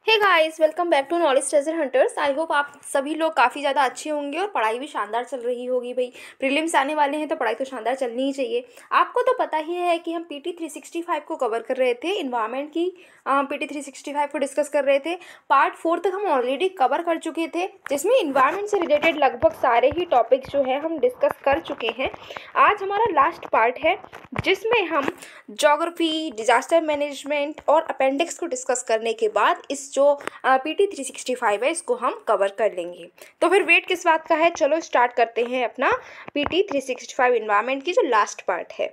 Hey guys, welcome back to knowledge treasure hunters. I hope आप सभी लोग काफ़ी ज़्यादा अच्छे होंगे और पढ़ाई भी शानदार चल रही होगी। भाई प्रीलिम्स आने वाले हैं तो पढ़ाई तो शानदार चलनी ही चाहिए। आपको तो पता ही है कि हम पीटी 365 को कवर कर रहे थे, इन्वायरमेंट की पीटी 365 को डिस्कस कर रहे थे। पार्ट 4 तक हम ऑलरेडी कवर कर चुके थे, जिसमें इन्वायरमेंट से रिलेटेड लगभग सारे ही टॉपिक्स जो है हम डिस्कस कर चुके हैं। आज हमारा लास्ट पार्ट है जिसमें हम ज्योग्राफी, डिजास्टर मैनेजमेंट और अपेंडिक्स को डिस्कस करने के बाद इस जो पीटी 365 है इसको हम कवर कर लेंगे। तो फिर वेट किस बात का है, चलो स्टार्ट करते हैं अपना पीटी 365 इन्वायरमेंट की जो लास्ट पार्ट है।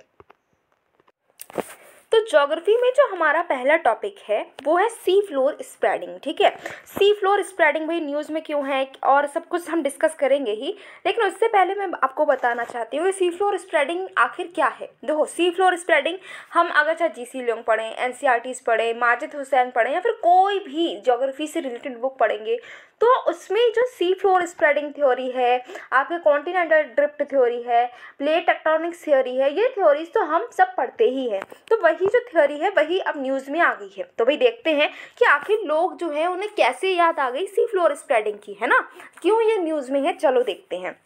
तो ज्योग्राफी में जो हमारा पहला टॉपिक है वो है सी फ्लोर स्प्रेडिंग। ठीक है, सी फ्लोर स्प्रेडिंग भाई न्यूज़ में क्यों है और सब कुछ हम डिस्कस करेंगे ही, लेकिन उससे पहले मैं आपको बताना चाहती हूँ कि सी फ्लोर स्प्रेडिंग आखिर क्या है। देखो, सी फ्लोर स्प्रेडिंग हम अगर चाहे जीसी लोग पढ़ें, एनसीईआरटीज़ पढ़ें, माजिद हुसैन पढ़ें या फिर कोई भी ज्योग्राफी से रिलेटेड बुक पढ़ेंगे तो उसमें जो सी फ्लोर स्प्रेडिंग थ्योरी है, आपके कॉन्टिनेंटल ड्रिफ्ट थ्योरी है, प्लेट टेक्टोनिक्स थ्योरी है, ये थ्योरीज तो हम सब पढ़ते ही हैं। तो वही जो थ्योरी है वही अब न्यूज़ में आ गई है। तो भाई देखते हैं कि आखिर लोग जो है उन्हें कैसे याद आ गई सी फ्लोर स्प्रेडिंग की, है ना, क्यों ये न्यूज़ में है, चलो देखते हैं।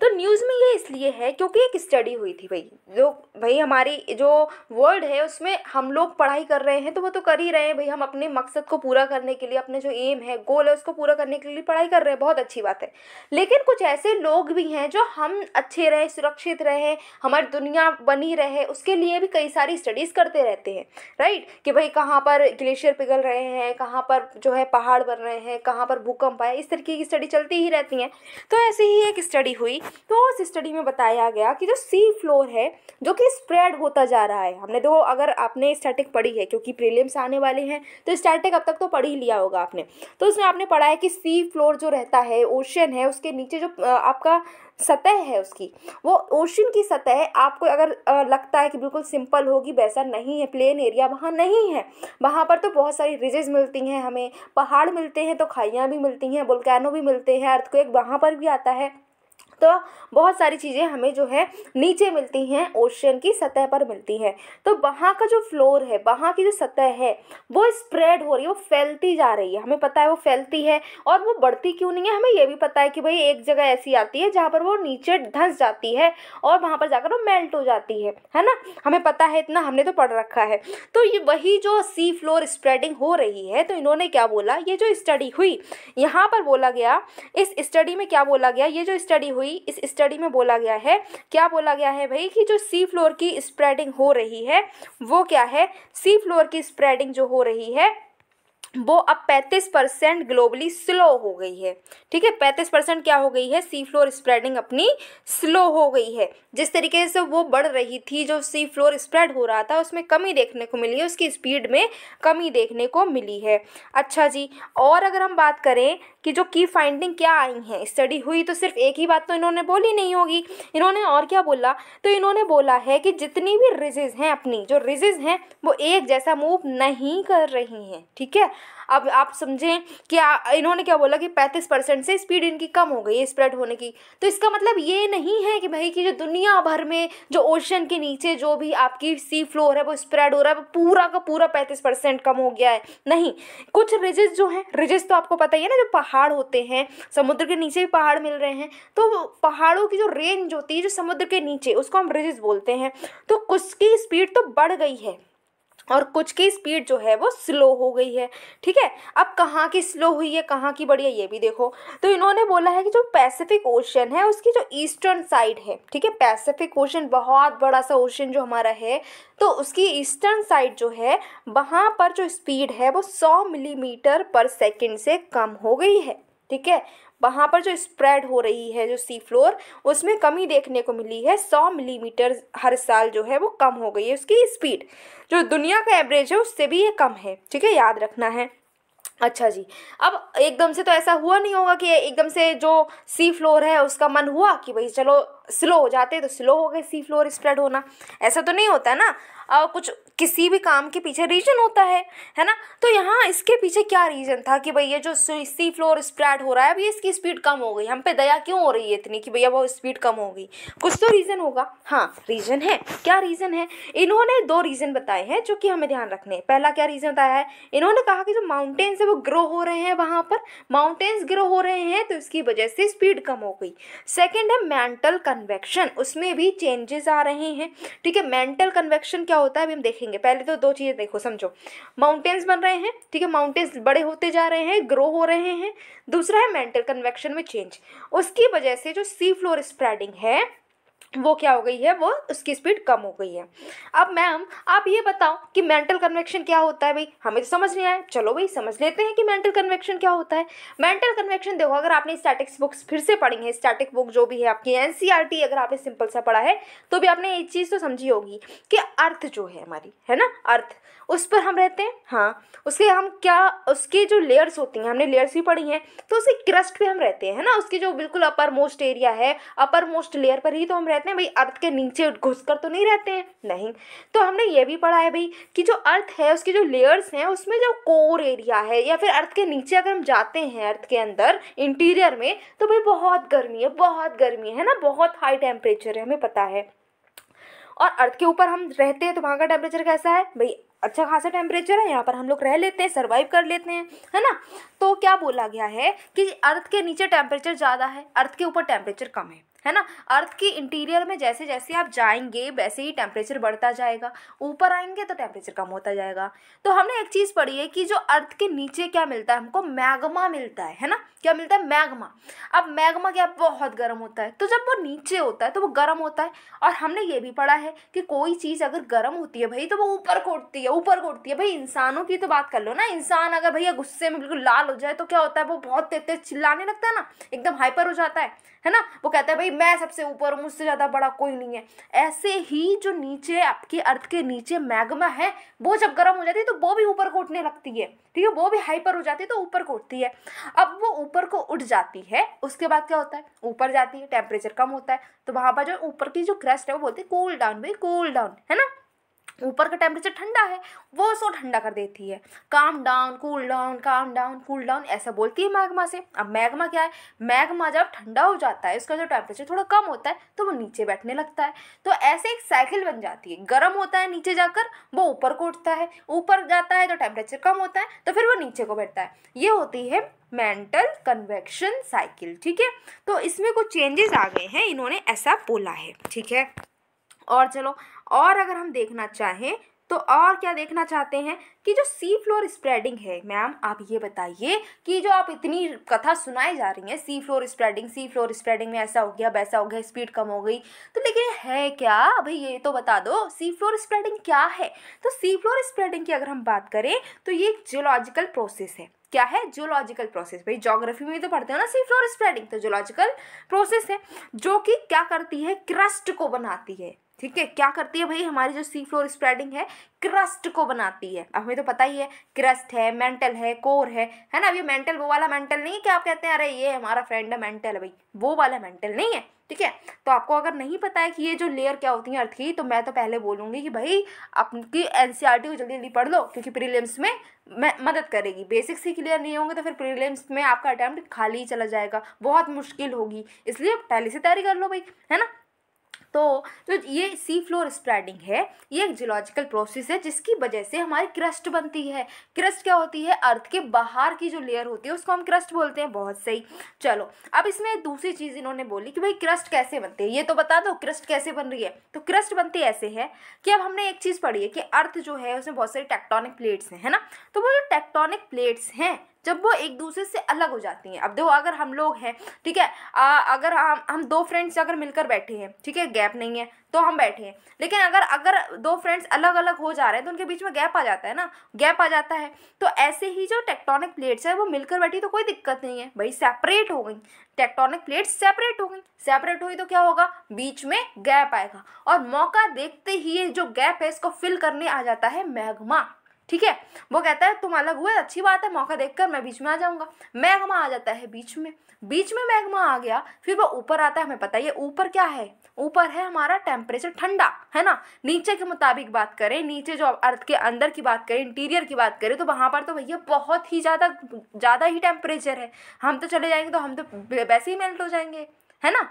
तो न्यूज़ में ये इसलिए है क्योंकि एक स्टडी हुई थी भाई हमारी जो वर्ल्ड है उसमें हम लोग पढ़ाई कर रहे हैं तो वो तो कर ही रहे हैं भाई। हम अपने मकसद को पूरा करने के लिए, अपने जो एम है, गोल है, उसको पूरा करने के लिए पढ़ाई कर रहे हैं, बहुत अच्छी बात है। लेकिन कुछ ऐसे लोग भी हैं जो हम अच्छे रहे, सुरक्षित रहे, हमारी दुनिया बनी रहे, उसके लिए भी कई सारी स्टडीज़ करते रहते हैं, राइट। कि भाई कहाँ पर ग्लेशियर पिघल रहे हैं, कहाँ पर जो है पहाड़ बन रहे हैं, कहाँ पर भूकंप आए, इस तरीके की स्टडी चलती ही रहती हैं। तो ऐसे ही एक स्टडी हुई, तो उस स्टडी में बताया गया कि जो सी फ्लोर है जो कि स्प्रेड होता जा रहा है। हमने देखो, अगर आपने स्टैटिक पढ़ी है, क्योंकि प्रीलिम्स आने वाले हैं तो स्टैटिक अब तक तो पढ़ ही लिया होगा आपने, तो उसमें आपने पढ़ा है कि सी फ्लोर जो रहता है, ओशन है, उसके नीचे जो आपका सतह है उसकी, वो ओशन की सतह आपको अगर लगता है कि बिल्कुल सिंपल होगी, वैसा नहीं है। प्लेन एरिया वहाँ नहीं है, वहाँ पर तो बहुत सारी रिजेस मिलती हैं हमें, पहाड़ मिलते हैं तो खाइयाँ भी मिलती हैं, वोल्केनो भी मिलते हैं, अर्थक्वेक वहाँ पर भी आता है। तो बहुत सारी चीज़ें हमें जो है नीचे मिलती हैं, ओशन की सतह पर मिलती हैं। तो वहाँ का जो फ्लोर है, वहाँ की जो सतह है वो स्प्रेड हो रही है, वो फैलती जा रही है। हमें पता है वो फैलती है, और वो बढ़ती क्यों नहीं है हमें ये भी पता है कि भाई एक जगह ऐसी आती है जहाँ पर वो नीचे धंस जाती है और वहाँ पर जाकर वो मेल्ट हो जाती है ना। हमें पता है, इतना हमने तो पढ़ रखा है। तो ये वही जो सी फ्लोर स्प्रेडिंग हो रही है, तो इन्होंने क्या बोला, ये जो स्टडी हुई यहाँ पर बोला गया, इस स्टडी में क्या बोला गया, ये जो स्टडी हुई इस स्टडी में बोला गया है, क्या बोला गया है भाई, कि जो सी फ्लोर की स्प्रेडिंग हो रही है वो क्या है, सी फ्लोर की स्प्रेडिंग जो हो रही है वो अब 35% ग्लोबली स्लो हो गई है। ठीक है, 35% क्या हो गई है, सी फ्लोर स्प्रेडिंग अपनी स्लो हो गई है। जिस तरीके से वो बढ़ रही थी, जो सी फ्लोर स्प्रेड हो रहा था, उसमें कमी देखने को मिली है, उसकी स्पीड में कमी देखने को मिली है। अच्छा जी, और अगर हम बात करें कि जो की फाइंडिंग क्या आई हैं, स्टडी हुई तो सिर्फ एक ही बात तो इन्होंने बोली नहीं होगी, इन्होंने और क्या बोला, तो इन्होंने बोला है कि जितनी भी रिजेस हैं, अपनी जो रिजेस हैं वो एक जैसा मूव नहीं कर रही हैं। ठीक है, अब आप समझें कि इन्होंने क्या बोला कि 35% से स्पीड इनकी कम हो गई है स्प्रेड होने की। तो इसका मतलब ये नहीं है कि भाई कि जो दुनिया भर में जो ओशन के नीचे जो भी आपकी सी फ्लोर है वो स्प्रेड हो रहा है, वो पूरा का पूरा 35% कम हो गया है, नहीं। कुछ रिजेस जो हैं, रिजेस तो आपको पता ही है ना, जो पहाड़ होते हैं, समुद्र के नीचे भी पहाड़ मिल रहे हैं, तो पहाड़ों की जो रेंज होती है जो समुद्र के नीचे, उसको हम रिजेस बोलते हैं। तो कुछ की स्पीड तो बढ़ गई है और कुछ की स्पीड जो है वो स्लो हो गई है। ठीक है, अब कहाँ की स्लो हुई है, कहाँ की बढ़ी है, ये भी देखो। तो इन्होंने बोला है कि जो पैसिफिक ओशन है उसकी जो ईस्टर्न साइड है, ठीक है, पैसिफिक ओशन बहुत बड़ा सा ओशन जो हमारा है, तो उसकी ईस्टर्न साइड जो है वहाँ पर जो स्पीड है वो 100 मिलीमीटर पर सेकेंड से कम हो गई है। ठीक है, वहाँ पर जो स्प्रेड हो रही है जो सी फ्लोर, उसमें कमी देखने को मिली है, 100 मिलीमीटर हर साल जो है वो कम हो गई है उसकी स्पीड। जो दुनिया का एवरेज है उससे भी ये कम है। ठीक है, याद रखना है। अच्छा जी, अब एकदम से तो ऐसा हुआ नहीं होगा कि एकदम से जो सी फ्लोर है उसका मन हुआ कि भाई चलो स्लो हो जाते, तो स्लो हो गए सी फ्लोर स्प्रेड होना, ऐसा तो नहीं होता है ना। कुछ किसी भी काम के पीछे रीजन होता है ना। तो यहाँ इसके पीछे क्या रीजन था कि भाई ये जो सी फ्लोर स्प्रेड हो रहा है अभी इसकी स्पीड कम हो गई, हम पे दया क्यों हो रही है इतनी कि भैया वो स्पीड कम हो गई, कुछ तो रीजन होगा। हाँ रीजन है, क्या रीजन है, इन्होंने 2 रीजन बताए हैं जो कि हमें ध्यान रखने हैं। पहला क्या रीजन बताया है, इन्होंने कहा कि जो माउंटेन्स है वो ग्रो हो रहे हैं, वहां पर माउंटेन्स ग्रो हो रहे हैं तो इसकी वजह से स्पीड कम हो गई। सेकेंड है मेंटल कन्वेक्शन, उसमें भी चेंजेस आ रहे हैं। ठीक है, मेंटल कन्वेक्शन क्या होता है अभी हम देखेंगे। पहले तो 2 चीज़ें देखो समझो, माउंटेन्स बन रहे हैं, ठीक है, माउंटेन्स बड़े होते जा रहे हैं, ग्रो हो रहे हैं। दूसरा है मेंटल कन्वेक्शन में चेंज, उसकी वजह से जो सी फ्लोर स्प्रेडिंग है वो क्या हो गई है, वो उसकी स्पीड कम हो गई है। अब मैम आप ये बताओ कि मेंटल कन्वेक्शन क्या होता है। भाई हमें तो समझ नहीं आया, चलो भाई समझ लेते हैं कि मेंटल कन्वेक्शन क्या होता है। मेंटल कन्वेक्शन देखो, अगर आपने स्टैटिक्स बुक्स फिर से पढ़ी है, स्टैटिक बुक जो भी है आपकी एनसीईआरटी, अगर आपने सिंपल सा पढ़ा है तो भी आपने एक चीज़ तो समझी होगी कि अर्थ जो है हमारी, है ना, अर्थ, उस पर हम रहते हैं। हाँ, उसके हम क्या, उसकी जो लेयर्स होती हैं, हमने लेयर्स भी पढ़ी हैं, तो उसकी क्रस्ट पे हम रहते हैं, है ना, उसकी जो बिल्कुल अपर मोस्ट एरिया है, अपर मोस्ट लेयर पर ही तो हम रहते हैं भाई, अर्थ के नीचे घुसकर तो नहीं रहते हैं, नहीं। तो हमने ये भी पढ़ा है भाई कि जो अर्थ है उसकी जो लेयर्स हैं उसमें जो कोर एरिया है या फिर अर्थ के नीचे अगर हम जाते हैं, अर्थ के अंदर इंटीरियर में, तो भाई बहुत गर्मी है, बहुत गर्मी है ना, बहुत हाई टेम्परेचर है, हमें पता है। और अर्थ के ऊपर हम रहते हैं तो वहाँ का टेम्परेचर कैसा है भाई, अच्छा खासा टेम्परेचर है, यहाँ पर हम लोग रह लेते हैं, सर्वाइव कर लेते हैं, है ना। तो क्या बोला गया है कि अर्थ के नीचे टेम्परेचर ज़्यादा है, अर्थ के ऊपर टेम्परेचर कम है ना। अर्थ के इंटीरियर में जैसे जैसे आप जाएंगे वैसे ही टेम्परेचर बढ़ता जाएगा, ऊपर आएंगे तो टेम्परेचर कम होता जाएगा। तो हमने एक चीज़ पढ़ी है कि जो अर्थ के नीचे क्या मिलता है हमको, मैग्मा मिलता है ना, क्या मिलता है, मैग्मा। अब मैग्मा क्या, बहुत गर्म होता है, तो जब वो नीचे होता है तो वो गर्म होता है। और हमने ये भी पढ़ा है कि कोई चीज़ अगर गर्म होती है भाई तो वो ऊपर को उठती है, ऊपर को उठती है। भाई इंसानों की तो बात कर लो ना, इंसान अगर भैया गुस्से में बिल्कुल लाल हो जाए तो क्या होता है, वो बहुत तेज तेज चिल्लाने लगता है ना, एकदम हाइपर हो जाता है ना, वो कहता है भाई मैं सबसे ऊपर हूँ, मुझसे ज़्यादा बड़ा कोई नहीं है। ऐसे ही जो नीचे आपकी अर्थ के नीचे मैग्मा है वो जब गर्म हो जाती है तो वो भी ऊपर को उठने लगती है, ठीक है, वो भी हाइपर हो जाती है तो ऊपर को उठती है। अब वो ऊपर को उठ जाती है, उसके बाद क्या होता है, ऊपर जाती है, टेम्परेचर कम होता है, तो वहाँ पर जो ऊपर की जो क्रस्ट है वो बोलती है कूल डाउन, भाई कूल डाउन, है ना। ऊपर का टेम्परेचर ठंडा है, वो उसको ठंडा कर देती है, calm down cool down, calm down cool down, ऐसा बोलती है मैग्मा से। अब मैग्मा क्या है, मैग्मा जब ठंडा हो जाता है, उसका जो टेम्परेचर थोड़ा कम होता है तो वो नीचे बैठने लगता है। तो ऐसे एक साइकिल बन जाती है, गर्म होता है नीचे जाकर, वो ऊपर को उठता है, ऊपर जाता है तो टेम्परेचर कम होता है तो फिर वो नीचे को बैठता है। ये होती है मेंटल कन्वेक्शन साइकिल, ठीक है। तो इसमें कुछ चेंजेस आ गए हैं, इन्होंने ऐसा बोला है, ठीक है। और चलो, और अगर हम देखना चाहें तो और क्या देखना चाहते हैं कि जो सी फ्लोर स्प्रेडिंग है, मैम आप ये बताइए कि जो आप इतनी कथा सुनाई जा रही हैं सी फ्लोर स्प्रेडिंग में ऐसा हो गया वैसा हो गया, स्पीड कम हो गई, तो लेकिन है क्या भाई, ये तो बता दो सी फ्लोर स्प्रेडिंग क्या है। तो सी फ्लोर स्प्रेडिंग की अगर हम बात करें तो ये एक जियोलॉजिकल प्रोसेस है। क्या है, जियोलॉजिकल प्रोसेस। भाई ज्योग्राफी में तो पढ़ते हो ना सी फ्लोर स्प्रेडिंग, तो जियोलॉजिकल प्रोसेस है जो कि क्या करती है, क्रस्ट को बनाती है, ठीक है। क्या करती है भाई, हमारी जो सी फ्लोर स्प्रेडिंग है क्रस्ट को बनाती है। अब हमें तो पता ही है, क्रस्ट है, मेंटल है, कोर है ना। अब ये मेंटल वो वाला मेंटल नहीं है कि आप कहते हैं अरे ये हमारा फ्रेंड है मेंटल है, भाई वो वाला मेंटल नहीं है, ठीक है। तो आपको अगर नहीं पता है कि ये जो लेयर क्या होती है अर्थ की, तो मैं तो पहले बोलूँगी कि भाई आपकी एनसीईआरटी को जल्दी जल्दी पढ़ लो, क्योंकि प्रीलिम्स में मदद करेगी। बेसिक्स ही क्लियर नहीं होंगे तो फिर प्रीलिम्स में आपका अटेम्प्ट खाली ही चला जाएगा, बहुत मुश्किल होगी, इसलिए पहले से तैयारी कर लो भाई, है ना। तो ये सी फ्लोर स्प्रेडिंग है, ये एक जियोलॉजिकल प्रोसेस है जिसकी वजह से हमारी क्रस्ट बनती है। क्रस्ट क्या होती है, अर्थ के बाहर की जो लेयर होती है उसको हम क्रस्ट बोलते हैं। बहुत सही। चलो अब इसमें दूसरी चीज़ इन्होंने बोली कि भाई क्रस्ट कैसे बनती है, ये तो बता दो क्रस्ट कैसे बन रही है। तो क्रस्ट बनती ऐसे है कि अब हमने एक चीज़ पढ़ी है कि अर्थ जो है उसमें बहुत सारी टेक्टोनिक प्लेट्स हैं, है ना। तो वो जो टेक्टोनिक प्लेट्स हैं जब वो एक दूसरे से अलग हो जाती हैं, अब देखो अगर हम लोग हैं, ठीक है, अगर हम 2 फ्रेंड्स अगर मिलकर बैठे हैं, ठीक है, गैप नहीं है तो हम बैठे हैं, लेकिन अगर 2 फ्रेंड्स अलग अलग हो जा रहे हैं तो उनके बीच में गैप आ जाता है ना, गैप आ जाता है। तो ऐसे ही जो टेक्टोनिक प्लेट्स है वो मिलकर बैठी तो कोई दिक्कत नहीं है भाई, सेपरेट हो गई, टेक्टोनिक प्लेट्स सेपरेट हो गई, सेपरेट हुई तो क्या होगा, बीच में गैप आएगा, और मौका देखते ही ये जो गैप है इसको फिल करने आ जाता है मैग्मा, ठीक है। वो कहता है तुम अलग हुए, अच्छी बात है, मौका देखकर मैं बीच में आ जाऊंगा। मैग्मा आ जाता है बीच में मैग्मा आ गया, फिर वो ऊपर आता है। हमें पता है ऊपर क्या है, ऊपर है हमारा टेम्परेचर, ठंडा है ना। नीचे के मुताबिक बात करें, नीचे जो अर्थ के अंदर की बात करें, इंटीरियर की बात करें, तो वहां पर तो भैया बहुत ही ज़्यादा ही टेम्परेचर है। हम तो चले जाएंगे तो हम तो वैसे ही मेल्ट हो जाएंगे, है ना।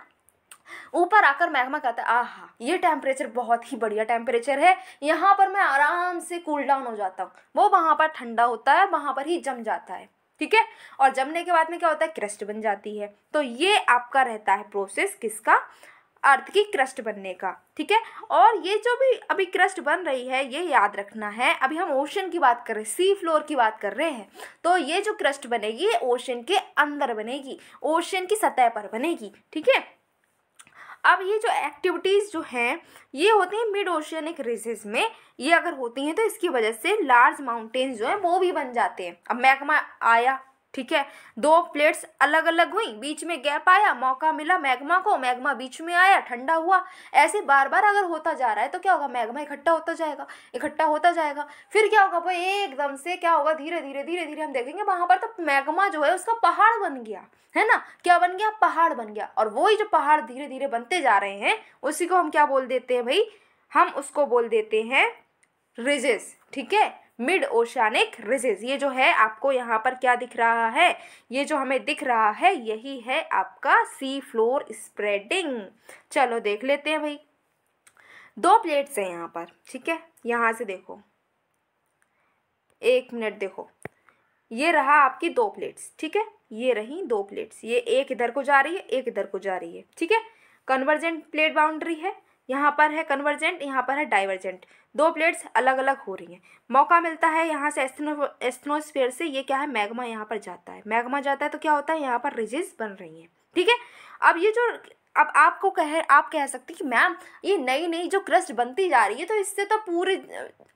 ऊपर आकर मैग्मा कहता है आहा ये टेम्परेचर बहुत ही बढ़िया टेम्परेचर है, यहाँ पर मैं आराम से कूल डाउन हो जाता हूँ। वो वहाँ पर ठंडा होता है, वहाँ पर ही जम जाता है, ठीक है। और जमने के बाद में क्या होता है, क्रस्ट बन जाती है। तो ये आपका रहता है प्रोसेस किसका, अर्थ की क्रस्ट बनने का, ठीक है। और ये जो भी अभी क्रस्ट बन रही है ये याद रखना है, अभी हम ओशन की बात कर रहे हैं, सी फ्लोर की बात कर रहे हैं। तो ये जो क्रस्ट बनेगी ये ओशन के अंदर बनेगी, ओशन की सतह पर बनेगी, ठीक है। अब ये जो एक्टिविटीज़ जो हैं ये होती हैं मिड ओशियनिक रीजेस में, ये अगर होती हैं तो इसकी वजह से लार्ज माउंटेन्स जो हैं वो भी बन जाते हैं। अब मैग्मा आया, ठीक है, दो प्लेट्स अलग अलग हुई, बीच में गैप आया, मौका मिला मैग्मा को, मैग्मा बीच में आया, ठंडा हुआ। ऐसे बार बार अगर होता जा रहा है तो क्या होगा, मैग्मा इकट्ठा होता जाएगा। फिर क्या होगा भाई, एकदम से क्या होगा, धीरे धीरे हम देखेंगे वहां पर तो मैग्मा जो है उसका पहाड़ बन गया, है ना। क्या बन गया, पहाड़ बन गया। और वही जो पहाड़ धीरे धीरे बनते जा रहे हैं उसी को हम क्या बोल देते हैं भाई, हम उसको बोल देते हैं रिजेस, ठीक है, मिड ओशियानिक रिजेस। ये जो है आपको यहाँ पर क्या दिख रहा है, ये जो हमें दिख रहा है यही है आपका सी फ्लोर स्प्रेडिंग। चलो देख लेते हैं भाई, दो प्लेट्स हैं यहाँ पर, ठीक है। यहाँ से देखो, एक मिनट देखो, ये रहा आपकी दो प्लेट्स, ठीक है, ये रही दो प्लेट्स, ये एक इधर को जा रही है, एक इधर को जा रही है, ठीक है। कन्वर्जेंट प्लेट बाउंड्री है, यहाँ पर है कन्वर्जेंट, यहाँ पर है डाइवर्जेंट, दो प्लेट्स अलग अलग हो रही हैं। मौका मिलता है यहाँ से एस्ट्रोस्फीयर से, ये क्या है, मैग्मा यहाँ पर जाता है, मैग्मा जाता है तो क्या होता है, यहाँ पर रिजेस बन रही हैं, ठीक है। अब ये जो अब आप कह सकते हैं कि मैम ये नई नई जो क्रस्ट बनती जा रही है तो इससे तो पूरे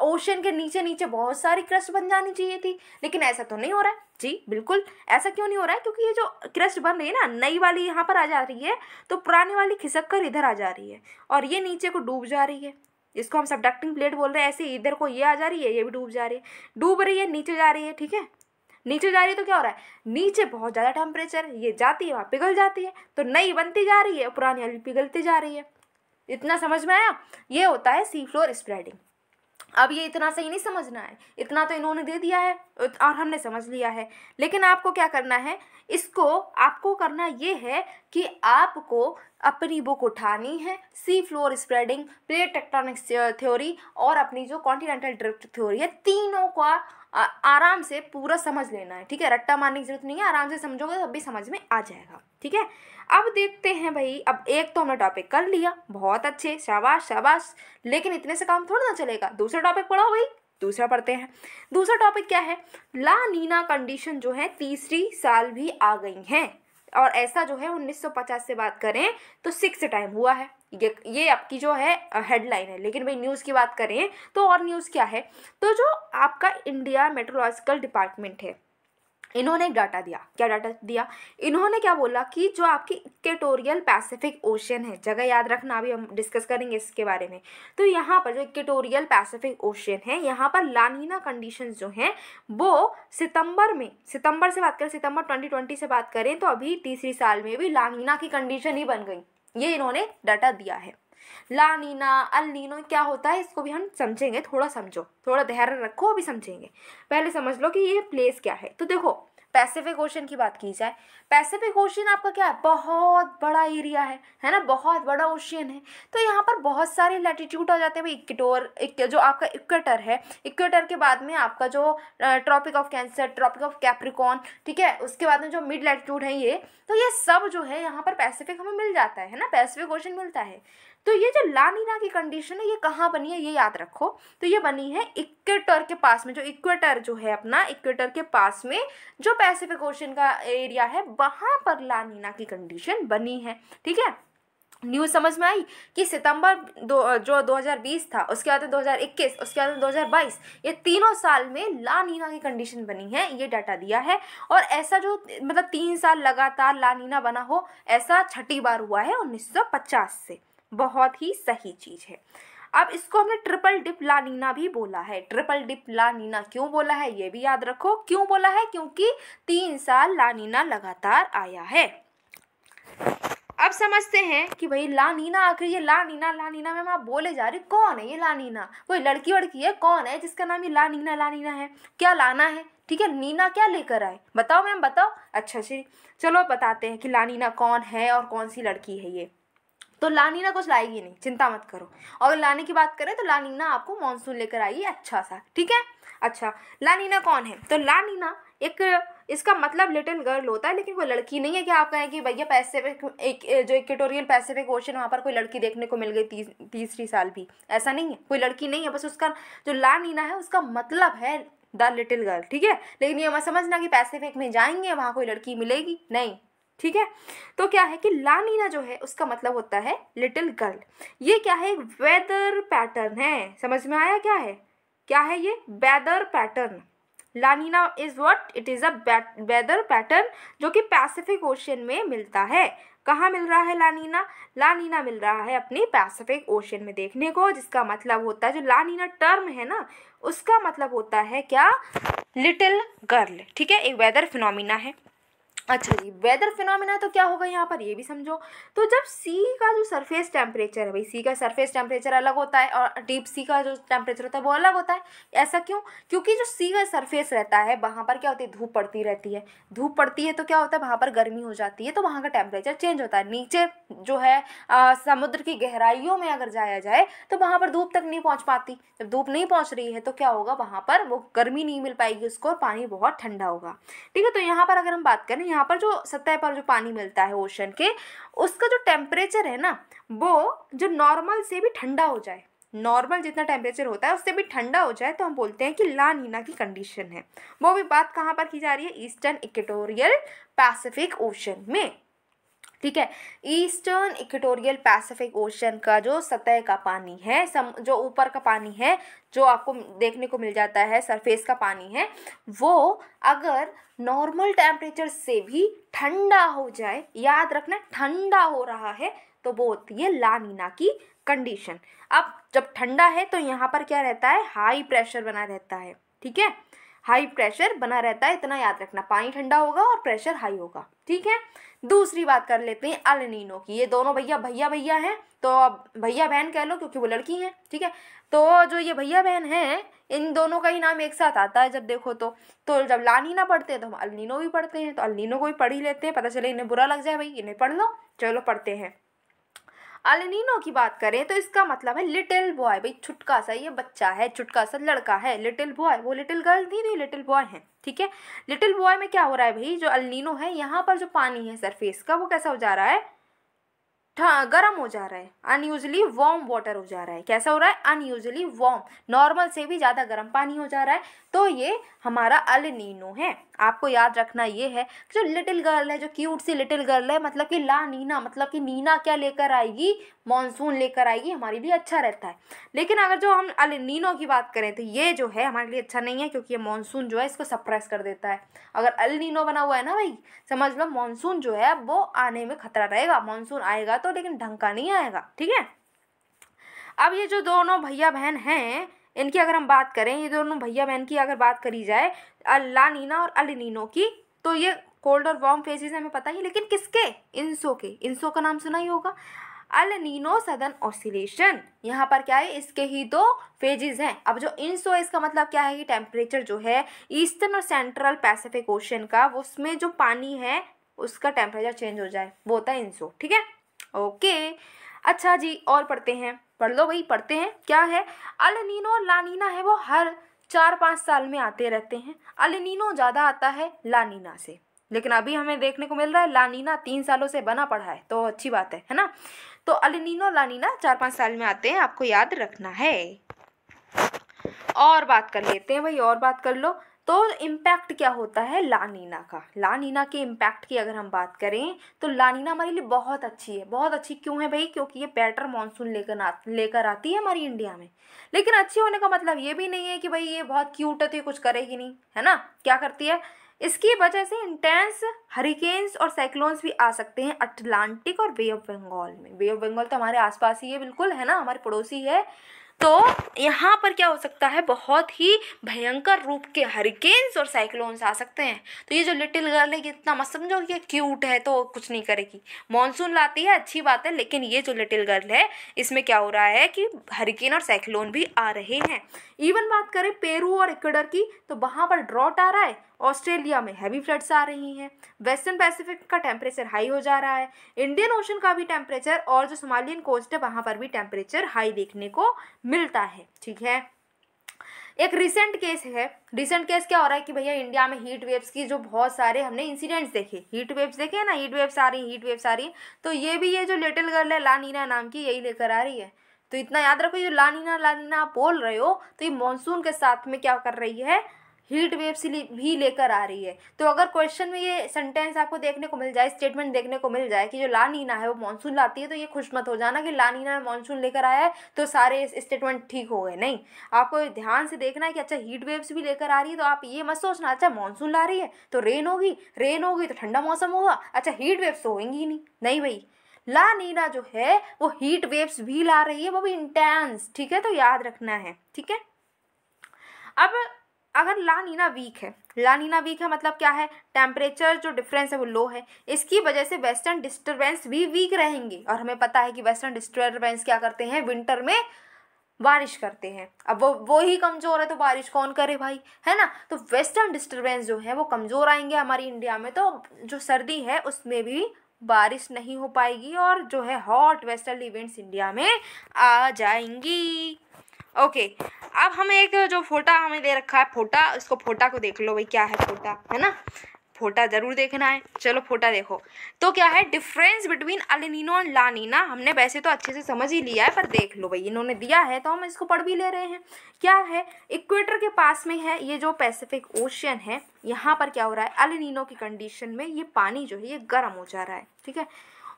ओशन के नीचे नीचे बहुत सारी क्रस्ट बन जानी चाहिए थी, लेकिन ऐसा तो नहीं हो रहा है। जी बिल्कुल, ऐसा क्यों नहीं हो रहा है, क्योंकि ये जो क्रस्ट बन रही है ना, नई वाली यहाँ पर आ जा रही है तो पुरानी वाली खिसक कर इधर आ जा रही है और ये नीचे को डूब जा रही है। इसको हम सबडक्टिंग प्लेट बोल रहे हैं। ऐसे इधर को ये आ जा रही है, ये भी डूब जा रही है, डूब रही है, नीचे जा रही है, ठीक है। नीचे जा रही है तो क्या हो रहा है, नीचे बहुत ज़्यादा टेम्परेचर, ये जाती है वहाँ पिघल जाती है, तो नई बनती जा रही है, पुरानी वाली पिघलती जा रही है। इतना समझ में आया, ये होता है सी फ्लोर स्प्रेडिंग। अब ये इतना सही नहीं समझना है, इतना तो इन्होंने दे दिया है और हमने समझ लिया है, लेकिन आपको क्या करना है, इसको आपको करना ये है कि आपको अपनी बुक उठानी है, sea floor spreading, plate tectonics theory और अपनी जो कॉन्टिनेंटल ड्रिफ्ट थ्योरी है, तीनों का आराम से पूरा समझ लेना है, ठीक है। रट्टा मारने की जरूरत नहीं है, आराम से समझोगे तब भी समझ में आ जाएगा, ठीक है। अब देखते हैं भाई, अब एक तो हमने टॉपिक कर लिया, बहुत अच्छे, शाबाश शाबाश, लेकिन इतने से काम थोड़ा ना चलेगा, दूसरा टॉपिक पढ़ो भाई, दूसरा पढ़ते हैं। दूसरा टॉपिक क्या है, ला नीना कंडीशन जो है तीसरी साल भी आ गई हैं और ऐसा जो है 1950 से बात करें तो 6 टाइम हुआ है। ये आपकी जो है हेडलाइन है, लेकिन भाई न्यूज़ की बात करें तो और न्यूज़ क्या है, तो जो आपका इंडिया मेट्रोलॉजिकल डिपार्टमेंट है, इन्होंने एक डाटा दिया। क्या डाटा दिया, इन्होंने क्या बोला कि जो आपकी इक्वेटोरियल पैसिफिक ओशन है, जगह याद रखना, अभी हम डिस्कस करेंगे इसके बारे में। तो यहाँ पर जो इक्वेटोरियल पैसिफिक ओशन है, यहाँ पर लानीना कंडीशंस जो हैं वो सितंबर से बात करें, सितंबर 2020 से बात करें तो अभी तीसरी साल में भी लानीना की कंडीशन ही बन गई। ये इन्होंने डाटा दिया है। ला नीना अल नीनो क्या होता है इसको भी हम समझेंगे, थोड़ा समझो, थोड़ा धैर्य रखो, अभी समझेंगे। पहले समझ लो कि ये प्लेस क्या है। तो देखो पैसिफिक ओशन की बात की जाए, पैसिफिक ओशन आपका क्या है, बहुत बड़ा एरिया है ना, बहुत बड़ा ओशियन है। तो यहाँ पर बहुत सारे लैटिट्यूड आ जाते हैं भाई। जो आपका इक्वेटर है, इक्वेटर के बाद में आपका जो tropic of cancer, tropic of capricorn, ठीक है, उसके बाद में जो मिड लैटिट्यूड है ये, तो ये सब जो है यहाँ पर पैसिफिक हमें मिल जाता है ना, पैसिफिक ओशन मिलता है। तो ये जो ला नीना की कंडीशन है ये कहाँ बनी है, ये याद रखो। तो ये बनी है इक्वेटर के पास में, जो इक्वेटर जो है अपना, इक्वेटर के पास में जो पैसिफिक ओशन का एरिया है वहाँ पर ला नीना की कंडीशन बनी है, ठीक है। न्यूज़ समझ में आई कि सितंबर जो 2020 था, उसके बाद 2021, उसके बाद 2022, ये तीनों साल में ला नीना की कंडीशन बनी है, ये डाटा दिया है। और ऐसा जो मतलब 3 साल लगातार ला नीना बना हो, ऐसा छठी बार हुआ है 1950 से। बहुत ही सही चीज़ है। अब इसको हमने ट्रिपल डिप ला नीना भी बोला है। ट्रिपल डिप ला नीना क्यों बोला है ये भी याद रखो, क्यों बोला है, क्योंकि 3 साल ला नीना लगातार आया है। अब समझते हैं कि भाई ला नीना, आखिर ये ला नीना में आप बोले जा रही, कौन है ये ला नीना? कोई लड़की वड़की है? कौन है जिसका नाम ये ला नीना है? क्या लाना है? ठीक है, नीना क्या लेकर आए बताओ मैम, बताओ। अच्छा जी, चलो बताते हैं कि ला नीना कौन है और कौन सी लड़की है ये। तो ला नीना कुछ लाएगी नहीं, चिंता मत करो। और लाने की बात करें तो ला नीना आपको मानसून लेकर आएगी अच्छा सा, ठीक है। अच्छा, ला नीना कौन है? तो ला नीना एक, इसका मतलब लिटिल गर्ल होता है, लेकिन कोई लड़की नहीं है कि आप कहें कि भैया पैसिफिक जो इक्वेटोरियल पैसिफिक ओशन वहाँ पर कोई लड़की देखने को मिल गई तीसरी साल भी, ऐसा नहीं है, कोई लड़की नहीं है। बस उसका जो ला नीना है उसका मतलब है द लिटिल गर्ल, ठीक है। लेकिन ये मत समझना कि पैसिफिक में जाएंगे वहाँ कोई लड़की मिलेगी, नहीं, ठीक है। तो क्या है कि ला नीना जो है उसका मतलब होता है लिटिल गर्ल। ये क्या है? एक वेदर पैटर्न है, समझ में आया क्या है? क्या है ये? Weather pattern. La Nina is what? It is a weather pattern जो कि पैसिफिक ओशन में मिलता है। कहाँ मिल रहा है ला नीना? ला नीना मिल रहा है अपनी पैसिफिक ओशन में देखने को, जिसका मतलब होता है, जो ला नीना टर्म है ना उसका मतलब होता है क्या? लिटिल गर्ल, ठीक है। एक वेदर फिनोमिना है। अच्छा जी, वेदर फिनोमिना तो क्या होगा यहाँ पर ये भी समझो। तो जब सी का जो सरफेस टेम्परेचर है, भाई सी का सरफेस टेम्परेचर अलग होता है और डीप सी का जो टेम्परेचर होता है वो अलग होता है। ऐसा क्यों? क्योंकि जो सी का सरफेस रहता है वहाँ पर क्या होती है? धूप पड़ती रहती है। धूप पड़ती है तो क्या होता है? वहाँ पर गर्मी हो जाती है, तो वहाँ का टेम्परेचर चेंज होता है। नीचे जो है समुद्र की गहराइयों में अगर जाया जाए तो वहाँ पर धूप तक नहीं पहुँच पाती। जब धूप नहीं पहुँच रही है तो क्या होगा? वहाँ पर वो गर्मी नहीं मिल पाएगी उसको और पानी बहुत ठंडा होगा, ठीक है। तो यहाँ पर अगर हम बात करें, यहाँ पर जो सतह पर जो पानी मिलता है ओशन के, उसका जो टेम्परेचर है ना वो जो नॉर्मल से भी ठंडा हो जाए, नॉर्मल जितना टेम्परेचर होता है उससे भी ठंडा हो जाए, तो हम बोलते हैं कि ला नीना की कंडीशन है। वो भी बात कहाँ पर की जा रही है? ईस्टर्न इक्वेटोरियल पैसिफिक ओशन में, ठीक है। ईस्टर्न इक्वेटोरियल पैसिफिक ओशन का जो सतह का पानी है, जो ऊपर का पानी है जो आपको देखने को मिल जाता है, सरफेस का पानी है, वो अगर नॉर्मल टेम्परेचर से भी ठंडा हो जाए, याद रखना ठंडा हो रहा है, तो वो होती है ला नीना की कंडीशन। अब जब ठंडा है तो यहाँ पर क्या रहता है? हाई प्रेशर बना रहता है, ठीक है। हाई प्रेशर बना रहता है, इतना याद रखना, पानी ठंडा होगा और प्रेशर हाई होगा, ठीक है। दूसरी बात कर लेते हैं अल नीनो की। ये दोनों भैया हैं, तो अब भैया बहन कह लो क्योंकि वो लड़की हैं, ठीक है। तो जो ये भैया बहन हैं इन दोनों का ही नाम एक साथ आता है जब देखो तो जब ला नीना पढ़ते हैं तो हम अल नीनो भी पढ़ते हैं, तो अल नीनो को भी पढ़ ही लेते हैं, पता चले इन्हें बुरा लग जाए भाई इन्हें पढ़ लो, चलो पढ़ते हैं। अल नीनो की बात करें तो इसका मतलब है लिटिल बॉय, भाई छुटका सा ये बच्चा है, छुटका सा लड़का है, लिटिल बॉय। वो लिटिल गर्ल थी तो ये लिटिल बॉय है, ठीक है। लिटिल बॉय में क्या हो रहा है भाई? जो अल नीनो है यहाँ पर जो पानी है सरफेस का वो कैसा हो जा रहा है? गर्म हो जा रहा है, अनयूजली वार्म वाटर हो जा रहा है। कैसा हो रहा है? अनयूजली वार्म, नॉर्मल से भी ज़्यादा गर्म पानी हो जा रहा है, तो ये हमारा अल नीनो है। आपको याद रखना ये है जो लिटिल गर्ल है, जो क्यूट सी लिटिल गर्ल है, मतलब कि ला नीना, मतलब कि नीना क्या लेकर आएगी? मानसून लेकर आएगी, हमारे लिए अच्छा रहता है। लेकिन अगर जो हम अल नीनो की बात करें तो ये जो है हमारे लिए अच्छा नहीं है, क्योंकि ये मानसून जो है इसको सप्रेस कर देता है। अगर अल नीनो बना हुआ है ना भाई, समझ लो मानसून जो है वो आने में खतरा रहेगा। मानसून आएगा तो लेकिन ढंग का नहीं आएगा, ठीक है। अब ये जो दोनों भैया बहन हैं इनकी अगर हम बात करें, ये दोनों भैया बहन की अगर बात करी जाए, ला नीना और अल नीनो की, तो ये कोल्ड और वार्म फेजेस हमें पता ही, लेकिन किसके? इंसो के। इंसो का नाम सुना ही होगा, अल नीनो सदर्न ऑसिलेशन। यहाँ पर क्या है? इसके ही दो फेजेस हैं। अब जो इंसो है इसका मतलब क्या है कि टेम्परेचर जो है ईस्टर्न और सेंट्रल पैसिफिक ओशन का, उसमें जो पानी है उसका टेम्परेचर चेंज हो जाए, वो होता है इंसो, ठीक है। ओके, अच्छा जी, और पढ़ते हैं, पढ़ लो भाई, पढ़ते हैं। क्या है? अल नीनो और ला नीना है वो हर 4-5 साल में आते रहते हैं। अल नीनो ज़्यादा आता है ला नीना से, लेकिन अभी हमें देखने को मिल रहा है ला नीना 3 सालों से बना पड़ा है, तो अच्छी बात है ना। तो अल नीनो ला नीना 4-5 साल में आते हैं, आपको याद रखना है। और बात कर लेते हैं भाई, और बात कर लो। तो इम्पैक्ट क्या होता है ला नीना का? ला नीना के इम्पैक्ट की अगर हम बात करें तो ला नीना हमारे लिए बहुत अच्छी है। बहुत अच्छी क्यों है भाई? क्योंकि ये बेटर मानसून लेकर आती है हमारी इंडिया में। लेकिन अच्छी होने का मतलब ये भी नहीं है कि भाई ये बहुत क्यूट है तो ये कुछ करेगी नहीं, है ना। क्या करती है? इसकी वजह से इंटेंस हरिकेन्स और साइक्लोन्स भी आ सकते हैं अटलांटिक और बे ऑफ बंगाल में। बे ऑफ बंगाल तो हमारे आसपास ही है, बिल्कुल, है ना, हमारे पड़ोसी है। तो यहाँ पर क्या हो सकता है, बहुत ही भयंकर रूप के हरिकेन्स और साइक्लोन्स आ सकते हैं। तो ये जो लिटिल गर्ल है, ये इतना मत समझो कि क्यूट है तो कुछ नहीं करेगी, मॉनसून लाती है अच्छी बात है, लेकिन ये जो लिटिल गर्ल है इसमें क्या हो रहा है कि हरिकेन और साइक्लोन भी आ रहे हैं। इवन बात करें पेरू और इक्वेडर की, तो वहाँ पर ड्रॉट आ रहा है, ऑस्ट्रेलिया में हैवी फ्लड्स आ रही हैं, वेस्टर्न पैसिफिक का टेम्परेचर हाई हो जा रहा है, इंडियन ओशन का भी टेम्परेचर, और जो सोमालियन कोस्ट है वहाँ पर भी टेम्परेचर हाई देखने को मिलता है। ठीक है, एक रिसेंट केस है, रिसेंट केस क्या हो रहा है कि भैया इंडिया में हीट वेव्स की जो बहुत सारे हमने इंसिडेंट्स देखे, हीट वेव्स देखे ना, हीट वेव्स आ रही, हीट वेव्स आ रही है, तो ये भी ये जो लिटिल गर्ल है लानीना नाम की, यही लेकर आ रही है। तो इतना याद रखो, ये लानीना लानीना आप बोल रहे हो तो ये मॉनसून के साथ में क्या कर रही है, हीट वेव्स भी लेकर आ रही है। तो अगर क्वेश्चन में ये सेंटेंस आपको देखने को मिल जाए, स्टेटमेंट देखने को मिल जाए कि जो लानीना है वो मॉनसून लाती है, तो ये खुश मत हो जाना कि लानीना मॉनसून लेकर आया है तो सारे स्टेटमेंट ठीक हो गए, नहीं। आपको ध्यान से देखना है कि अच्छा हीट वेव्स भी लेकर आ रही है, तो आप ये मत सोचना अच्छा मॉनसून ला रही है तो रेन होगी, रेन होगी तो ठंडा मौसम होगा, अच्छा हीट वेव्स तो होंगी ही नहीं भाई, लानीना जो है वो हीट वेव्स भी ला रही है, वो भी इंटेंस। ठीक है, तो याद रखना है। ठीक है, अब अगर लानीना वीक है, लानीना वीक है मतलब क्या है, टेम्परेचर जो डिफरेंस है वो लो है, इसकी वजह से वेस्टर्न डिस्टर्बेंस भी वीक रहेंगे, और हमें पता है कि वेस्टर्न डिस्टर्बेंस क्या करते हैं, विंटर में बारिश करते हैं। अब वो ही कमज़ोर है तो बारिश कौन करे भाई, है ना। तो वेस्टर्न डिस्टर्बेंस जो है वो कमज़ोर आएंगे हमारी इंडिया में, तो जो सर्दी है उसमें भी बारिश नहीं हो पाएगी, और जो है हॉट वेस्टर्न इवेंट्स इंडिया में आ जाएंगी। ओके, अब हमें एक जो फोटा हमें दे रखा है, फोटा, इसको फोटा को देख लो भाई, क्या है फोटा, है ना, फोटा ज़रूर देखना है। चलो फोटा देखो, तो क्या है डिफरेंस बिटवीन अल-नीनो एंड ला-नीना, हमने वैसे तो अच्छे से समझ ही लिया है, पर देख लो भाई इन्होंने दिया है तो हम इसको पढ़ भी ले रहे हैं। क्या है, इक्वेटर के पास में है ये जो पैसिफिक ओशियन है, यहाँ पर क्या हो रहा है, अल-नीनो की कंडीशन में ये पानी जो है ये गर्म हो जा रहा है। ठीक है,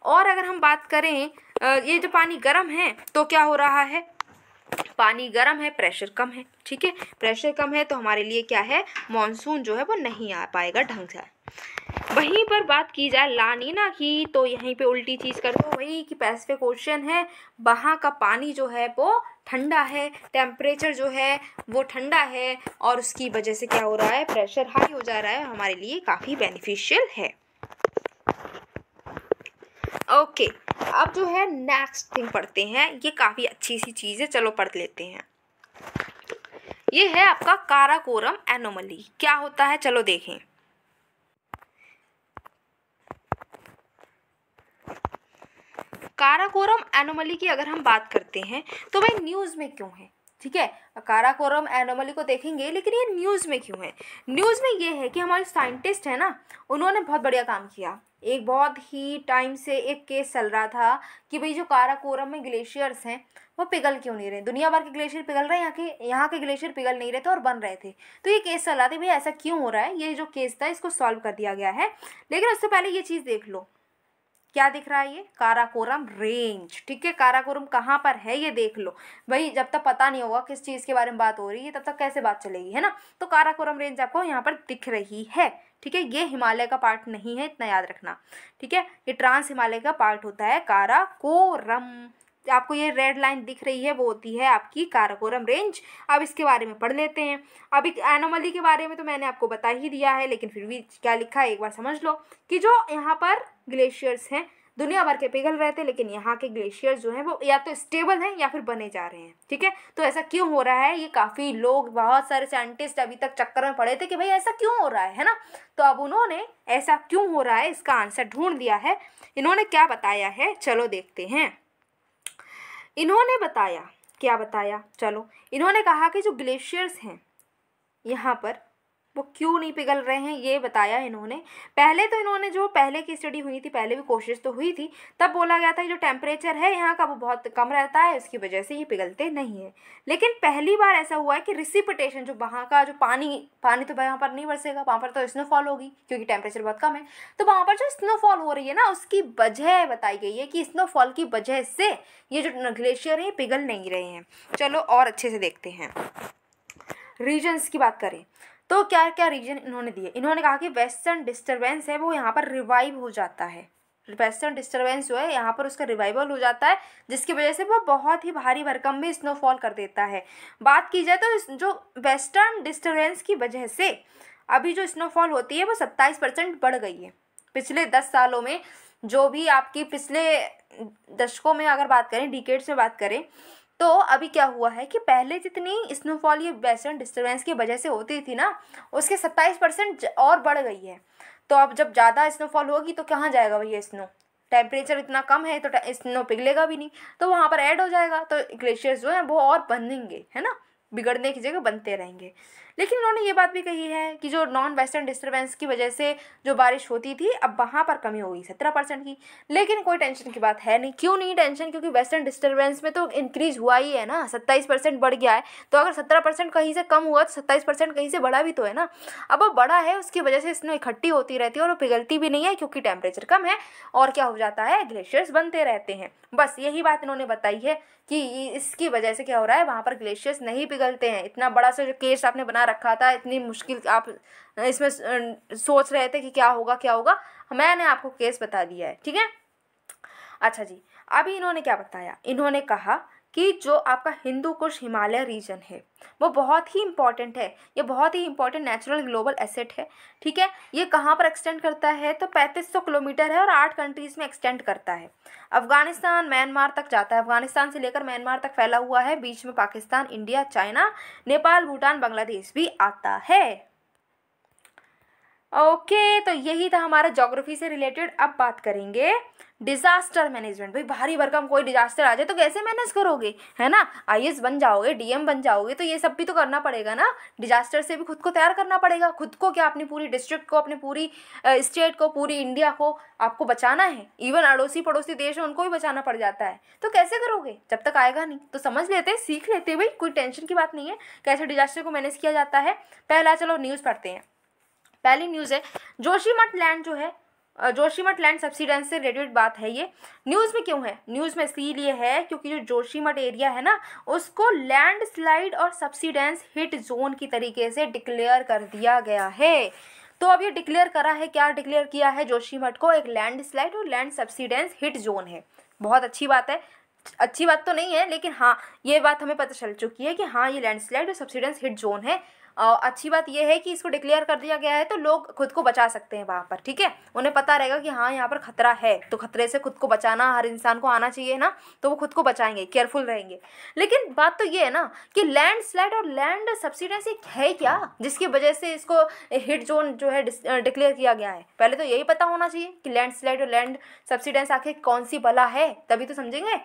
और अगर हम बात करें ये जो पानी गर्म है तो क्या हो रहा है, पानी गर्म है, प्रेशर कम है। ठीक है, प्रेशर कम है तो हमारे लिए क्या है, मॉनसून जो है वो नहीं आ पाएगा ढंग से। वहीं पर बात की जाए लानीना की, तो यहीं पे उल्टी चीज़ कर दो वही कि पैसिफिक ओशन है, वहाँ का पानी जो है वो ठंडा है, टेम्परेचर जो है वो ठंडा है, और उसकी वजह से क्या हो रहा है, प्रेशर हाई हो जा रहा है, हमारे लिए काफ़ी बेनिफिशियल है। ओके, अब जो है नेक्स्ट थिंग पढ़ते हैं, ये काफ़ी अच्छी सी चीज़ है, चलो पढ़ लेते हैं। ये है आपका काराकोरम एनोमली, क्या होता है चलो देखें। काराकोरम एनोमली की अगर हम बात करते हैं तो भाई न्यूज़ में क्यों है, ठीक है, काराकोरम एनोमली को देखेंगे, लेकिन ये न्यूज़ में क्यों है। न्यूज़ में ये है कि हमारे साइंटिस्ट है ना, उन्होंने बहुत बढ़िया काम किया। एक बहुत ही टाइम से एक केस चल रहा था कि भाई जो काराकोरम में ग्लेशियर्स हैं वो पिघल क्यों नहीं रहे, दुनिया भर के ग्लेशियर पिघल रहे हैं, यहाँ के ग्लेशियर पिघल नहीं रहे थे और बन रहे थे। तो ये केस चल रहा था भाई ऐसा क्यों हो रहा है, ये जो केस था इसको सॉल्व कर दिया गया है। लेकिन उससे पहले ये चीज़ देख लो, क्या दिख रहा है, ये काराकोरम रेंज। ठीक है, काराकोरम कहाँ पर है ये देख लो भाई, जब तक पता नहीं होगा किस चीज़ के बारे में बात हो रही है तब तक कैसे बात चलेगी, है ना। तो काराकोरम रेंज आपको यहाँ पर दिख रही है। ठीक है, ये हिमालय का पार्ट नहीं है, इतना याद रखना। ठीक है, ये ट्रांस हिमालय का पार्ट होता है काराकोरम। आपको ये रेड लाइन दिख रही है वो होती है आपकी काराकोरम रेंज। अब इसके बारे में पढ़ लेते हैं। अभी एनोमली के बारे में तो मैंने आपको बता ही दिया है, लेकिन फिर भी क्या लिखा है एक बार समझ लो कि जो यहाँ पर ग्लेशियर्स हैं दुनिया भर के पिघल रहे थे, लेकिन यहाँ के ग्लेशियर्स जो हैं वो या तो स्टेबल हैं या फिर बने जा रहे हैं। ठीक है, तो ऐसा क्यों हो रहा है, ये काफ़ी लोग, बहुत सारे साइंटिस्ट अभी तक चक्कर में पड़े थे कि भाई ऐसा क्यों हो रहा है ना। तो अब उन्होंने ऐसा क्यों हो रहा है इसका आंसर ढूंढ दिया है। इन्होंने क्या बताया है चलो देखते हैं। इन्होंने बताया, क्या बताया, चलो इन्होंने कहा कि जो ग्लेशियर्स हैं यहाँ पर वो क्यों नहीं पिघल रहे हैं ये बताया इन्होंने। पहले तो इन्होंने जो पहले की स्टडी हुई थी, पहले भी कोशिश तो हुई थी, तब बोला गया था कि जो टेम्परेचर है यहाँ का वो बहुत कम रहता है, इसकी वजह से ये पिघलते नहीं है। लेकिन पहली बार ऐसा हुआ है कि रिसिपिटेशन, जो वहाँ का जो पानी तो यहाँ पर नहीं बरसेगा, वहाँ पर तो स्नोफॉल होगी क्योंकि टेम्परेचर बहुत कम है। तो वहाँ पर जो स्नोफॉल हो रही है ना, उसकी वजह बताई गई है कि स्नोफॉल की वजह से ये जो ग्लेशियर है पिघल नहीं रहे हैं। चलो और अच्छे से देखते हैं। रीजन्स की बात करें तो क्या क्या रीजन इन्होंने दिए। इन्होंने कहा कि वेस्टर्न डिस्टर्बेंस है वो यहाँ पर रिवाइव हो जाता है। वेस्टर्न डिस्टर्बेंस जो है यहाँ पर उसका रिवाइवल हो जाता है, जिसकी वजह से वो बहुत ही भारी भरकम में स्नोफॉल कर देता है। बात की जाए तो जो वेस्टर्न डिस्टर्बेंस की वजह से अभी जो स्नोफॉल होती है वो 27% बढ़ गई है पिछले 10 सालों में। जो भी आपकी पिछले दशकों में अगर बात करें, डिकेड्स में बात करें, तो अभी क्या हुआ है कि पहले जितनी स्नोफॉल ये वेस्टर्न डिस्टर्बेंस की वजह से होती थी ना, उसके 27% और बढ़ गई है। तो अब जब ज़्यादा स्नोफॉल होगी तो कहाँ जाएगा भैया स्नो, टेम्परेचर इतना कम है तो स्नो पिघलेगा भी नहीं, तो वहाँ पर ऐड हो जाएगा, तो ग्लेशियर्स जो है वो और बनेंगे, है ना, बिगड़ने की जगह बनते रहेंगे। लेकिन उन्होंने ये बात भी कही है कि जो नॉन वेस्टर्न डिस्टर्बेंस की वजह से जो बारिश होती थी अब वहाँ पर कमी होगी 17% की। लेकिन कोई टेंशन की बात है नहीं। क्यों नहीं टेंशन, क्योंकि वेस्टर्न डिस्टर्बेंस में तो इंक्रीज हुआ ही है ना, 27% बढ़ गया है। तो अगर 17% कहीं से कम हुआ तो 27% कहीं से बढ़ा भी तो है ना। अब वो बढ़ा है, उसकी वजह से स्नो इकट्ठी होती रहती है और वो पिघलती भी नहीं है क्योंकि टेम्परेचर कम है, और क्या हो जाता है, ग्लेशियर्स बनते रहते हैं। बस यही बात इन्होंने बताई है कि इसकी वजह से क्या हो रहा है, वहाँ पर ग्लेशियर्स नहीं पिघलते हैं। इतना बड़ा सा जो केस आपने बना रखा था, इतनी मुश्किल आप इसमें सोच रहे थे कि क्या होगा क्या होगा, मैंने आपको केस बता दिया है, ठीक है। अच्छा जी, अभी इन्होंने क्या बताया, इन्होंने कहा कि जो आपका हिंदू कुश हिमालय रीजन है वो बहुत ही इंपॉर्टेंट है, ये बहुत ही इंपॉर्टेंट नेचुरल ग्लोबल एसेट है, ठीक है। ये कहाँ पर एक्सटेंड करता है, तो 3500 किलोमीटर है और 8 कंट्रीज़ में एक्सटेंड करता है। अफगानिस्तान म्यांमार तक जाता है, अफगानिस्तान से लेकर म्यांमार तक फैला हुआ है, बीच में पाकिस्तान, इंडिया, चाइना, नेपाल, भूटान, बांग्लादेश भी आता है। ओके, तो यही था हमारा ज्योग्राफी से रिलेटेड। अब बात करेंगे डिजास्टर मैनेजमेंट। भाई भारी भरकम कोई डिजास्टर आ जाए तो कैसे मैनेज करोगे, है ना। आईएएस बन जाओगे, डीएम बन जाओगे, तो ये सब भी तो करना पड़ेगा ना। डिजास्टर से भी खुद को तैयार करना पड़ेगा, खुद को क्या, अपनी पूरी डिस्ट्रिक्ट को, अपनी पूरी स्टेट को, पूरी इंडिया को आपको बचाना है। इवन अड़ोसी पड़ोसी देश है उनको भी बचाना पड़ जाता है, तो कैसे करोगे, जब तक आएगा नहीं। तो समझ लेते, सीख लेते भाई, कोई टेंशन की बात नहीं है कैसे डिजास्टर को मैनेज किया जाता है। पहला चलो न्यूज़ पढ़ते हैं। पहली न्यूज़ है जोशीमठ लैंड जो है, जोशीमठ लैंड सब्सिडेंस से रिलेटेड बात है। ये न्यूज़ में क्यों है, न्यूज़ में इसीलिए है क्योंकि जो जोशीमठ एरिया है ना, उसको लैंड स्लाइड और सब्सिडेंस हिट जोन की तरीके से डिक्लेयर कर दिया गया है। तो अब ये डिक्लेयर करा है, क्या डिक्लेयर किया है, जोशीमठ को एक लैंड स्लाइड और लैंड सब्सिडेंस हिट जोन है। बहुत अच्छी बात है, अच्छी बात तो नहीं है लेकिन हाँ ये बात हमें पता चल चुकी है कि हाँ ये लैंडस्लाइड और सब्सिडेंस हिट जोन है। अच्छी बात यह है कि इसको डिक्लेयर कर दिया गया है तो लोग खुद को बचा सकते हैं वहाँ पर, ठीक है। उन्हें पता रहेगा कि हाँ यहाँ पर खतरा है, तो खतरे से खुद को बचाना हर इंसान को आना चाहिए ना, तो वो खुद को बचाएंगे, केयरफुल रहेंगे। लेकिन बात तो ये है ना कि लैंडस्लाइड और लैंड सब्सिडेंस है क्या, जिसकी वजह से इसको हिट जोन जो है डिक्लेयर किया गया है। पहले तो यही पता होना चाहिए कि लैंडस्लाइड और लैंड सब्सिडेंस आखिर कौन सी बला है, तभी तो समझेंगे,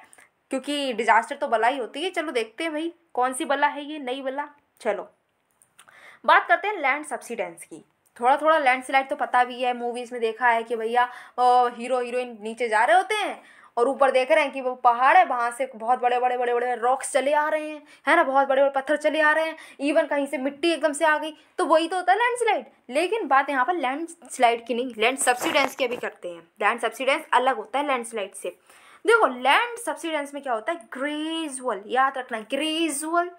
क्योंकि डिजास्टर तो बला ही होती है। चलो देखते हैं भाई कौन सी बला है ये, नई बला। चलो बात करते हैं लैंड सब्सिडेंस की। थोड़ा थोड़ा लैंडस्लाइड तो पता भी है, मूवीज़ में देखा है कि भैया हीरो हीरोइन नीचे जा रहे होते हैं और ऊपर देख रहे हैं कि वो पहाड़ है, वहाँ से बहुत बड़े बड़े बड़े बड़े रॉक्स चले आ रहे हैं, है ना, बहुत बड़े बड़े पत्थर चले आ रहे हैं, इवन कहीं से मिट्टी एकदम से आ गई, तो वही तो होता है लैंडस्लाइड। लेकिन बात यहाँ पर लैंडस्लाइड की नहीं, लैंड सब्सिडेंस की अभी करते हैं। लैंड सब्सिडेंस अलग होता है लैंडस्लाइड से। देखो लैंड सब्सिडेंस में क्या होता है, ग्रेजुअल, याद रखना, ग्रेजुअल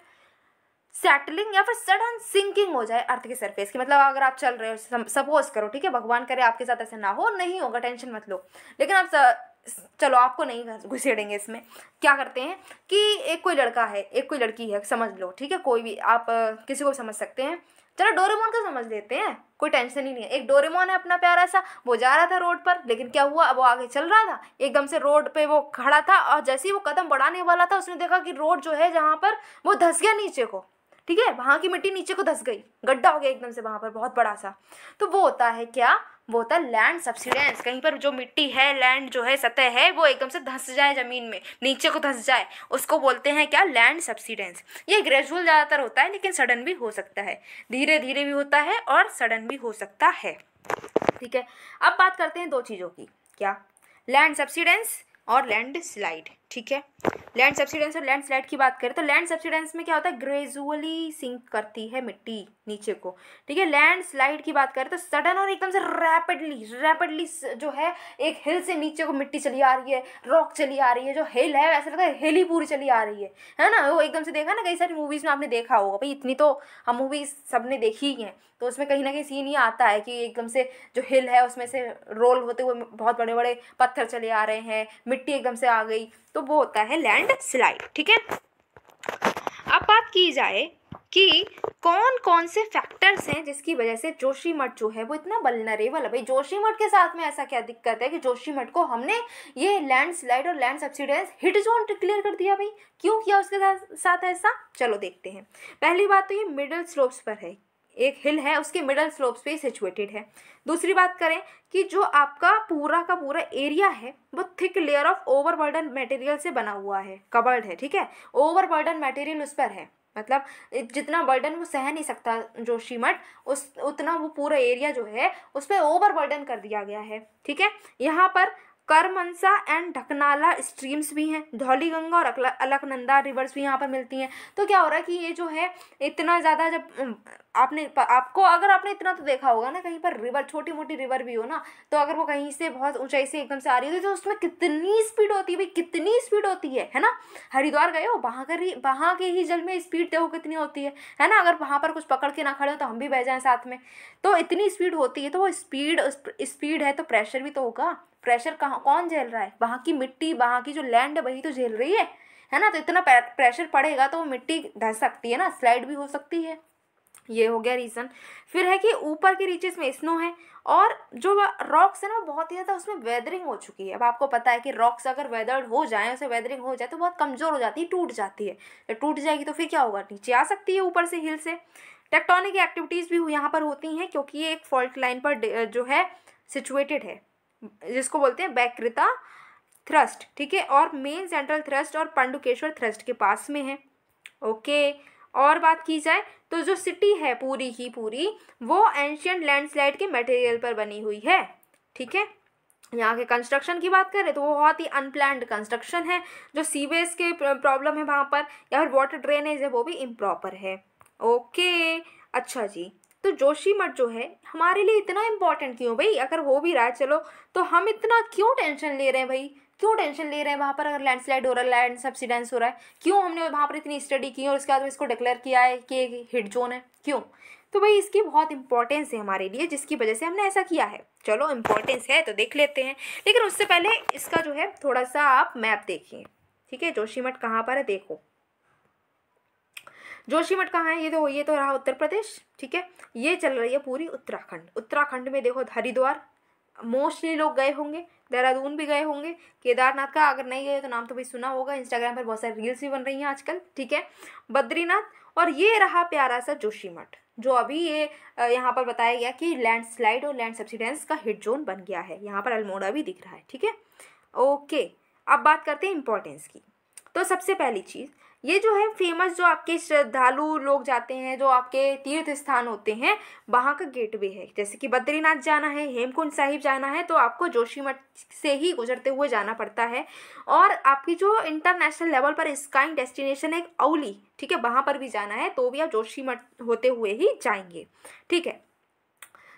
सेटलिंग या फिर सडन सिंकिंग हो जाए अर्थ के सरफेस की। मतलब अगर आप चल रहे हो, सपोज करो, ठीक है, भगवान करे आपके साथ ऐसा ना हो, नहीं होगा, टेंशन मत लो, लेकिन आप चलो आपको नहीं घुसेड़ेंगे इसमें। क्या करते हैं कि एक कोई लड़का है, एक कोई लड़की है, समझ लो, ठीक है, कोई भी, आप किसी को भी समझ सकते हैं। चलो डोरेमोन का समझ लेते हैं, कोई टेंशन ही नहीं है। एक डोरेमोन है अपना प्यारा सा, वो जा रहा था रोड पर, लेकिन क्या हुआ, अब वो आगे चल रहा था, एकदम से रोड पे वो खड़ा था और जैसे ही वो कदम बढ़ाने वाला था उसने देखा कि रोड जो है जहाँ पर, वो धंस गया नीचे को, ठीक है, वहाँ की मिट्टी नीचे को धंस गई, गड्ढा हो गया एकदम से वहाँ पर बहुत बड़ा सा। तो वो होता है क्या, वो होता है लैंड सब्सिडेंस। कहीं पर जो मिट्टी है, लैंड जो है, सतह है, वो एकदम से धंस जाए, ज़मीन में नीचे को धंस जाए, उसको बोलते हैं क्या, लैंड सब्सिडेंस। ये ग्रेजुअल ज़्यादातर होता है लेकिन सडन भी हो सकता है, धीरे धीरे भी होता है और सडन भी हो सकता है, ठीक है। अब बात करते हैं दो चीज़ों की, क्या, लैंड सब्सिडेंस और लैंड स्लाइड। ठीक है। लैंड सब्सिडेंस और लैंड स्लाइड की बात करें तो लैंड सब्सिडेंस में क्या होता है, ग्रेजुअली सिंक करती है मिट्टी नीचे को, ठीक है। लैंड स्लाइड की बात करें तो सडन और एकदम से रैपिडली जो है एक हिल से नीचे को मिट्टी चली आ रही है, रॉक चली आ रही है, जो हिल है ऐसा लगता है हिल ही पूरी चली आ रही है ना। वो एकदम से देखा ना, कई सारी मूवीज़ में आपने देखा होगा भाई, इतनी तो हम मूवीज़ सबने देखी ही हैं, तो उसमें कहीं ना कहीं सीन ये आता है कि एकदम से जो हिल है उसमें से रोल होते हुए बहुत बड़े बड़े पत्थर चले आ रहे हैं, मिट्टी एकदम से आ गई, तो वो होता है लैंड स्लाइड, ठीक है। अब बात की जाए कि कौन कौन से फैक्टर्स हैं जिसकी वजह से जोशीमठ जो है वो इतना वल्नरेबल है। भाई जोशीमठ के साथ में ऐसा क्या दिक्कत है कि जोशीमठ को हमने ये लैंड स्लाइड और land subsidence hit zone declare कर दिया। भाई क्यों किया उसके साथ ऐसा, चलो देखते हैं। पहली बात तो ये मिडल स्लोप्स पर है, एक हिल है उसके मिडल स्लोप्स पे सिचुएटेड है। दूसरी बात करें कि जो आपका पूरा का पूरा एरिया है वो thick layer of overburden material से बना हुआ है, कवर्ड है, ठीक है। ओवरबर्डन मटेरियल उस पर है, मतलब जितना बर्डन वो सह नहीं सकता जोशीमठ, उस उतना वो पूरा एरिया जो है उस पर ओवरबर्डन कर दिया गया है, ठीक है। यहाँ पर करमनसा एंड ढकनाला स्ट्रीम्स भी हैं, धौलीगंगा और अलकनंदा रिवर्स भी यहाँ पर मिलती हैं। तो क्या हो रहा है कि ये जो है इतना ज़्यादा, जब अगर आपने इतना तो देखा होगा ना, कहीं पर रिवर, छोटी मोटी रिवर भी हो ना, तो अगर वो कहीं से बहुत ऊंचाई से एकदम से आ रही है तो उसमें कितनी स्पीड होती है भाई, कितनी स्पीड होती है ना। हरिद्वार गए हो, वहाँ के ही जल में स्पीड देखो कितनी होती है ना। अगर वहाँ पर कुछ पकड़ के ना खड़े हो तो हम भी बह जाएं साथ में, तो इतनी स्पीड होती है। तो वो स्पीड है तो प्रेशर भी तो होगा, प्रेशर कहाँ कौन झेल रहा है, वहाँ की मिट्टी, वहाँ की जो लैंड है वही तो झेल रही है ना। तो इतना प्रेशर पड़ेगा तो वो मिट्टी धस सकती है ना, स्लाइड भी हो सकती है। ये हो गया रीज़न। फिर है कि ऊपर के रीचेस में स्नो है और जो रॉक्स है ना बहुत ही ज़्यादा उसमें वेदरिंग हो चुकी है। अब आपको पता है कि रॉक्स अगर वेदर्ड हो जाए, उसे वेदरिंग हो जाए तो बहुत कमज़ोर हो जाती है, टूट जाती है। तो टूट जाएगी तो फिर क्या होगा, नीचे आ सकती है ऊपर से हिल से। टेक्टोनिक एक्टिविटीज़ भी यहाँ पर होती हैं क्योंकि ये एक फॉल्ट लाइन पर जो है सिचुएटेड है, जिसको बोलते हैं बैकृता थ्रस्ट, ठीक है। और मेन सेंट्रल थ्रस्ट और पंडुकेश्वर थ्रस्ट के पास में है, ओके। और बात की जाए तो जो सिटी है पूरी की पूरी वो एंशियंट लैंडस्लाइड के मटेरियल पर बनी हुई है, ठीक है। यहाँ के कंस्ट्रक्शन की बात करें तो वो बहुत ही अनप्लान्ड कंस्ट्रक्शन है। जो सीवेज के प्रॉब्लम है वहाँ पर, या फिर वाटर ड्रेनेज है वो भी इम्प्रॉपर है, ओके। अच्छा जी, तो जोशीमठ जो है हमारे लिए इतना इम्पोर्टेंट क्यों भाई, अगर हो भी रहा है चलो, तो हम इतना क्यों टेंशन ले रहे हैं भाई, क्यों टेंशन ले रहे हैं वहाँ पर, अगर लैंडस्लाइड हो रहा है, लैंड सब्सिडेंस हो रहा है, क्यों हमने वहाँ पर इतनी स्टडी की और उसके बाद में इसको डिक्लेयर किया है कि एक हिट जोन है, क्यों। तो भाई इसकी बहुत इंपॉर्टेंस है हमारे लिए, जिसकी वजह से हमने ऐसा किया है। चलो इंपॉर्टेंस है तो देख लेते हैं, लेकिन उससे पहले इसका जो है थोड़ा सा आप मैप देखिए, ठीक है। जोशीमठ कहाँ पर है देखो, जोशीमठ कहाँ है, ये तो रहा उत्तर प्रदेश, ठीक है। ये चल रही है पूरी उत्तराखंड, उत्तराखंड में देखो हरिद्वार, मोस्टली लोग गए होंगे, देहरादून भी गए होंगे, केदारनाथ का अगर नहीं गए तो नाम तो भाई सुना होगा, इंस्टाग्राम पर बहुत सारी रील्स भी बन रही हैं आजकल, ठीक है। बद्रीनाथ, और ये रहा प्यारा सा जोशीमठ, जो अभी ये यहाँ पर बताया गया कि लैंडस्लाइड और लैंड सब्सिडेंस का हिट जोन बन गया है। यहाँ पर अल्मोड़ा भी दिख रहा है, ठीक है, ओके। अब बात करते हैं इंपॉर्टेंस की। तो सबसे पहली चीज़, ये जो है फेमस, जो आपके श्रद्धालु लोग जाते हैं, जो आपके तीर्थ स्थान होते हैं, वहाँ का गेटवे है। जैसे कि बद्रीनाथ जाना है, हेमकुंड साहिब जाना है, तो आपको जोशीमठ से ही गुजरते हुए जाना पड़ता है। और आपकी जो इंटरनेशनल लेवल पर स्काइंग डेस्टिनेशन है एक औली, ठीक है, वहाँ पर भी जाना है तो भी आप जोशीमठ होते हुए ही जाएंगे, ठीक है।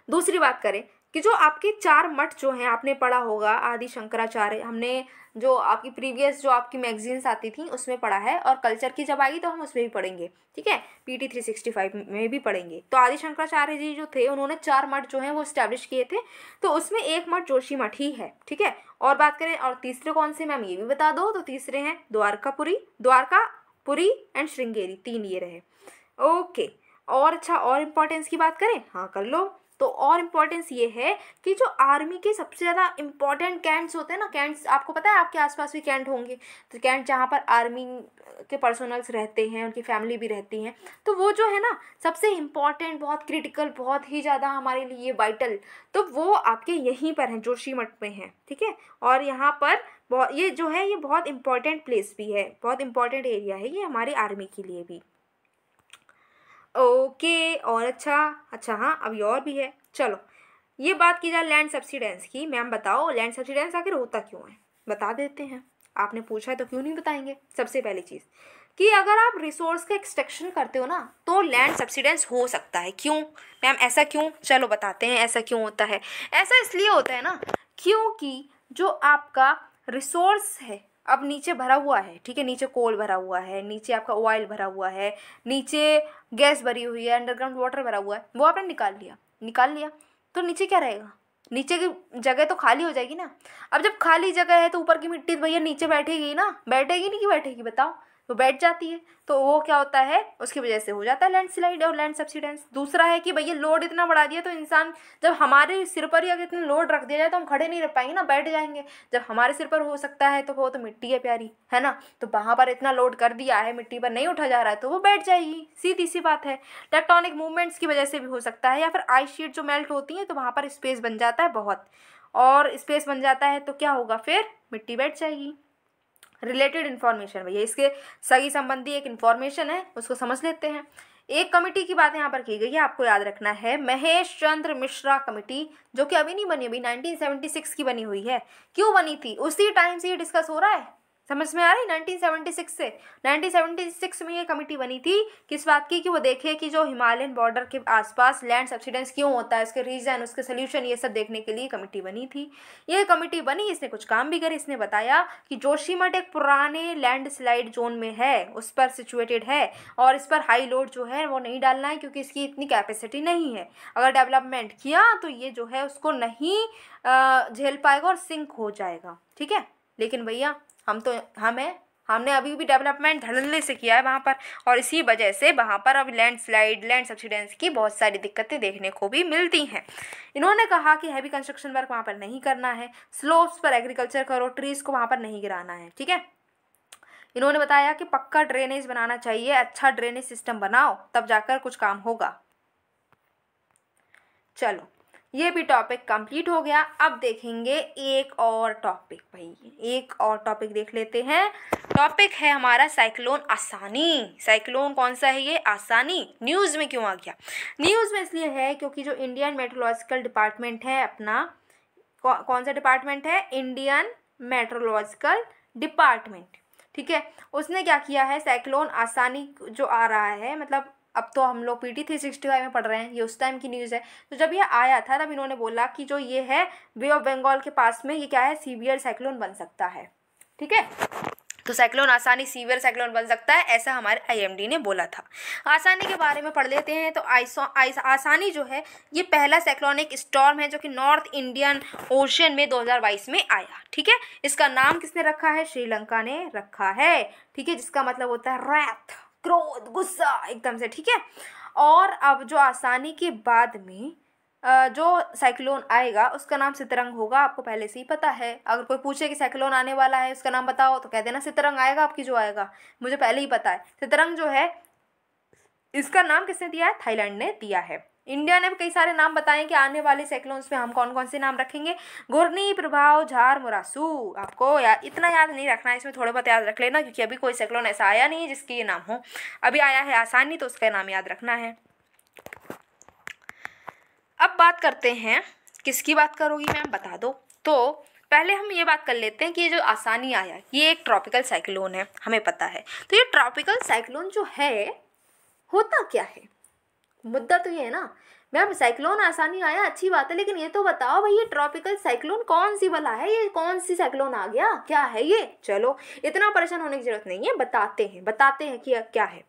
दूसरी बात करें कि जो आपके 4 मठ जो हैं, आपने पढ़ा होगा आदि शंकराचार्य, हमने जो आपकी प्रीवियस जो आपकी मैगजीन्स आती थी उसमें पढ़ा है, और कल्चर की जब आएगी तो हम उसमें भी पढ़ेंगे, ठीक है, PT 365 में भी पढ़ेंगे। तो आदि शंकराचार्य जी जो थे उन्होंने 4 मठ जो हैं वो इस्टेब्लिश किए थे, तो उसमें एक मठ जोशीमठ ही है, ठीक है। और बात करें और तीसरे कौन से मैम ये भी बता दो, तो तीसरे हैं द्वारकापुरी एंड श्रृंगेरी, 3 ये रहे, ओके। और अच्छा, और इम्पोर्टेंस की बात करें, हाँ कर लो। तो और इम्पोर्टेंस ये है कि जो आर्मी के सबसे ज़्यादा इम्पोर्टेंट कैंट्स होते हैं ना, कैंट्स आपको पता है आपके आसपास भी कैंट होंगे, तो कैंट जहाँ पर आर्मी के पर्सनल्स रहते हैं, उनकी फैमिली भी रहती हैं, तो वो जो है ना सबसे इम्पॉर्टेंट, बहुत क्रिटिकल, बहुत ही ज़्यादा हमारे लिए वाइटल, तो वो आपके यहीं पर हैं, जोशीमठ में हैं, ठीक है। और यहाँ पर ये जो है ये बहुत इंपॉर्टेंट प्लेस भी है, बहुत इंपॉर्टेंट एरिया है ये हमारी आर्मी के लिए भी, ओके। और अच्छा हाँ, अभी और भी है। चलो ये बात की जाए लैंड सब्सिडेंस की, मैम बताओ लैंड सब्सिडेंस आखिर होता क्यों है, बता देते हैं। आपने पूछा है तो क्यों नहीं बताएंगे। सबसे पहली चीज़ कि अगर आप रिसोर्स का एक्सट्रैक्शन करते हो ना तो लैंड सब्सिडेंस हो सकता है। क्यों मैम, ऐसा क्यों? चलो बताते हैं ऐसा क्यों होता है। ऐसा इसलिए होता है ना क्योंकि जो आपका रिसोर्स है अब नीचे भरा हुआ है, ठीक है, नीचे कोल भरा हुआ है, नीचे आपका ऑयल भरा हुआ है, नीचे गैस भरी हुई है, अंडरग्राउंड वाटर भरा हुआ है, वो आपने निकाल लिया तो नीचे क्या रहेगा? नीचे की जगह तो खाली हो जाएगी ना। अब जब खाली जगह है तो ऊपर की मिट्टी तो भैया नीचे बैठेगी ना, बैठेगी नहीं कि बैठेगी बताओ? तो बैठ जाती है, तो वो क्या होता है, उसकी वजह से हो जाता है लैंडस्लाइड और लैंड सब्सिडेंस। दूसरा है कि भैया लोड इतना बढ़ा दिया तो इंसान, जब हमारे सिर पर ही अगर इतना लोड रख दिया जाए तो हम खड़े नहीं रह पाएंगे ना, बैठ जाएंगे। जब हमारे सिर पर हो सकता है तो वो तो मिट्टी है प्यारी, है ना, तो वहाँ पर इतना लोड कर दिया है, मिट्टी पर नहीं उठा जा रहा है तो वो बैठ जाएगी, सीधी सी बात है। टेक्टोनिक मूवमेंट्स की वजह से भी हो सकता है, या फिर आइस शीट जो मेल्ट होती है तो वहाँ पर स्पेस बन जाता है बहुत, और स्पेस बन जाता है तो क्या होगा, फिर मिट्टी बैठ जाएगी। रिलेटेड इन्फॉर्मेशन भैया, इसके सही संबंधी एक इन्फॉर्मेशन है, उसको समझ लेते हैं। एक कमेटी की बात यहाँ पर की गई है, आपको याद रखना है, महेश चंद्र मिश्रा कमेटी, जो कि अभी नहीं बनी, अभी 1976 की बनी हुई है। क्यों बनी थी? उसी टाइम से ये डिस्कस हो रहा है, समझ में आ रही? 1976 से 1976 में ये कमेटी बनी थी, किस बात की, कि वो देखे कि जो हिमालयन बॉर्डर के आसपास लैंड सब्सिडेंस क्यों होता है, उसके रीजन, उसके सोल्यूशन, ये सब देखने के लिए कमेटी बनी थी। ये कमेटी बनी, इसने कुछ काम भी करे। इसने बताया कि जोशीमठ एक पुराने लैंडस्लाइड जोन में है, उस पर सिचुएटेड है, और इस पर हाई लोड जो है वो नहीं डालना है क्योंकि इसकी इतनी कैपेसिटी नहीं है। अगर डेवलपमेंट किया तो ये जो है उसको नहीं झेल पाएगा और सिंक हो जाएगा, ठीक है। लेकिन भैया हमने अभी भी डेवलपमेंट धड़ल्ले से किया है वहाँ पर, और इसी वजह से वहाँ पर अब लैंडस्लाइड, लैंड सब्सिडेंस की बहुत सारी दिक्कतें देखने को भी मिलती हैं। इन्होंने कहा कि हैवी कंस्ट्रक्शन वर्क वहाँ पर नहीं करना है, स्लोप्स पर एग्रीकल्चर करो, ट्रीज को वहाँ पर नहीं गिराना है, ठीक है। इन्होंने बताया कि पक्का ड्रेनेज बनाना चाहिए, अच्छा ड्रेनेज सिस्टम बनाओ तब जाकर कुछ काम होगा। चलो ये भी टॉपिक कंप्लीट हो गया। अब देखेंगे एक और टॉपिक, भाई एक और टॉपिक देख लेते हैं। टॉपिक है हमारा साइक्लोन आसानी। साइक्लोन कौन सा है ये? आसानी। न्यूज़ में क्यों आ गया? न्यूज़ में इसलिए है क्योंकि जो इंडियन मेट्रोलॉजिकल डिपार्टमेंट है अपना, कौन सा डिपार्टमेंट है? इंडियन मेट्रोलॉजिकल डिपार्टमेंट, ठीक है। उसने क्या किया है, साइक्लोन आसानी जो आ रहा है, मतलब अब तो हम लोग PT 365 में पढ़ रहे हैं, ये उस टाइम की न्यूज़ है। तो जब ये आया था तब इन्होंने बोला कि जो ये है बे ऑफ बंगाल के पास में, ये क्या है, सीवियर साइक्लोन बन सकता है, ठीक है। तो साइक्लोन आसानी सीवियर साइक्लोन बन सकता है, ऐसा हमारे IMD ने बोला था। आसानी के बारे में पढ़ लेते हैं। तो आसानी जो है ये पहला साइक्लोनिक स्टॉर्म है जो कि नॉर्थ इंडियन ओशन में 2022 में आया, ठीक है। इसका नाम किसने रखा है? श्रीलंका ने रखा है, ठीक है, जिसका मतलब होता है रैथ, क्रोध, गुस्सा एकदम से, ठीक है। और अब जो आसानी के बाद में जो साइक्लोन आएगा उसका नाम सितरंग होगा, आपको पहले से ही पता है। अगर कोई पूछे कि साइक्लोन आने वाला है उसका नाम बताओ तो कह देना सितरंग आएगा, आपकी जो आएगा, मुझे पहले ही पता है। सितरंग जो है इसका नाम किसने दिया है? थाईलैंड ने दिया है। इंडिया ने भी कई सारे नाम बताए कि आने वाले साइक्लोन्स में हम कौन कौन से नाम रखेंगे। घूर्णी प्रभाव, झार, मुरासू, आपको इतना याद नहीं रखना है, इसमें थोड़ा बहुत याद रख लेना क्योंकि अभी कोई साइक्लोन ऐसा आया नहीं है जिसकी ये नाम हो। अभी आया है आसानी तो उसका नाम याद रखना है। अब बात करते हैं, किसकी बात करोगी मैम बता दो। तो पहले हम ये बात कर लेते हैं कि ये जो आसानी आया ये एक ट्रॉपिकल साइक्लोन है, हमें पता है। तो ये ट्रॉपिकल साइक्लोन जो है होता क्या है? मुद्दा तो ये है ना मैम, साइक्लोन आसानी आया अच्छी बात है, लेकिन ये तो बताओ भाई ये ट्रॉपिकल साइक्लोन कौन सी वाला है, ये कौन सी साइक्लोन आ गया, क्या है ये? चलो इतना परेशान होने की जरूरत नहीं है, बताते हैं कि क्या है।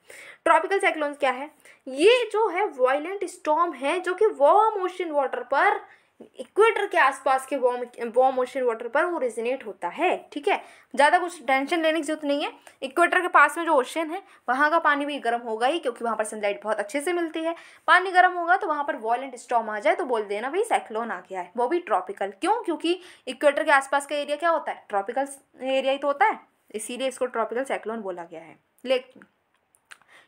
ट्रॉपिकल साइक्लोन क्या है? ये जो है वायलेंट स्टॉर्म है जो कि वार्म ओशन वाटर पर, इक्वेटर के आसपास के वार्म ओशन वाटर पर वो रेजोनेट होता है, ठीक है। ज़्यादा कुछ टेंशन लेने की जरूरत नहीं है। इक्वेटर के पास में जो ओशन है वहाँ का पानी भी गर्म होगा ही क्योंकि वहाँ पर सनलाइट बहुत अच्छे से मिलती है। पानी गर्म होगा तो वहाँ पर वायलेंट स्टॉर्म आ जाए तो बोल देना भाई साइक्लोन आ गया है, वो भी ट्रॉपिकल। क्यों? क्योंकि इक्वेटर के आसपास का एरिया क्या होता है? ट्रॉपिकल एरिया ही तो होता है, इसीलिए इसको ट्रॉपिकल साइक्लोन बोला गया है। लेकिन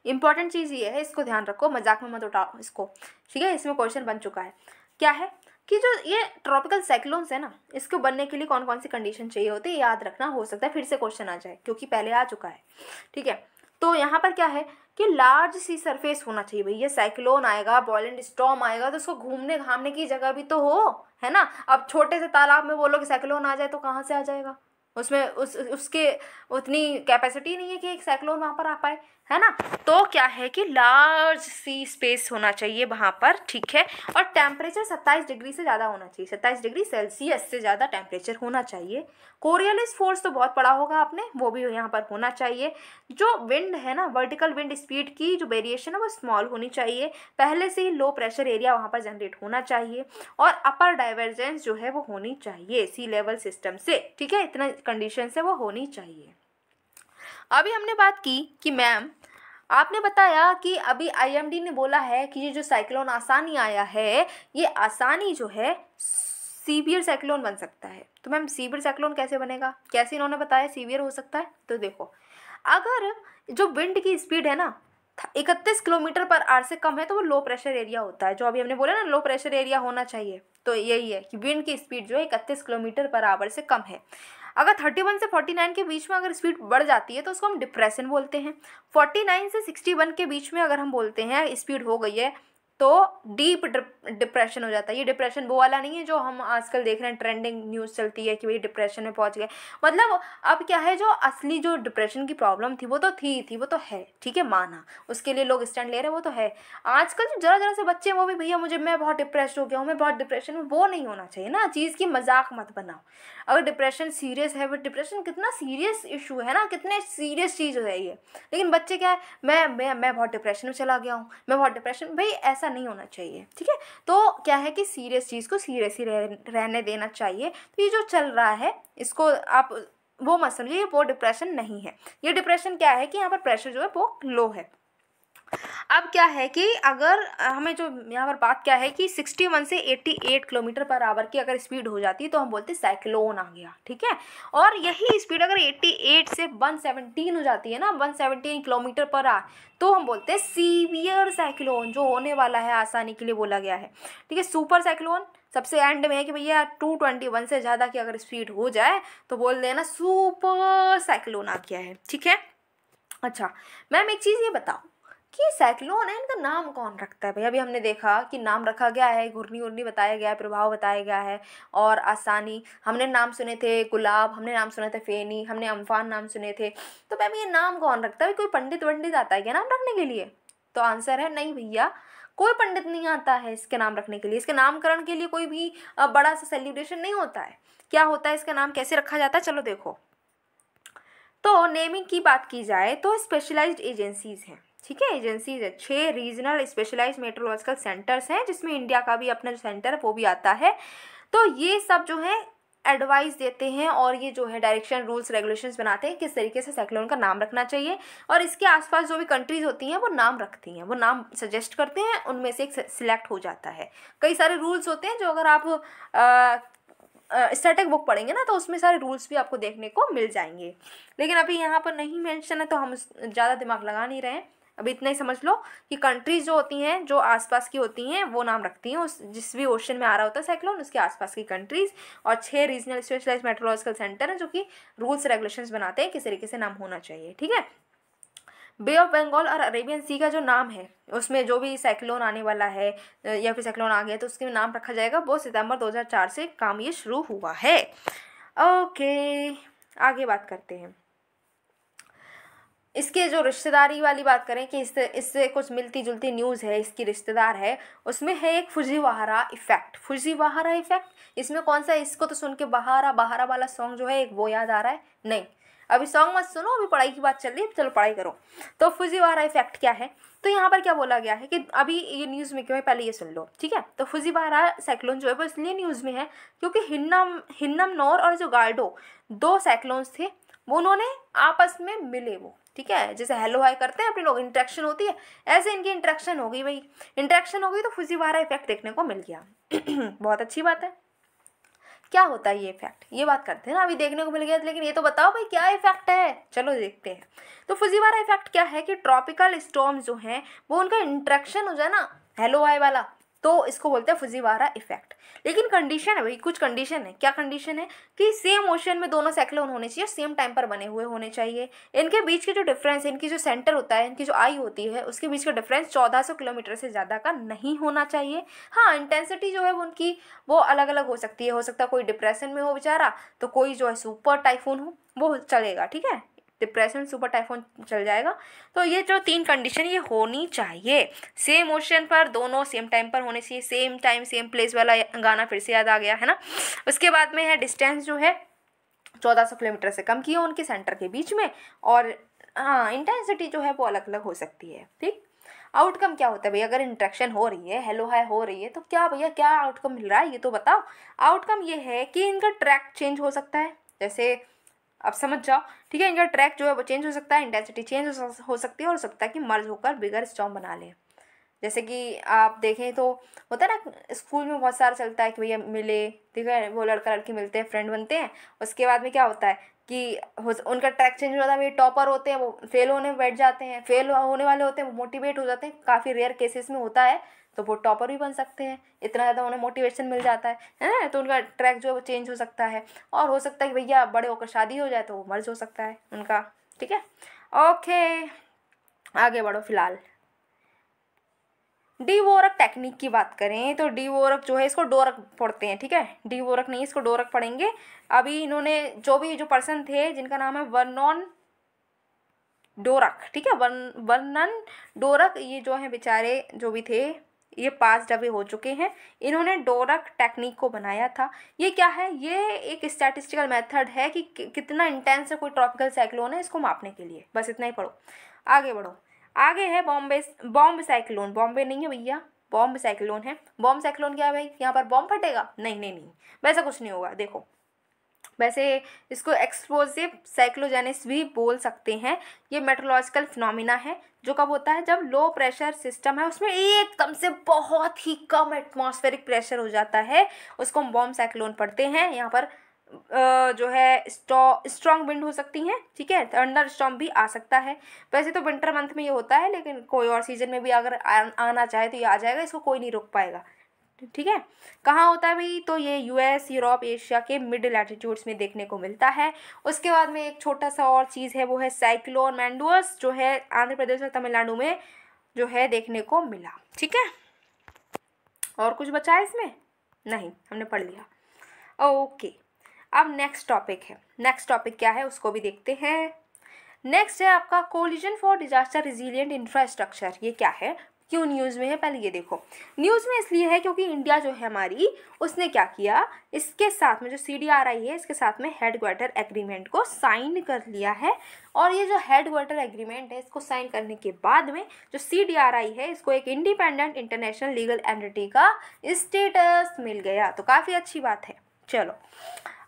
इंपॉर्टेंट चीज़ ये है, इसको ध्यान रखो, मजाक में मत उठाओ इसको, ठीक है। इसमें क्वेश्चन बन चुका है, क्या है कि जो ये ट्रॉपिकल साइक्लोन्स है ना, इसको बनने के लिए कौन कौन सी कंडीशन चाहिए होती है याद रखना, हो सकता है फिर से क्वेश्चन आ जाए क्योंकि पहले आ चुका है, ठीक है। तो यहाँ पर क्या है कि लार्ज सी सरफेस होना चाहिए भैया। साइक्लोन आएगा, वायलेंट स्टॉर्म आएगा तो उसको घूमने घामने की जगह भी तो हो, है ना। अब छोटे से तालाब में बोलो कि साइक्लोन आ जाए तो कहाँ से आ जाएगा? उसमें उसके उतनी कैपेसिटी नहीं है कि एक साइक्लोन वहाँ पर आ पाए, है ना। तो क्या है कि लार्ज सी स्पेस होना चाहिए वहाँ पर, ठीक है। और टेम्परेचर 27 डिग्री से ज़्यादा होना चाहिए, 27 डिग्री सेल्सियस से ज़्यादा टेम्परेचर होना चाहिए। कोरियलिस फोर्स तो बहुत पढ़ा होगा आपने, वो भी यहाँ पर होना चाहिए। जो विंड है ना, वर्टिकल विंड स्पीड की जो वेरिएशन है वो स्मॉल होनी चाहिए। पहले से ही लो प्रेशर एरिया वहाँ पर जनरेट होना चाहिए। और अपर डाइवर्जेंस जो है वो होनी चाहिए सी लेवल सिस्टम से, ठीक है। इतना कंडीशन से वो होनी चाहिए। अभी हमने बात की कि मैम आपने बताया कि अभी आईएमडी ने बोला है कि ये जो साइक्लोन आसानी आया है, ये आसानी जो है सीवियर साइक्लोन बन सकता है। तो मैम सीवियर साइक्लोन कैसे बनेगा, कैसे इन्होंने बताया सीवियर हो सकता है? तो देखो, अगर जो विंड की स्पीड है ना 31 किलोमीटर पर आवर से कम है तो वो लो प्रेशर एरिया होता है। जो अभी हमने बोला ना लो प्रेशर एरिया होना चाहिए, तो यही है कि विंड की स्पीड जो है 31 किलोमीटर पर आवर से कम है। अगर 31 से 49 के बीच में अगर स्पीड बढ़ जाती है तो उसको हम डिप्रेशन बोलते हैं। 49 से 61 के बीच में अगर हम बोलते हैं स्पीड हो गई है तो डीप डिप्रेशन हो जाता है। ये डिप्रेशन वो वाला नहीं है जो हम आजकल देख रहे हैं, ट्रेंडिंग न्यूज़ चलती है कि भाई डिप्रेशन में पहुंच गए। मतलब अब क्या है, जो असली जो डिप्रेशन की प्रॉब्लम थी वो तो थी वो तो है, ठीक है, माना, उसके लिए लोग स्टैंड ले रहे हैं, वो तो है। आजकल जो जरा जरा से बच्चे हैं वो भी भैया मैं बहुत डिप्रेस हो गया हूँ, मैं बहुत डिप्रेशन में, वो नहीं होना चाहिए ना। चीज़ की मजाक मत बनाओ। अगर डिप्रेशन सीरियस है, बट डिप्रेशन कितना सीरियस इशू है ना, कितने सीरियस चीज़ है ये। लेकिन बच्चे क्या है, मैं बहुत डिप्रेशन में चला गया हूँ, मैं बहुत डिप्रेशन, भाई ऐसा नहीं होना चाहिए, ठीक है। तो क्या है कि सीरियस चीज़ को सीरियस ही रहने देना चाहिए। तो ये जो चल रहा है इसको आप वो मत समझिए, वो डिप्रेशन नहीं है। ये डिप्रेशन क्या है कि यहाँ पर प्रेशर जो है वो लो है। अब क्या है कि अगर हमें जो यहाँ पर बात क्या है कि 61 से 88 किलोमीटर पर आवर की अगर स्पीड हो जाती है तो हम बोलते हैं साइक्लोन आ गया, ठीक है। और यही स्पीड अगर 88 से 117 हो जाती है ना, 117 किलोमीटर पर आवर, तो हम बोलते हैं सीवियर साइक्लोन, जो होने वाला है, आसानी के लिए बोला गया है, ठीक है। सुपर साइक्लोन सबसे एंड में है कि भैया 221 से ज़्यादा की अगर स्पीड हो जाए तो बोल देना सुपर साइक्लोन आ गया है, ठीक है। अच्छा मैम एक चीज़ ये बताओ कि साइक्लोन है, इनका नाम कौन रखता है? भैया अभी हमने देखा कि नाम रखा गया है, घूर्णी उर्नी बताया गया है, प्रभाव बताया गया है, और आसानी हमने नाम सुने थे, गुलाब हमने नाम सुने थे, फेनी हमने, अम्फान नाम सुने थे। तो मैम ये नाम कौन रखता है? कोई पंडित वंडित आता है क्या नाम रखने के लिए? तो आंसर है नहीं भैया, कोई पंडित नहीं आता है इसके नाम रखने के लिए। इसके नामकरण के लिए कोई भी बड़ा सा सेलिब्रेशन नहीं होता है। क्या होता है, इसका नाम कैसे रखा जाता है, चलो देखो। तो नेमिंग की बात की जाए तो स्पेशलाइज्ड एजेंसीज हैं, ठीक है, एजेंसीज है 6 रीजनल स्पेशलाइज्ड मेट्रोलॉजिकल सेंटर्स हैं, जिसमें इंडिया का भी अपना जो सेंटर है वो भी आता है। तो ये सब जो है एडवाइस देते हैं और ये जो है डायरेक्शन, रूल्स, रेगुलेशंस बनाते हैं किस तरीके से साइक्लोन का नाम रखना चाहिए। और इसके आसपास जो भी कंट्रीज होती हैं वो नाम रखती हैं, वो नाम सजेस्ट करते हैं, उनमें से एक सिलेक्ट हो जाता है। कई सारे रूल्स होते हैं जो अगर आप स्टैटिक बुक पढ़ेंगे ना तो उसमें सारे रूल्स भी आपको देखने को मिल जाएंगे। लेकिन अभी यहाँ पर नहीं मेंशन है तो हम ज़्यादा दिमाग लगा नहीं रहे हैं। अभी इतना ही समझ लो कि कंट्रीज जो होती हैं, जो आसपास की होती हैं, वो नाम रखती हैं उस जिस भी ओशन में आ रहा होता है साइक्लोन, उसके आसपास की कंट्रीज। और 6 रीजनल स्पेशलाइज्ड मेट्रोलॉजिकल सेंटर हैं जो कि रूल्स रेगुलेशंस बनाते हैं किस तरीके से नाम होना चाहिए, ठीक है। बे ऑफ बंगाल और अरेबियन सी का जो नाम है, उसमें जो भी साइक्लोन आने वाला है या फिर साइक्लोन आ गया तो उसके नाम रखा जाएगा, वो सितंबर 2004 से काम ये शुरू हुआ है। ओके आगे बात करते हैं। इसके जो रिश्तेदारी वाली बात करें कि इससे कुछ मिलती जुलती न्यूज़ है, इसकी रिश्तेदार है, उसमें है एक फुजीवारा इफेक्ट। फुजीवारा इफेक्ट इसमें कौन सा, इसको तो सुन के बहारा बहारा वाला सॉन्ग जो है एक वो याद आ रहा है, नहीं अभी सॉन्ग मत सुनो, अभी पढ़ाई की बात चल रही है, चलो पढ़ाई करो। तो फुजीवारा इफेक्ट क्या है, तो यहाँ पर क्या बोला गया है कि अभी ये न्यूज़ में क्यों है, पहले ये सुन लो, ठीक है। तो फुजीवारा साइक्लोन जो है वो इसलिए न्यूज़ में है क्योंकि हिन्नम नोर और जो गार्डो 2 साइक्लोन्स थे, वो उन्होंने आपस में मिले, वो ठीक है, जैसे हेलो हाय करते हैं अपने लोग, इंटरेक्शन होती है, ऐसे इनकी इंटरेक्शन हो गई, भाई इंटरेक्शन हो गई तो फुजीवारा इफेक्ट देखने को मिल गया। बहुत अच्छी बात है। क्या होता है ये इफेक्ट, ये बात करते हैं ना, अभी देखने को मिल गया, लेकिन ये तो बताओ भाई क्या इफेक्ट है, चलो देखते हैं। तो फुजीवारा इफेक्ट क्या है कि ट्रॉपिकल स्टॉर्म जो हैं वो उनका इंटरेक्शन हो जाए ना हेलो हाय वाला, तो इसको बोलते हैं फुजीवारा इफेक्ट। लेकिन कंडीशन है भाई, कुछ कंडीशन है। क्या कंडीशन है कि सेम ओशन में दोनों साइक्लोन होने चाहिए, सेम टाइम पर बने हुए होने चाहिए। इनके बीच के जो डिफरेंस, इनकी जो सेंटर होता है, इनकी जो आई होती है, उसके बीच का डिफरेंस 1400 किलोमीटर से ज़्यादा का नहीं होना चाहिए। हाँ, इंटेंसिटी जो है वो उनकी वो अलग अलग हो सकती है। हो सकता है कोई डिप्रेशन में हो बेचारा, तो कोई जो है सुपर टाइफून हो, वो चलेगा, ठीक है, डिप्रेशन सुपर टाइफून चल जाएगा। तो ये जो 3 कंडीशन ये होनी चाहिए। सेम ओशन पर दोनों सेम टाइम पर होने चाहिए, सेम टाइम सेम प्लेस वाला गाना फिर से याद आ गया है ना। उसके बाद में है डिस्टेंस जो है 1400 किलोमीटर से कम की हो उनके सेंटर के बीच में, और हाँ इंटेंसिटी जो है वो अलग अलग हो सकती है, ठीक। आउटकम क्या होता है भैया, अगर इंट्रैक्शन हो रही है, हेलो हाय हो रही है, तो क्या भैया क्या आउटकम मिल रहा है, ये तो बताओ। आउटकम ये है कि इनका ट्रैक चेंज हो सकता है, जैसे अब समझ जाओ, ठीक है। इनका ट्रैक जो है वो चेंज हो सकता है, इंटेंसिटी चेंज हो सकती है, और हो सकता है कि मर्ज होकर बिगर स्टॉर्म बना ले। जैसे कि आप देखें तो होता है ना, स्कूल में बहुत सारा चलता है कि भैया मिले, ठीक है, वो लड़का लड़की मिलते हैं, फ्रेंड बनते हैं। उसके बाद में क्या होता है कि उनका ट्रैक चेंज हो जाता है। भाई टॉपर होते हैं वो फेल होने बैठ जाते हैं, फेल होने वाले होते हैं वो मोटिवेट हो जाते हैं, काफ़ी रेयर केसेस में होता है, तो वो टॉपर भी बन सकते हैं, इतना ज़्यादा उन्हें मोटिवेशन मिल जाता है। तो उनका ट्रैक जो है वो चेंज हो सकता है। और हो सकता है कि भैया बड़े होकर शादी हो जाए तो वो मर्ज हो सकता है उनका, ठीक है। ओके, आगे बढ़ो। फिलहाल डीवोरक टेक्निक की बात करें तो डीवोरक जो है, इसको डोरक पढ़ते हैं, ठीक है, डीवोरक नहीं, इसको डोरक पढ़ेंगे। अभी इन्होंने जो पर्सन थे जिनका नाम है वर्नॉन डोरक, ठीक है, वर्नन डोरक, ये जो है बेचारे जो भी थे ये 5 डबे हो चुके हैं। इन्होंने डोरक टेक्निक को बनाया था। ये क्या है, ये एक स्टैटिस्टिकल मेथड है कि कितना इंटेंस है कोई ट्रॉपिकल साइक्लोन है, इसको मापने के लिए। बस इतना ही पढ़ो, आगे बढ़ो। आगे है बॉम्ब साइक्लोन। बॉम्बे नहीं है भैया, बॉम्ब साइक्लोन है। बॉम्ब साइक्लोन क्या है भाई, यहाँ पर बॉम्ब फटेगा? नहीं नहीं नहीं, वैसा कुछ नहीं होगा। देखो, वैसे इसको एक्सप्लोसिव साइक्लोजेनिस भी बोल सकते हैं। ये मेट्रोलॉजिकल फिनोमिना है जो कब होता है, जब लो प्रेशर सिस्टम है उसमें एकदम से बहुत ही कम एटमॉस्फेरिक प्रेशर हो जाता है, उसको हम बॉम्ब साइक्लोन पढ़ते हैं। यहाँ पर जो है स्ट्रॉन्ग विंड हो सकती हैं, ठीक है, थंडर स्टॉर्म भी आ सकता है। वैसे तो विंटर मंथ में ये होता है, लेकिन कोई और सीजन में भी अगर आना चाहे तो ये आ जाएगा, इसको कोई नहीं रोक पाएगा, ठीक है। कहाँ होता है भाई, तो ये यूएस, यूरोप, एशिया के मिड लैटिट्यूड्स में देखने को मिलता है। उसके बाद में एक छोटा सा और चीज़ है, वो है साइक्लोन मैंडुअस, जो है आंध्र प्रदेश और तमिलनाडु में जो है देखने को मिला, ठीक है। और कुछ बचा है इसमें? नहीं, हमने पढ़ लिया। ओके, अब नेक्स्ट टॉपिक है। नेक्स्ट टॉपिक क्या है उसको भी देखते हैं। नेक्स्ट है आपका collision for disaster resilient infrastructure. ये क्या है, क्यों न्यूज़ में है, पहले ये देखो। न्यूज़ में इसलिए है क्योंकि इंडिया जो है हमारी, उसने क्या किया, इसके साथ में जो CDRI है, इसके साथ में हेडक्वार्टर एग्रीमेंट को साइन कर लिया है। और ये जो हेडक्वार्टर एग्रीमेंट है, इसको साइन करने के बाद में जो CDRI है, इसको एक इंडिपेंडेंट इंटरनेशनल लीगल एंटिटी का स्टेटस मिल गया। तो काफ़ी अच्छी बात है। चलो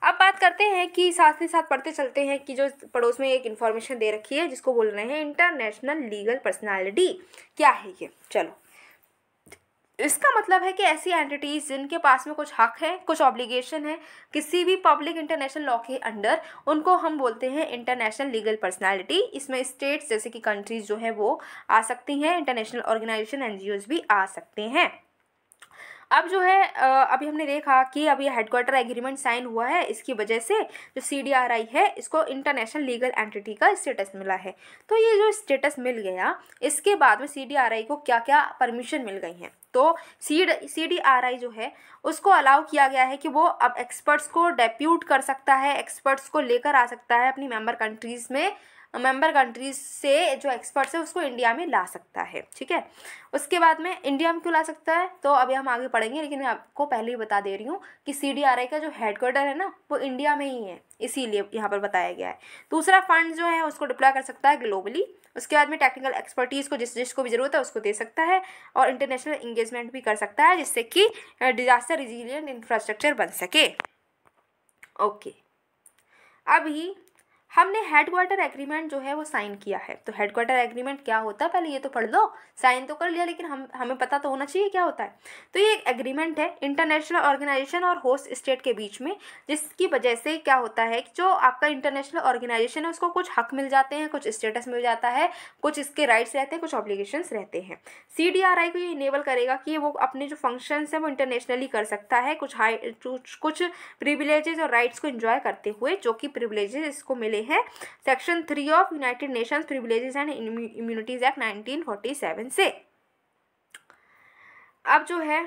अब बात करते हैं कि साथ ही साथ पढ़ते चलते हैं कि जो पड़ोस में एक इन्फॉर्मेशन दे रखी है जिसको बोल रहे हैं इंटरनेशनल लीगल पर्सनालिटी। क्या है ये, चलो। इसका मतलब है कि ऐसी एंटिटीज़ जिनके पास में कुछ हक है, कुछ ऑब्लिगेशन है किसी भी पब्लिक इंटरनेशनल लॉ के अंडर, उनको हम बोलते हैं इंटरनेशनल लीगल पर्सनालिटी। इसमें स्टेट्स जैसे कि कंट्रीज़ जो है वो आ सकती हैं, इंटरनेशनल ऑर्गेनाइजेशन NGOs भी आ सकते हैं। अब जो है अभी हमने देखा कि अभी हेडक्वार्टर एग्रीमेंट साइन हुआ है, इसकी वजह से जो CDRI है इसको इंटरनेशनल लीगल एंटिटी का स्टेटस मिला है। तो ये जो स्टेटस मिल गया, इसके बाद में CDRI को क्या क्या परमिशन मिल गई हैं। तो CDRI जो है उसको अलाउ किया गया है कि वो अब एक्सपर्ट्स को डेप्यूट कर सकता है, एक्सपर्ट्स को लेकर आ सकता है अपनी मेंबर कंट्रीज़ में, मेंबर कंट्रीज से जो एक्सपर्ट्स है उसको इंडिया में ला सकता है, ठीक है। उसके बाद में इंडिया में क्यों ला सकता है तो अभी हम आगे पढ़ेंगे, लेकिन मैं आपको पहले ही बता दे रही हूँ कि CDRI का जो हेडक्वार्टर है ना वो इंडिया में ही है, इसीलिए यहाँ पर बताया गया है। दूसरा, फंड जो है उसको डिप्लॉय कर सकता है ग्लोबली। उसके बाद में टेक्निकल एक्सपर्टीज़ को जिसको भी ज़रूरत है उसको दे सकता है, और इंटरनेशनल इंगेजमेंट भी कर सकता है जिससे कि डिजास्टर रिजिलियंट इंफ्रास्ट्रक्चर बन सके। ओके, अभी हमने हेडक्वार्टर एग्रीमेंट जो है वो साइन किया है। तो हेडक्वार्टर एग्रीमेंट क्या होता है पहले ये तो पढ़ लो। साइन तो कर लिया लेकिन हमें पता तो होना चाहिए क्या होता है। तो ये एक एग्रीमेंट है इंटरनेशनल ऑर्गेनाइजेशन और होस्ट स्टेट के बीच में, जिसकी वजह से क्या होता है कि जो आपका इंटरनेशनल ऑर्गेनाइजेशन है उसको कुछ हक मिल जाते हैं, कुछ स्टेटस मिल जाता है, कुछ इसके राइट्स रहते हैं, कुछ ऑब्लिगेशंस रहते हैं। CDRI को ये इनेबल करेगा कि वो अपने जो फंक्शंस हैं वो इंटरनेशनली कर सकता है, कुछ प्रिविलेजेस और राइट्स को एंजॉय करते हुए, जो कि प्रिविलेजेस इसको मिले हैं section 3 of United Nations privileges and immunities act 1947 से। अब जो है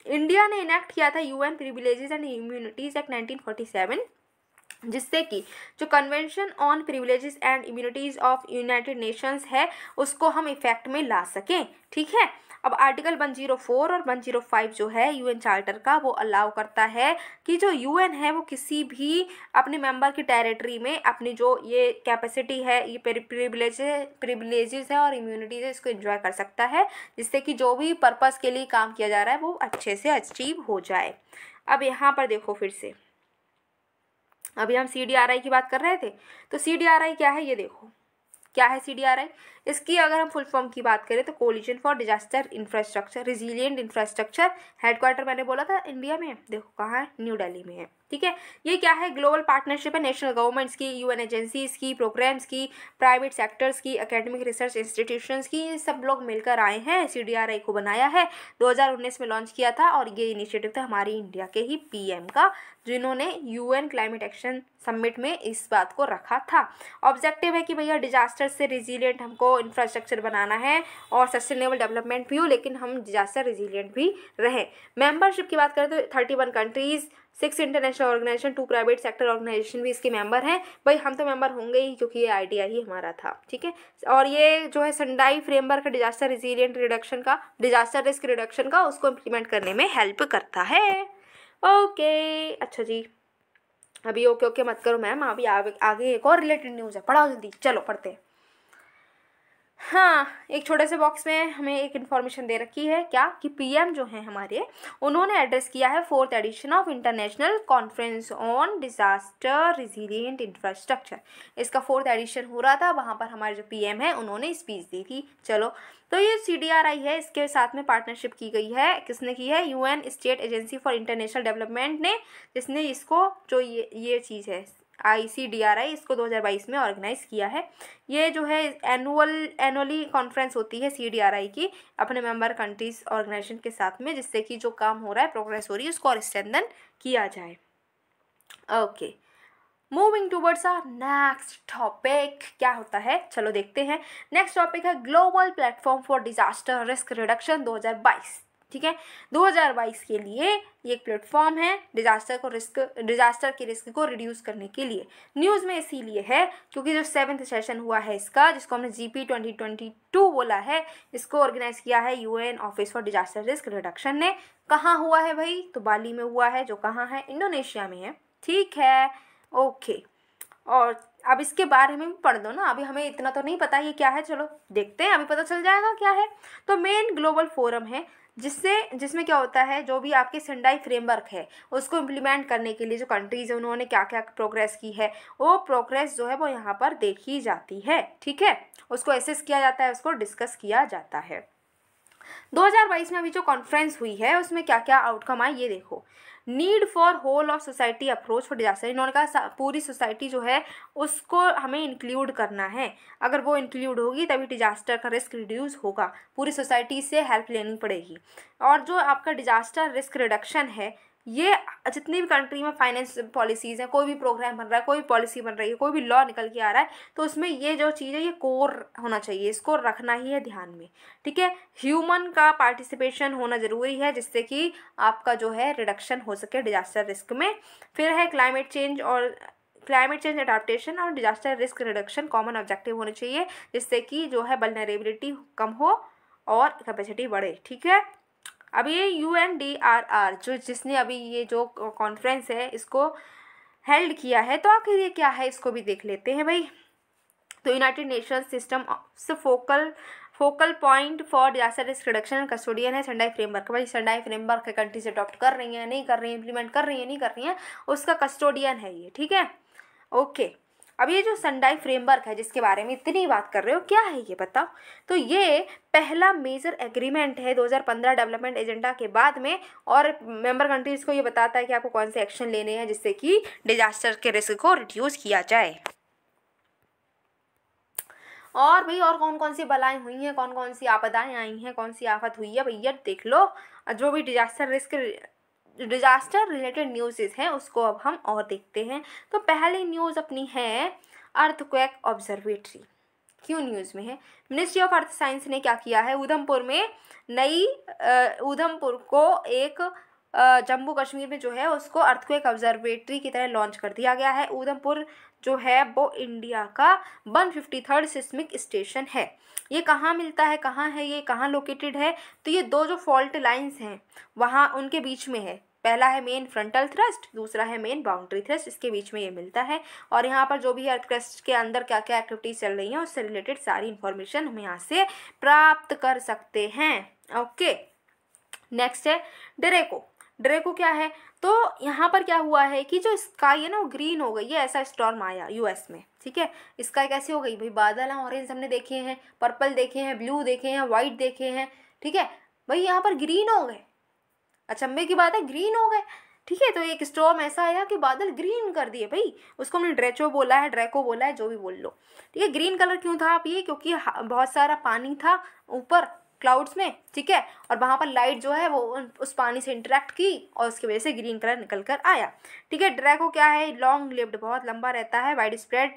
इंडिया ने इनेक्ट किया था UN privileges and immunities act 1947, जिससे कि जो convention on privileges and immunities of United Nations है उसको हम इफेक्ट में ला सकें। ठीक है। अब आर्टिकल 104 और 105 जो है UN चार्टर का वो अलाउ करता है कि जो UN है वो किसी भी अपने मेंबर की टेरिटरी में अपनी जो ये कैपेसिटी है, ये प्रिविलेजेस है और इम्यूनिटीज है, इसको एंजॉय कर सकता है, जिससे कि जो भी पर्पस के लिए काम किया जा रहा है वो अच्छे से अचीव हो जाए। अब यहाँ पर देखो फिर से, अभी हम CDRI की बात कर रहे थे, तो CDRI क्या है ये देखो, क्या है CDRI। इसकी अगर हम फुल फॉर्म की बात करें तो collision for disaster infrastructure resilient infrastructure. Headquarter मैंने बोला था इंडिया में, देखो कहाँ है, न्यू दिल्ली में है। ठीक है। ये क्या है, ग्लोबल पार्टनरशिप है नेशनल गवर्नमेंट्स की, UN एजेंसीज की, प्रोग्राम्स की, प्राइवेट सेक्टर्स की, एकेडमिक रिसर्च इंस्टीट्यूशंस की, ये सब लोग मिलकर आए हैं, CDRI को बनाया है, 2019 में लॉन्च किया था। और ये इनिशिएटिव था हमारी इंडिया के ही PM का, जिन्होंने UN क्लाइमेट एक्शन समिट में इस बात को रखा था। ऑब्जेक्टिव है कि भैया डिजास्टर से रिजिलियंट हमको इंफ्रास्ट्रक्चर बनाना है और सस्टेनेबल डेवलपमेंट भी हो, लेकिन हम डिजास्टर रिजिलियंट भी रहें। मेंबरशिप की बात करें तो 31 countries, 6 international organisation, 2 private sector organisation भी इसके मेंबर हैं। भाई हम तो मेंबर होंगे ही क्योंकि ये आइडिया ही हमारा था। ठीक है। और ये जो है Sendai framework disaster resilient reduction का, डिजास्टर रिस्क रिडक्शन का, उसको इम्प्लीमेंट करने में हेल्प करता है। ओके अच्छा जी, अभी ओके मत करो मैम, अभी आगे एक और रिलेटेड न्यूज़ है, पढ़ाओ जल्दी, चलो पढ़ते हैं। हाँ, एक छोटे से बॉक्स में हमें एक इन्फॉर्मेशन दे रखी है, क्या कि PM जो हैं हमारे, उन्होंने एड्रेस किया है 4th edition of international conference on disaster resilient infrastructure. इसका 4th एडिशन हो रहा था, वहाँ पर हमारे जो PM है उन्होंने स्पीच दी थी। चलो, तो ये CDRI है, इसके साथ में पार्टनरशिप की गई है। किसने की है, UN state agency for international development ने, जिसने इसको जो ये चीज़ है ICDRI, इसको 2022 में ऑर्गेनाइज किया है। ये जो है एनुअली कॉन्फ्रेंस होती है CDRI की अपने मेंबर कंट्रीज ऑर्गेनाइजेशन के साथ में, जिससे कि जो काम हो रहा है, प्रोग्रेस हो रही है, उसको और स्ट्रेंथन किया जाए। Okay, moving towards our next topic, क्या होता है चलो देखते हैं। नेक्स्ट टॉपिक है global platform for disaster risk reduction 2022। ठीक है, 2022 के लिए ये एक प्लेटफॉर्म है डिजास्टर के रिस्क को रिड्यूस करने के लिए। न्यूज़ में इसीलिए है क्योंकि जो 7th सेशन हुआ है इसका, जिसको हमने GP 2022 बोला है, इसको ऑर्गेनाइज किया है UN office for disaster risk reduction ने। कहाँ हुआ है भाई, तो बाली में हुआ है, जो कहाँ है, इंडोनेशिया में है। ठीक है, ओके। और अब इसके बारे में भी पढ़ दो ना, अभी हमें इतना तो नहीं पता ये क्या है, चलो देखते हैं, अभी पता चल जाएगा क्या है। तो मेन ग्लोबल फोरम है जिसमें क्या होता है, जो भी आपके सेंडाई फ्रेमवर्क है उसको इम्प्लीमेंट करने के लिए जो कंट्रीज है उन्होंने क्या क्या प्रोग्रेस की है, वो प्रोग्रेस जो है वो यहाँ पर देखी जाती है। ठीक है, उसको एसेस किया जाता है, उसको डिस्कस किया जाता है। 2022 में अभी जो कॉन्फ्रेंस हुई है उसमें क्या क्या आउटकम आए ये देखो। Need for whole of society approach for disaster, इन्होंने कहा पूरी सोसाइटी जो है उसको हमें इंक्लूड करना है, अगर वो इंक्लूड होगी तभी डिजास्टर का रिस्क रिड्यूस होगा, पूरी सोसाइटी से हेल्प लेनी पड़ेगी। और जो आपका डिजास्टर रिस्क रिडक्शन है, ये जितनी भी कंट्री में फाइनेंस पॉलिसीज़ हैं, कोई भी प्रोग्राम बन रहा है, कोई भी पॉलिसी बन रही है, कोई भी लॉ निकल के आ रहा है, तो उसमें ये जो चीज़ है ये कोर होना चाहिए, इसको रखना ही है ध्यान में। ठीक है, ह्यूमन का पार्टिसिपेशन होना ज़रूरी है, जिससे कि आपका जो है रिडक्शन हो सके डिजास्टर रिस्क में। फिर है क्लाइमेट चेंज अडाप्टेशन और disaster risk reduction common objective होने चाहिए, जिससे कि जो है वल्नरेबिलिटी कम हो और कैपेसिटी बढ़े। ठीक है, अब ये UNDRR जिसने अभी ये जो कॉन्फ्रेंस है इसको हेल्ड किया है, तो आखिर ये क्या है इसको भी देख लेते हैं भाई। तो यूनाइटेड नेशंस सिस्टम से focal point for disaster risk reduction and custodian है सेंडाई फ्रेमवर्क। भाई सेंडाई फ्रेमवर्क कंट्रीज अडॉप्ट कर रही हैं, नहीं कर रही हैं, इम्प्लीमेंट कर रही हैं, नहीं कर रही हैं, उसका कस्टोडियन है ये। ठीक है, ओके। अब ये जो सेंडाई फ्रेमवर्क है जिसके बारे में इतनी बात कर रहे हो, क्या है ये बताओ। तो ये पहला मेजर एग्रीमेंट है 2015 डेवलपमेंट एजेंडा के बाद में, और मेंबर कंट्रीज को ये बताता है कि आपको कौन से एक्शन लेने हैं जिससे कि डिजास्टर के रिस्क को रिड्यूस किया जाए। और भाई और कौन कौन सी बलाएं हुई हैं, कौन कौन सी आपदाएं आई हैं, कौन सी आफत हुई है भैया देख लो। जो भी डिजास्टर रिलेटेड न्यूज़ हैं उसको अब हम और देखते हैं। तो पहली न्यूज़ अपनी है अर्थक्वेक ऑब्जर्वेटरी। क्यों न्यूज़ में है? मिनिस्ट्री ऑफ अर्थ साइंस ने क्या किया है, उधमपुर में उधमपुर को एक जम्मू कश्मीर में जो है उसको अर्थक्वेक ऑब्जर्वेटरी की तरह लॉन्च कर दिया गया है। उधमपुर जो है वो इंडिया का 153rd सिस्मिक स्टेशन है। ये कहाँ मिलता है, कहाँ है ये, कहाँ लोकेटेड है? तो ये दो जो फॉल्ट लाइंस हैं वहाँ उनके बीच में है। पहला है मेन फ्रंटल थ्रस्ट, दूसरा है मेन बाउंड्री थ्रस्ट, इसके बीच में ये मिलता है। और यहाँ पर जो भी अर्थ क्रस्ट के अंदर क्या क्या एक्टिविटीज चल रही हैं उससे रिलेटेड सारी इन्फॉर्मेशन हम यहाँ से प्राप्त कर सकते हैं। ओके, नेक्स्ट है ड्रेको। ड्रेको क्या है? तो यहाँ पर क्या हुआ है कि जो स्काई है ना वो ग्रीन हो गई है, ऐसा स्टॉर्म आया यूएस में। ठीक है, स्काई कैसी हो गई भाई? बादल हैं, ऑरेंज हमने देखे हैं, पर्पल देखे हैं, ब्लू देखे हैं, वाइट देखे हैं। ठीक है भाई, यहाँ पर ग्रीन हो गए। अचंभे की बात है, ग्रीन हो गए। ठीक है, तो एक स्टॉर्म ऐसा आया कि बादल ग्रीन कर दिए भाई। उसको हमने ड्रेचो बोला है, ड्रैको बोला है, जो भी बोल लो। ठीक है, ग्रीन कलर क्यों था आप? ये क्योंकि बहुत सारा पानी था ऊपर क्लाउड्स में। ठीक है, और वहाँ पर लाइट जो है वो उस पानी से इंटरेक्ट की और उसकी वजह से ग्रीन कलर निकल कर आया। ठीक है, ड्रैको क्या है? लॉन्ग लिव्ड, बहुत लंबा रहता है, wide spread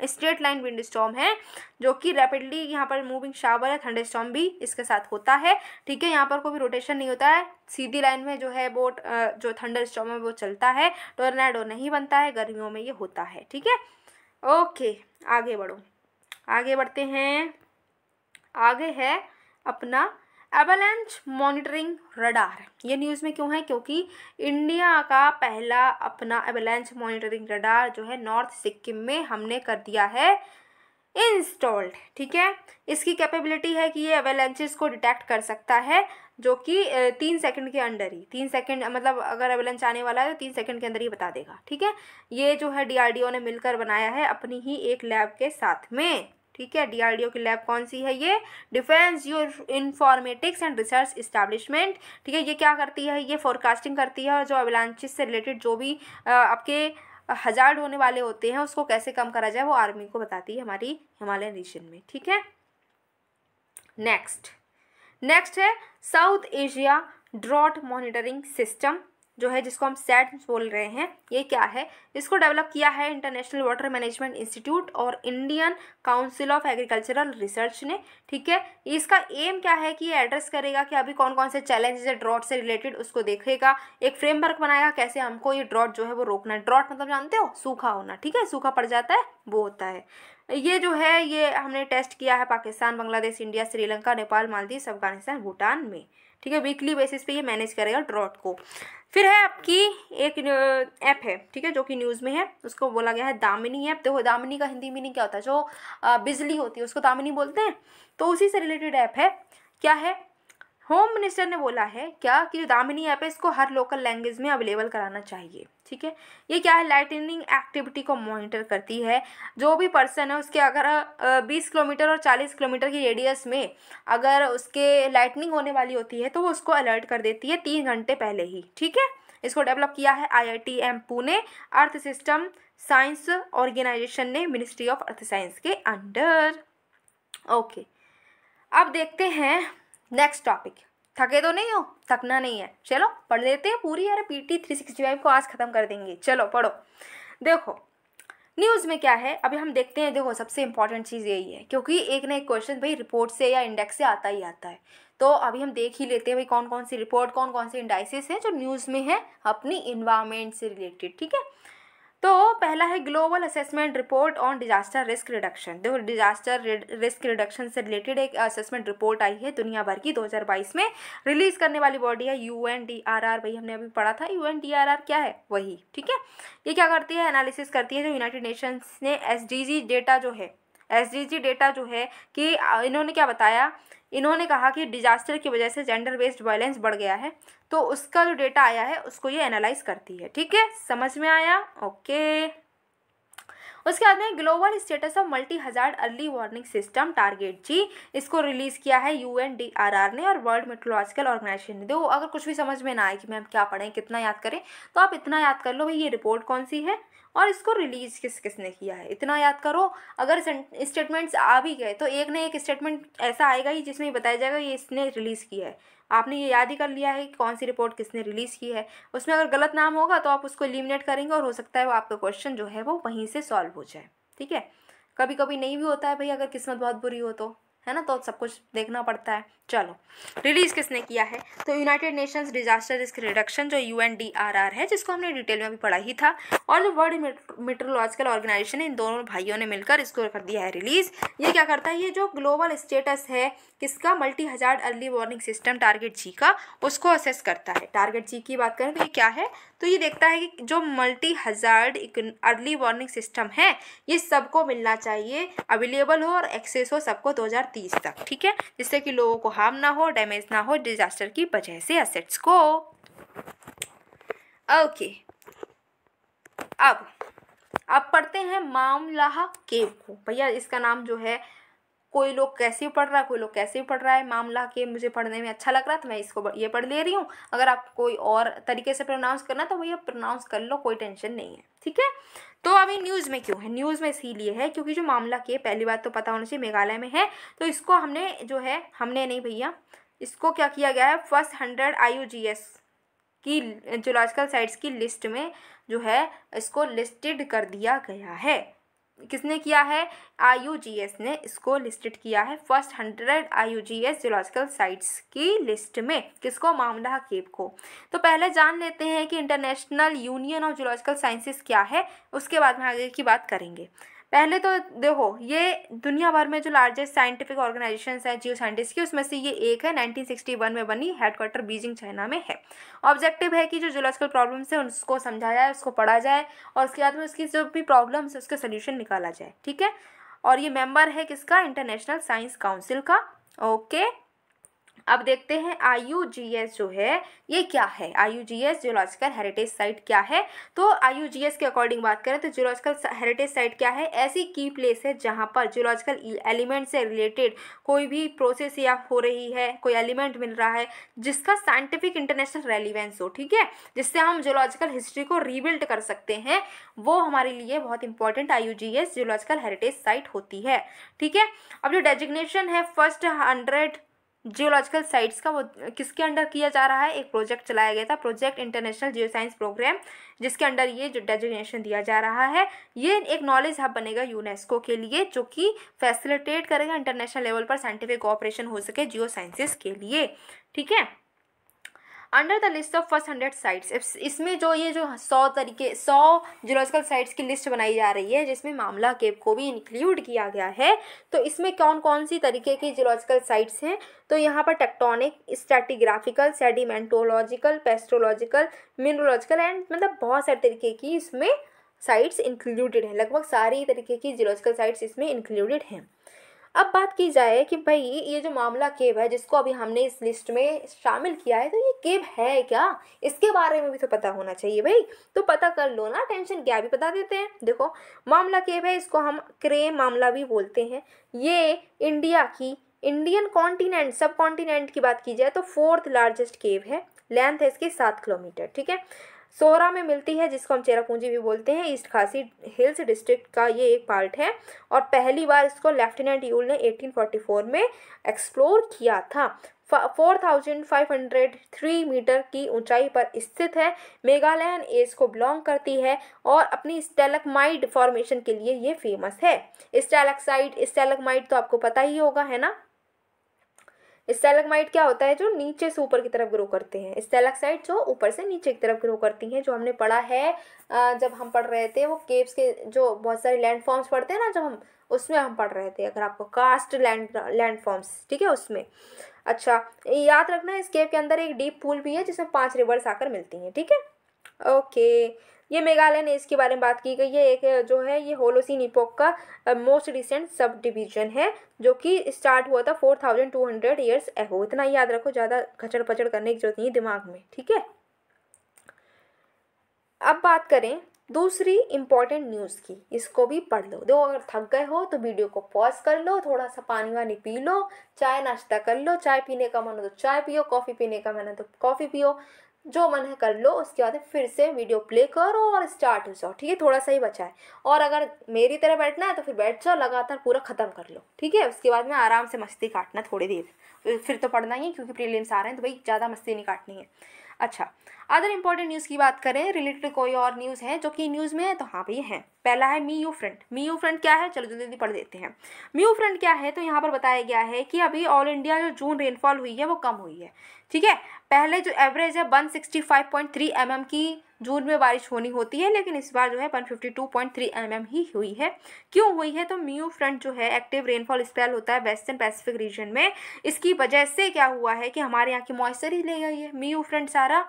straight line wind storm है जो कि रैपिडली यहाँ पर मूविंग शावर है, थंडर स्टॉर्म भी इसके साथ होता है। ठीक है, यहाँ पर कोई भी रोटेशन नहीं होता है, सीधी लाइन में जो है वो जो थंडर स्टॉर्म है वो चलता है। टोर्नेडो नहीं बनता है, गर्मियों में ये होता है। ठीक है, ओके आगे बढ़ो, आगे बढ़ते हैं। आगे है अपना एवलांच मॉनिटरिंग रडार। ये न्यूज़ में क्यों है? क्योंकि इंडिया का पहला अपना एवलांच मॉनिटरिंग रडार जो है नॉर्थ सिक्किम में हमने कर दिया है इंस्टॉल्ड। ठीक है, इसकी कैपेबिलिटी है कि ये एवलांचेस को डिटेक्ट कर सकता है, जो कि 3 सेकंड के अंदर ही, 3 सेकंड मतलब अगर एवलांच आने वाला है तो 3 सेकंड के अंदर ही बता देगा। ठीक है, ये जो है डीआरडीओ ने मिलकर बनाया है अपनी ही एक लैब के साथ में। ठीक है, डीआरडीओ की लैब कौन सी है? ये defence informatics and research establishment. ठीक है, ये क्या करती है? ये फोरकास्टिंग करती है और जो एवलांचेस से रिलेटेड जो भी आपके हजार्ड होने वाले होते हैं उसको कैसे कम करा जाए वो आर्मी को बताती है हमारी हिमालयन रीजन में। ठीक है, नेक्स्ट है South Asia drought monitoring system जो है जिसको हम सैट बोल रहे हैं। ये क्या है? इसको डेवलप किया है इंटरनेशनल वाटर मैनेजमेंट इंस्टीट्यूट और Indian council of agricultural research ने। ठीक है, इसका एम क्या है कि ये एड्रेस करेगा कि अभी कौन कौन से चैलेंजेस है ड्रॉट से रिलेटेड, उसको देखेगा। एक फ्रेमवर्क बनाएगा कैसे हमको ये ड्रॉट जो है वो रोकना है। ड्रॉट मतलब जानते हो? सूखा होना। ठीक है, सूखा पड़ जाता है वो होता है। ये जो है ये हमने टेस्ट किया है पाकिस्तान, बांग्लादेश, इंडिया, श्रीलंका, नेपाल, मालदीव, अफगानिस्तान, भूटान में। ठीक है, वीकली बेसिस पे ये मैनेज करेगा ड्रॉट को। फिर है आपकी एक ऐप है, ठीक है, जो कि न्यूज़ में है, उसको बोला गया है दामिनी ऐप। देखो दामिनी का हिंदी मीनिंग क्या होता है? जो बिजली होती है उसको दामिनी बोलते हैं, तो उसी से रिलेटेड ऐप है। क्या है? होम मिनिस्टर ने बोला है क्या कि जो दामिनी ऐप है इसको हर लोकल लैंग्वेज में अवेलेबल कराना चाहिए। ठीक है, ये क्या है? लाइटनिंग एक्टिविटी को मॉनिटर करती है। जो भी पर्सन है उसके अगर 20 किलोमीटर और 40 किलोमीटर की रेडियस में अगर उसके लाइटनिंग होने वाली होती है तो वो उसको अलर्ट कर देती है 3 घंटे पहले ही। ठीक है, इसको डेवलप किया है IITM Pune earth system science organisation ने, मिनिस्ट्री ऑफ अर्थ साइंस के अंडर। ओके, अब देखते हैं नेक्स्ट टॉपिक। थके तो नहीं हो? थकना नहीं है, चलो पढ़ लेते हैं पूरी। यार PT 365 को आज ख़त्म कर देंगे। चलो पढ़ो। देखो न्यूज़ में क्या है अभी हम देखते हैं। देखो सबसे इंपॉर्टेंट चीज़ यही है क्योंकि एक ना एक क्वेश्चन भाई रिपोर्ट से या इंडेक्स से आता ही आता है। तो अभी हम देख ही लेते हैं भाई कौन कौन सी रिपोर्ट, कौन कौन से इंडाइसेस हैं जो न्यूज़ में है अपनी इन्वायरमेंट से रिलेटेड। ठीक है, तो पहला है global assessment report on disaster risk reduction. देखो डिजास्टर रिस्क रिडक्शन से रिलेटेड एक असेसमेंट रिपोर्ट आई है दुनिया भर की, 2022 में रिलीज करने वाली बॉडी है UNDRR। भाई हमने अभी पढ़ा था UNDRR क्या है, वही। ठीक है, ये क्या करती है? एनालिसिस करती है जो यूनाइटेड नेशंस ने SDG डेटा जो है, SDG डेटा जो है कि इन्होंने क्या बताया, इन्होंने कहा कि डिजास्टर की वजह से जेंडर बेस्ड वायलेंस बढ़ गया है, तो उसका जो डेटा आया है उसको ये एनालाइज करती है। ठीक है, समझ में आया? ओके, उसके बाद में global status of multi hazard early warning system target G, इसको रिलीज किया है UNDRR ने और वर्ल्ड मेट्रोलॉजिकल ऑर्गेनाइजेशन ने। देखो अगर कुछ भी समझ में ना आए कि मैम क्या पढ़ें कितना याद करें, तो आप इतना याद कर लो भाई ये रिपोर्ट कौन सी है और इसको रिलीज किसने किया है, इतना याद करो। अगर स्टेटमेंट्स आ भी गए तो एक ना एक स्टेटमेंट ऐसा आएगा ही जिसमें बताया जाएगा ये इसने रिलीज़ किया है। आपने ये याद ही कर लिया है कि कौन सी रिपोर्ट किसने रिलीज़ की है। उसमें अगर गलत नाम होगा तो आप उसको एलिमिनेट करेंगे और हो सकता है वो आपका क्वेश्चन जो है वो वहीं से सॉल्व हो जाए। ठीक है, कभी कभी नहीं भी होता है भाई, अगर किस्मत बहुत बुरी हो तो, है ना, तो सब कुछ देखना पड़ता है। चलो रिलीज़ किसने किया है, तो United Nations disaster risk reduction जो UNDRR है, जिसको हमने डिटेल में अभी पढ़ा ही था, और जो वर्ल्ड मेट्रोलॉजिकल ऑर्गेनाइजेशन है, इन दोनों भाइयों ने मिलकर इसको कर दिया है रिलीज़। ये क्या करता है, ये जो ग्लोबल स्टेटस है किसका, multi hazard early warning system target G का, उसको असेस करता है। टारगेट जी की बात करें तो ये क्या है, तो ये देखता है कि जो multi hazard early warning system है ये सबको मिलना चाहिए, अवेलेबल हो और एक्सेस हो सबको 2030 तक। ठीक है, जिससे कि लोगों को हार्म ना हो, डैमेज ना हो डिजास्टर की वजह से असेट्स को। ओके, अब पढ़ते हैं मामलाह केव को। भैया इसका नाम जो है कोई लोग कैसे पढ़ रहा है, कोई लोग कैसे पढ़ रहा है। मामला के मुझे पढ़ने में अच्छा लग रहा था, मैं इसको ये पढ़ ले रही हूँ। अगर आप कोई और तरीके से प्रोनाउंस करना तो भैया प्रोनाउंस कर लो, कोई टेंशन नहीं है। ठीक है, तो अभी न्यूज़ में क्यों है, न्यूज़ में इसीलिए है क्योंकि जो मामला के, पहली बात तो पता होना चाहिए मेघालय में है, तो इसको हमने जो है, हमने नहीं भैया, इसको क्या किया गया है, फर्स्ट 100 IUGS की जूलॉजिकल साइट्स की लिस्ट में जो है इसको लिस्टेड कर दिया गया है। किसने किया है, IUGS ने इसको लिस्टेड किया है फर्स्ट 100 IUGS जूलॉजिकल साइट्स की लिस्ट में। किसको, मामला केव को। तो पहले जान लेते हैं कि international union of zoological sciences क्या है, उसके बाद में आगे की बात करेंगे। पहले तो देखो ये दुनिया भर में जो लार्जेस्ट साइंटिफिक ऑर्गेनाइजेशंस है जियो साइंटिस्ट की, उसमें से ये एक है, 1961 में बनी, हेडक्वार्टर बीजिंग चाइना में है। ऑब्जेक्टिव है कि जो जूलॉजिकल प्रॉब्लम्स है उसको समझा जाए, उसको पढ़ा जाए और उसके बाद में उसकी जो भी प्रॉब्लम्स है उसके सोल्यूशन निकाला जाए। ठीक है, और ये मेंबर है किसका, इंटरनेशनल साइंस काउंसिल का। ओके, अब देखते हैं IUGS जो है ये क्या है, IUGS जूलॉजिकल हेरिटेज साइट क्या है। तो IUGS के अकॉर्डिंग बात करें तो जूलॉजिकल हेरिटेज साइट क्या है, ऐसी की प्लेस है जहाँ पर जूलॉजिकल एलिमेंट से रिलेटेड कोई भी प्रोसेस या हो रही है, कोई एलिमेंट मिल रहा है जिसका साइंटिफिक इंटरनेशनल रेलिवेंस हो। ठीक है, जिससे हम जूलॉजिकल हिस्ट्री को रीबिल्ड कर सकते हैं, वो हमारे लिए बहुत important IUGS zoological heritage site होती है। ठीक है, अब जो डेजिग्नेशन है फर्स्ट 100 जियोलॉजिकल साइट्स का, वो किसके अंडर किया जा रहा है, एक प्रोजेक्ट चलाया गया था, project International Geoscience Programme, जिसके अंडर ये जो डेजिग्नेशन दिया जा रहा है। ये एक नॉलेज हब बनेगा यूनेस्को के लिए, जो कि फैसिलिटेट करेगा इंटरनेशनल लेवल पर साइंटिफिक कोऑपरेशन हो सके जियो साइंसेस के लिए। ठीक है, under the list of first 100 sites, इसमें जो ये जो 100 जूलॉजिकल साइट्स की लिस्ट बनाई जा रही है, जिसमें मामला केव को भी इंक्लूड किया गया है। तो इसमें कौन कौन सी तरीके की जूलॉजिकल साइट्स हैं, तो यहाँ पर टेक्टोनिक, स्ट्रैटिग्राफिकल, सेडिमेंटोलॉजिकल, पेस्ट्रोलॉजिकल, मिनरोलॉजिकल एंड मतलब बहुत सारे तरीके की इसमें साइट्स इंक्लूडेड हैं। लगभग सारी तरीके की जूलॉजिकल साइट्स इसमें इंक्लूडेड हैं। अब बात की जाए कि भाई ये जो मामला केव है जिसको अभी हमने इस लिस्ट में शामिल किया है, तो ये केव है क्या, इसके बारे में भी तो पता होना चाहिए भाई। तो पता कर लो ना, टेंशन क्या, भी बता देते हैं। देखो मामला केव है, इसको हम क्रे मामला भी बोलते हैं। ये इंडिया की, इंडियन कॉन्टिनेंट, सब कॉन्टिनेंट की बात की जाए तो 4th लार्जेस्ट केव है। लेंथ है इसकी 7 किलोमीटर। ठीक है, सोहरा में मिलती है, जिसको हम चेरापूंजी भी बोलते हैं। ईस्ट खासी हिल्स डिस्ट्रिक्ट का ये एक पार्ट है और पहली बार इसको लेफ्टिनेंट यूल ने 1844 में एक्सप्लोर किया था। 4503 मीटर की ऊंचाई पर स्थित है। मेघालयन एज को बिलोंग करती है और अपनी स्टैलेक्माइट फॉर्मेशन के लिए ये फेमस है। स्टैलेक्माइट तो आपको पता ही होगा, है ना। स्टैलेग्माइट क्या होता है, जो नीचे से ऊपर की तरफ ग्रो करते हैं। स्टैलेक्साइट जो ऊपर से नीचे की तरफ ग्रो करती हैं, जो हमने पढ़ा है जब हम पढ़ रहे थे वो केव्स के जो बहुत सारे लैंडफॉर्म्स पढ़ते हैं ना, जब हम उसमें हम पढ़ रहे थे, अगर आपको कास्ट लैंडफॉर्म्स, ठीक है, उसमें। अच्छा याद रखना इस केव के अंदर एक डीप पूल भी है जिसमें 5 रिवर्स आकर मिलती हैं। ठीक है, ओके। ये मेघालयन एज के बारे में बात की गई है। एक जो है ये होलोसीन इपोक का मोस्ट रिसेंट सब डिवीजन है, जो कि स्टार्ट हुआ था 4200 ईयर्स एगो। इतना याद रखो, ज़्यादा खचड़ पचड़ करने की जरूरत नहीं है दिमाग में। ठीक है, अब बात करें दूसरी इम्पॉर्टेंट न्यूज़ की, इसको भी पढ़ लो। देखो अगर थक गए हो तो वीडियो को पॉज कर लो, थोड़ा सा पानी वानी पी लो, चाय नाश्ता कर लो, चाय पीने का मन हो तो चाय पियो, कॉफ़ी पीने का मन है तो कॉफ़ी पियो, जो मन है कर लो। उसके बाद फिर से वीडियो प्ले करो और स्टार्ट हो जाओ, ठीक है। थोड़ा सा ही बचा है, और अगर मेरी तरह बैठना है तो फिर बैठ जाओ, लगातार पूरा ख़त्म कर लो, ठीक है। उसके बाद में आराम से मस्ती काटना थोड़ी देर, फिर तो पढ़ना ही है क्योंकि प्रीलिम्स आ रहे हैं तो भाई ज़्यादा मस्ती नहीं काटनी है। अच्छा, अदर इंपॉर्टेंट न्यूज़ की बात करें, रिलेटेड कोई और न्यूज़ है जो कि न्यूज़ में है तो हाँ भैया है। पहला है me you front. Me you front क्या है, चलो जल्दी जल्दी पढ़ देते हैं। मी यू फ्रंट क्या है, तो यहाँ पर बताया गया है कि अभी ऑल इंडिया जो जून रेनफॉल हुई है वो कम हुई है, ठीक है। पहले जो एवरेज है 165.3 mm की जून में बारिश होनी होती है, लेकिन इस बार जो है 152.3 mm ही हुई है। क्यों हुई है, तो म्यू फ्रंट जो है एक्टिव रेनफॉल स्पेल होता है वेस्टर्न पैसिफिक रीजन में। इसकी वजह से क्या हुआ है कि हमारे यहाँ की मॉइस्चर ही ले गई है म्यू फ्रंट सारा।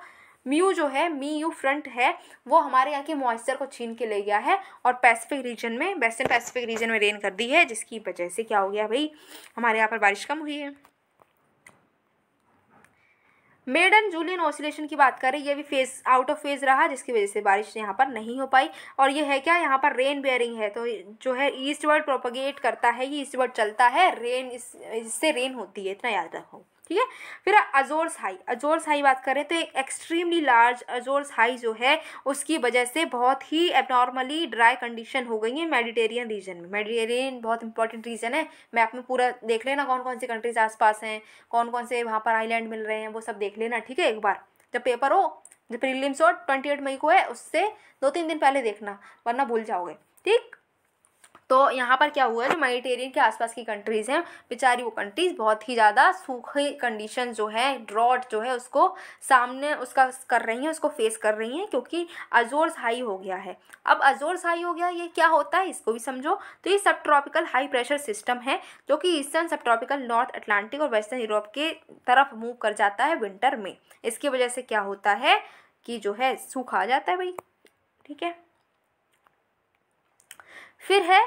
म्यू जो है, मी यू फ्रंट है, वो हमारे यहाँ के मॉइस्चर को छीन के ले गया है और पैसिफिक रीजन में, वेस्टर्न पैसिफिक रीजन में रेन कर दी है, जिसकी वजह से क्या हो गया भाई, हमारे यहाँ पर बारिश कम हुई है। मेडन जूलियन ऑसिलेशन की बात करें, ये भी फेज आउट ऑफ फेज रहा, जिसकी वजह से बारिश यहाँ पर नहीं हो पाई। और ये है क्या, यहाँ पर रेन बेयरिंग है, तो जो है ईस्टवर्ड प्रोपगेट करता है, ये ईस्टवर्ड चलता है, रेन इससे रेन होती है, इतना याद रखो, ठीक है। फिर अजोर्स हाई, अजोर्स हाई बात करें तो एक एक्सट्रीमली लार्ज अजोर्स हाई जो है उसकी वजह से बहुत ही एबनॉर्मली ड्राई कंडीशन हो गई है मेडिटेरियन रीजन में। मेडिटेरियन बहुत इंपॉर्टेंट रीजन है, मैप में पूरा देख लेना कौन कौन सी कंट्रीज आसपास हैं, कौन कौन से वहाँ पर आइलैंड मिल रहे हैं, वो सब देख लेना, ठीक है। एक बार जब पेपर हो, जब प्रीलिम्स हो 28 मई को है, उससे 2-3 दिन पहले देखना, वरना भूल जाओगे, ठीक। तो यहाँ पर क्या हुआ है, जो मेडिटेरियन के आसपास की कंट्रीज़ हैं बेचारी, वो कंट्रीज़ बहुत ही ज़्यादा सूखी कंडीशन जो है, ड्रॉट जो है उसको सामने उसका कर रही हैं, उसको फेस कर रही हैं, क्योंकि अजोर्स हाई हो गया है। अब अजोर्स हाई हो गया, ये क्या होता है इसको भी समझो। तो ये सब ट्रॉपिकल हाई प्रेशर सिस्टम है जो कि ईस्टर्न सब ट्रॉपिकल नॉर्थ अटलांटिक और वेस्टर्न यूरोप के तरफ मूव कर जाता है विंटर में। इसकी वजह से क्या होता है कि जो है सूखा आ जाता है भाई, ठीक है। फिर है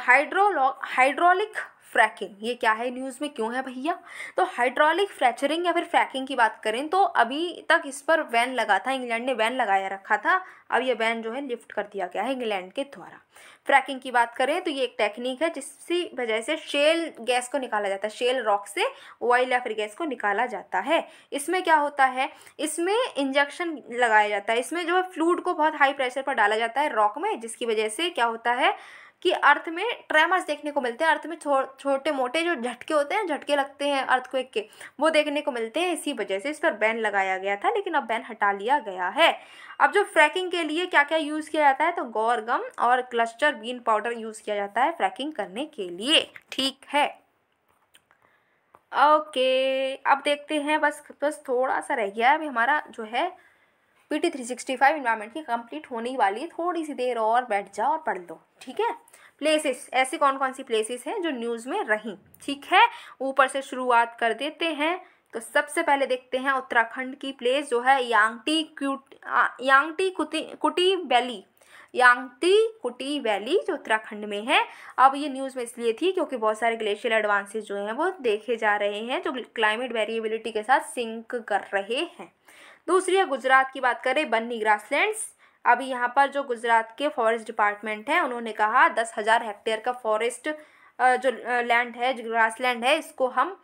हाइड्रोलिक फ्रैकिंग। ये क्या है, न्यूज़ में क्यों है भैया, तो हाइड्रोलिक फ्रैक्चरिंग या फिर फ्रैकिंग की बात करें तो अभी तक इस पर बैन लगा था, इंग्लैंड ने बैन लगाया रखा था, अब ये बैन जो है लिफ्ट कर दिया गया है इंग्लैंड के द्वारा। फ्रैकिंग की बात करें तो ये एक टेक्निक है जिसकी वजह से शेल गैस को निकाला जाता है, शेल रॉक से ऑयल या फिर गैस को निकाला जाता है। इसमें क्या होता है, इसमें इंजेक्शन लगाया जाता है, इसमें जो है फ्लूइड को बहुत हाई प्रेशर पर डाला जाता है रॉक में, जिसकी वजह से क्या होता है कि अर्थ में ट्रेमर्स देखने को मिलते हैं, अर्थ में छोटे मोटे जो झटके होते हैं, झटके लगते हैं अर्थक्वेक के, वो देखने को मिलते हैं। इसी वजह से इस पर बैन लगाया गया था, लेकिन अब बैन हटा लिया गया है। अब जो फ्रैकिंग के लिए क्या क्या यूज़ किया जाता है, तो गौर गम और क्लस्टर बीन पाउडर यूज़ किया जाता है फ्रैकिंग करने के लिए, ठीक है। ओके, अब देखते हैं, बस थोड़ा सा रह गया है अभी हमारा जो है PT 365 इन्वायरमेंट की कंप्लीट होने वाली है, थोड़ी सी देर और बैठ जाओ और पढ़ लो, ठीक है। प्लेसेस, ऐसी कौन कौन सी प्लेसेस हैं जो न्यूज़ में रहीं, ठीक है। ऊपर से शुरुआत कर देते हैं, तो सबसे पहले देखते हैं उत्तराखंड की प्लेस जो है यांगटी कुटी वैली, यांगटी कुटी वैली जो उत्तराखंड में है। अब ये न्यूज़ में इसलिए थी क्योंकि बहुत सारे ग्लेशियल एडवांसेस जो हैं वो देखे जा रहे हैं, जो क्लाइमेट वेरिएबिलिटी के साथ सिंक कर रहे हैं। दूसरी है गुजरात की बात करें, बन्नी ग्रासलैंड्स। अभी यहाँ पर जो गुजरात के फॉरेस्ट डिपार्टमेंट है, उन्होंने कहा 10,000 हेक्टेयर का फॉरेस्ट जो लैंड है, जो ग्रासलैंड है, इसको हम